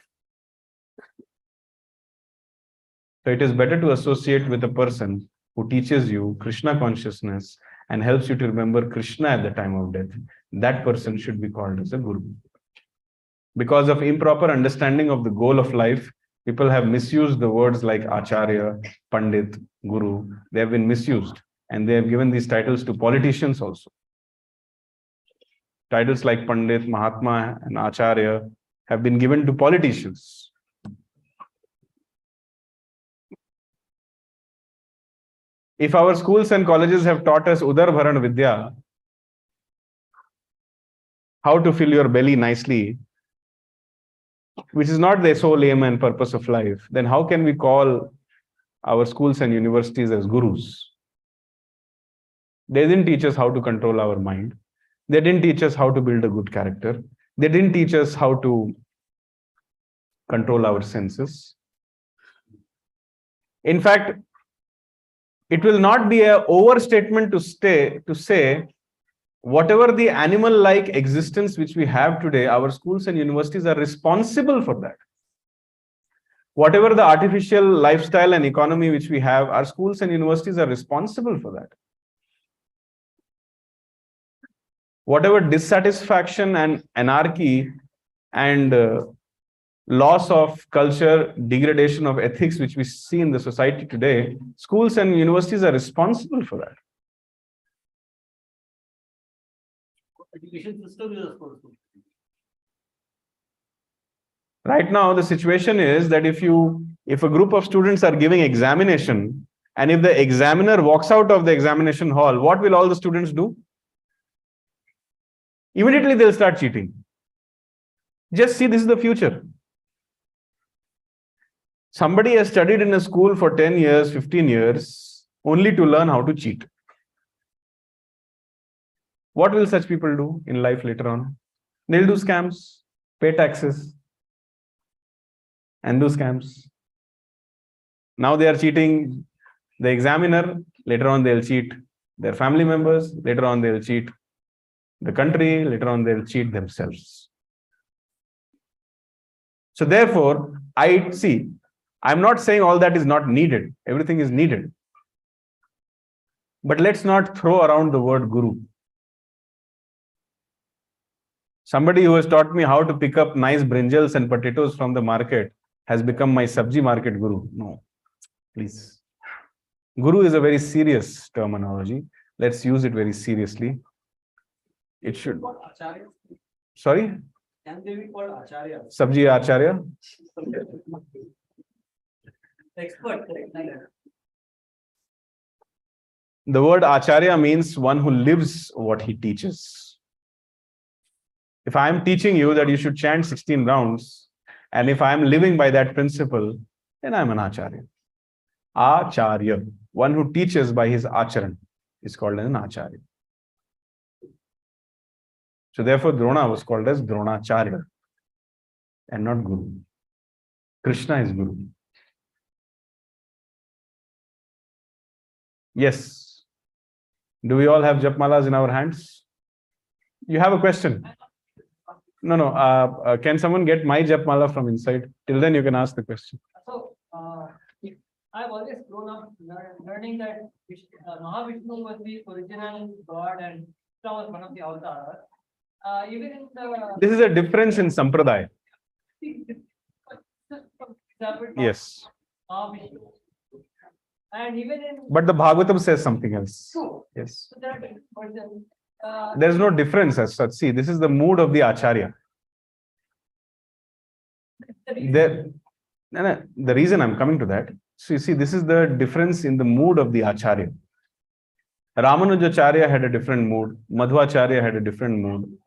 So it is better to associate with a person who teaches you Krishna consciousness and helps you to remember Krishna at the time of death. That person should be called as a Guru. Because of improper understanding of the goal of life, people have misused the words like Acharya, Pandit, Guru. They have been misused. And they have given these titles to politicians also. Titles like Pandit, Mahatma, and Acharya have been given to politicians. If our schools and colleges have taught us Udar Bharan Vidya, how to fill your belly nicely, which is not the sole aim and purpose of life, then how can we call our schools and universities as gurus? They didn't teach us how to control our mind. They didn't teach us how to build a good character. They didn't teach us how to control our senses. In fact, it will not be an overstatement to say whatever the animal-like existence which we have today, our schools and universities are responsible for that. Whatever the artificial lifestyle and economy which we have, our schools and universities are responsible for that. Whatever dissatisfaction and anarchy and loss of culture, degradation of ethics which we see in the society today, schools and universities are responsible for that. Education system is responsible. Right now, the situation is that if a group of students are giving examination, and if the examiner walks out of the examination hall, what will all the students do? Immediately they'll start cheating. Just see, this is the future. Somebody has studied in a school for 10 years, 15 years, only to learn how to cheat. What will such people do in life later on? They'll do scams, pay taxes, and do scams. Now they are cheating the examiner, later on they'll cheat their family members, later on they'll cheat the country, later on they'll cheat themselves. So therefore, I'm not saying all that is not needed. Everything is needed. But let's not throw around the word guru. Somebody who has taught me how to pick up nice brinjals and potatoes from the market has become my sabji market guru. No, please. Guru is a very serious terminology. Let's use it very seriously. It should. Sorry? Can they be called Acharya? Sabji Acharya? Expert. The word Acharya means one who lives what he teaches. If I am teaching you that you should chant 16 rounds, and if I am living by that principle, then I am an Acharya. Acharya, one who teaches by his acharan, is called an Acharya. So therefore, Drona was called as Dronacharya and not Guru. Krishna is Guru. Yes. Do we all have japmalas in our hands? You have a question? No. Can someone get my japmala from inside? Till then, you can ask the question. So, I've always grown up learning that Mahavishnu was the original God and Krishna was one of the avatars. Even in the This is a difference in sampradaya. Yes. Mahavishnu. And even in But the Bhagavatam says something else. Yes. so that person, There is no difference as such. See, this is the mood of the Acharya. The reason I'm coming to that. So you see, this is the difference in the mood of the Acharya. Ramanujacharya had a different mood. Madhvacharya had a different mood.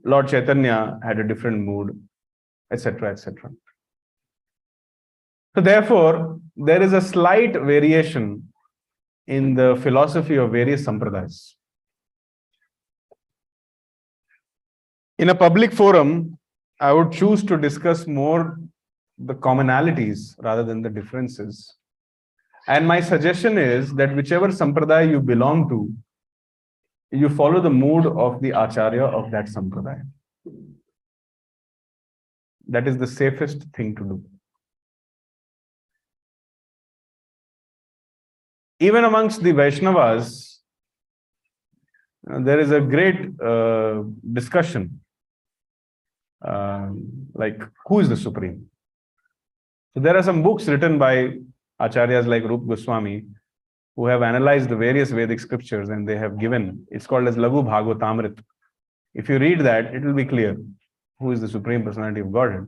Lord Chaitanya had a different mood, etc., etc. So therefore, there is a slight variation in the philosophy of various sampradayas. In a public forum, I would choose to discuss more the commonalities rather than the differences. And my suggestion is that whichever sampradaya you belong to, you follow the mood of the acharya of that sampradaya. That is the safest thing to do. Even amongst the Vaishnavas, there is a great discussion, like who is the Supreme? So there are some books written by acharyas like Rup Goswami who have analyzed the various Vedic scriptures, and they have given, it's called as Lagu Bhagavatamrit. If you read that, it will be clear who is the Supreme Personality of Godhead.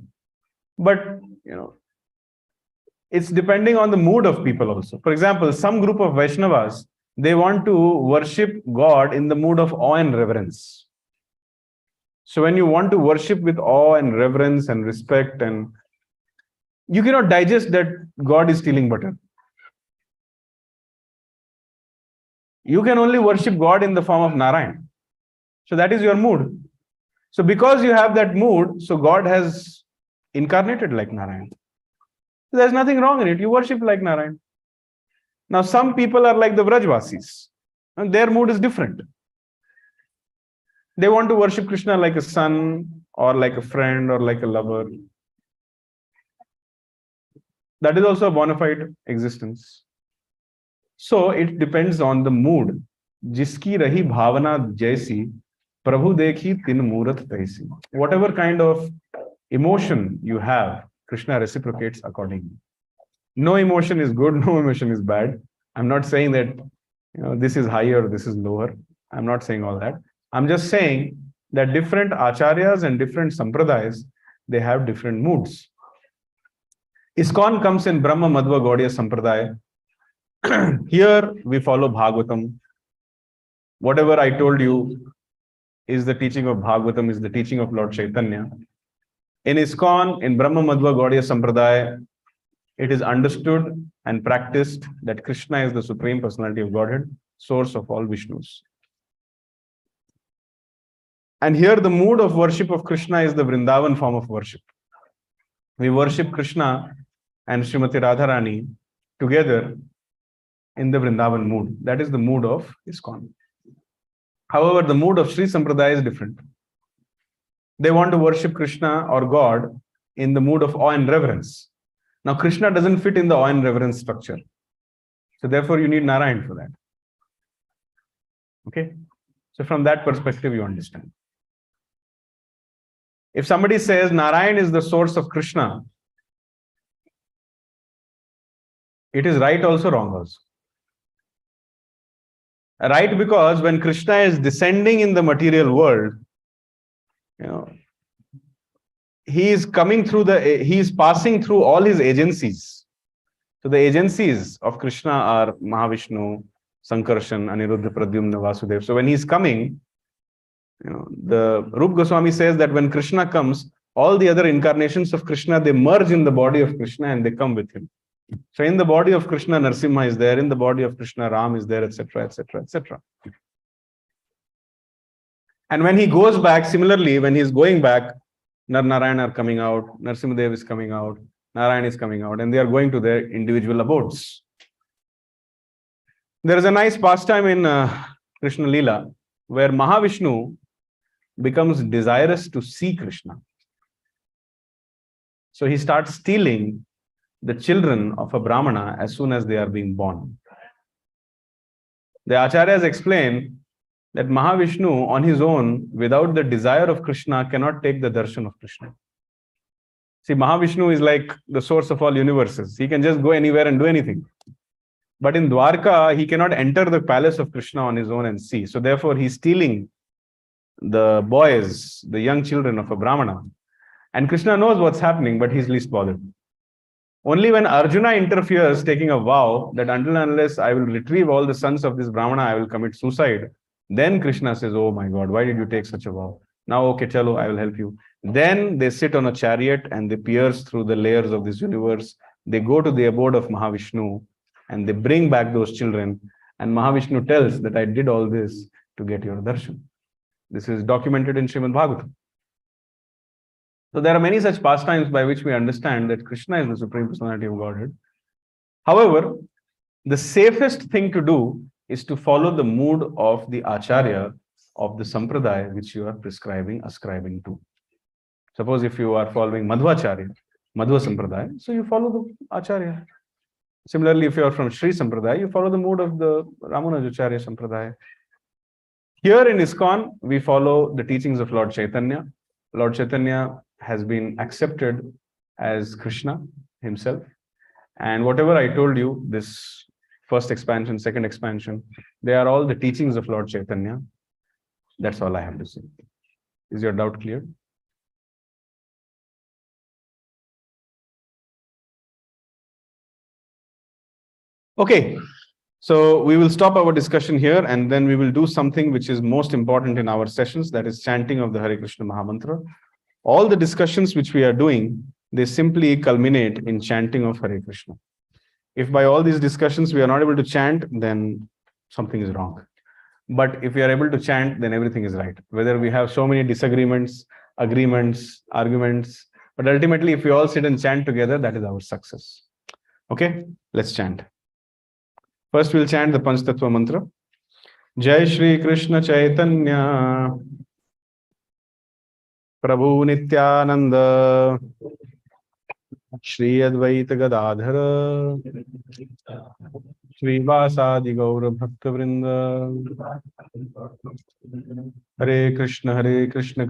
But, it's depending on the mood of people also. For example, some group of Vaishnavas, they want to worship God in the mood of awe and reverence. So when you want to worship with awe and reverence and respect, and you cannot digest that God is stealing butter. You can only worship God in the form of Narayan. So that is your mood. So because you have that mood, so God has incarnated like Narayan. There's nothing wrong in it. You worship like Narayan. Now, some people are like the Vrajvasis, and their mood is different. They want to worship Krishna like a son, or like a friend, or like a lover. That is also a bona fide existence. So it depends on the mood. Jiski rahi bhavana jaisi, Prabhu dekhi tin murat taisi. Whatever kind of emotion you have, Krishna reciprocates accordingly. No emotion is good, no emotion is bad. I'm not saying that this is higher, this is lower. I'm not saying all that. I'm just saying that different acharyas and different sampradayas, they have different moods. ISKCON comes in Brahma Madhva Gaudiya Sampradaya. Here we follow Bhagavatam. Whatever I told you is the teaching of Bhagavatam, is the teaching of Lord Chaitanya. In ISKCON, in Brahma Madhva Gaudiya Sampradaya, it is understood and practiced that Krishna is the Supreme Personality of Godhead, source of all Vishnus. And here the mood of worship of Krishna is the Vrindavan form of worship. We worship Krishna and Srimati Radharani together in the Vrindavan mood. That is the mood of ISKCON. However, the mood of Sri Sampradaya is different. They want to worship Krishna or God in the mood of awe and reverence. Now, Krishna doesn't fit in the awe and reverence structure. So therefore, you need Narayan for that. Okay? So from that perspective, you understand. If somebody says Narayan is the source of Krishna, it is right also, wrong also. Right, because when Krishna is descending in the material world, he is passing through all his agencies. So the agencies of Krishna are Mahavishnu, Sankarshan, Aniruddha, Pradyumna, Vasudeva. So when he is coming, the Rup Goswami says that when Krishna comes, all the other incarnations of Krishna, they merge in the body of Krishna and they come with him. So in the body of Krishna, Narsimha is there. In the body of Krishna, Ram is there, etc., etc., etc. And when he goes back, similarly, when he is going back, Narayana are coming out, Narsimhadev is coming out, Narayan is coming out, and they are going to their individual abodes. There is a nice pastime in Krishna Leela where Mahavishnu becomes desirous to see Krishna. So he starts stealing the children of a Brahmana as soon as they are being born. The Acharyas explain that Mahavishnu on his own, without the desire of Krishna, cannot take the darshan of Krishna. See, Mahavishnu is like the source of all universes. He can just go anywhere and do anything. But in Dwarka, he cannot enter the palace of Krishna on his own and see. So therefore, he's stealing the boys, the young children of a Brahmana. And Krishna knows what's happening, but he's least bothered. Only when Arjuna interferes, taking a vow that until and unless I will retrieve all the sons of this Brahmana, I will commit suicide. Then Krishna says, oh my God, why did you take such a vow? Now, okay, chalo, I will help you. Then they sit on a chariot and they pierce through the layers of this universe. They go to the abode of Mahavishnu and they bring back those children. And Mahavishnu tells that I did all this to get your darshan. This is documented in Srimad Bhagavatam. So there are many such pastimes by which we understand that Krishna is the Supreme Personality of Godhead. However, the safest thing to do is to follow the mood of the Acharya of the Sampradaya which you are ascribing to. Suppose if you are following Madhvacharya, Madhva Sampradaya, so you follow the Acharya. Similarly, if you are from Sri Sampradaya, you follow the mood of the Ramanujacharya Sampradaya. Here in ISKCON, we follow the teachings of Lord Chaitanya. Lord Chaitanya has been accepted as Krishna himself. And whatever I told you, this first expansion, second expansion, they are all the teachings of Lord Chaitanya. That's all I have to say. Is your doubt clear? Okay, so we will stop our discussion here and then we will do something which is most important in our sessions, that is chanting of the Hare Krishna Mahamantra. All the discussions which we are doing, they simply culminate in chanting of Hare Krishna. If by all these discussions we are not able to chant, then something is wrong. But if we are able to chant, then everything is right. Whether we have so many disagreements, agreements, arguments, but ultimately if we all sit and chant together, that is our success. Okay, let's chant. First we'll chant the Panchtattva mantra. Jai Shri Krishna Chaitanya Prabhu Nityananda Shri Advaita Gadadhara Shri Vasadi Gaura Bhakta Vrinda Hare Krishna Krishna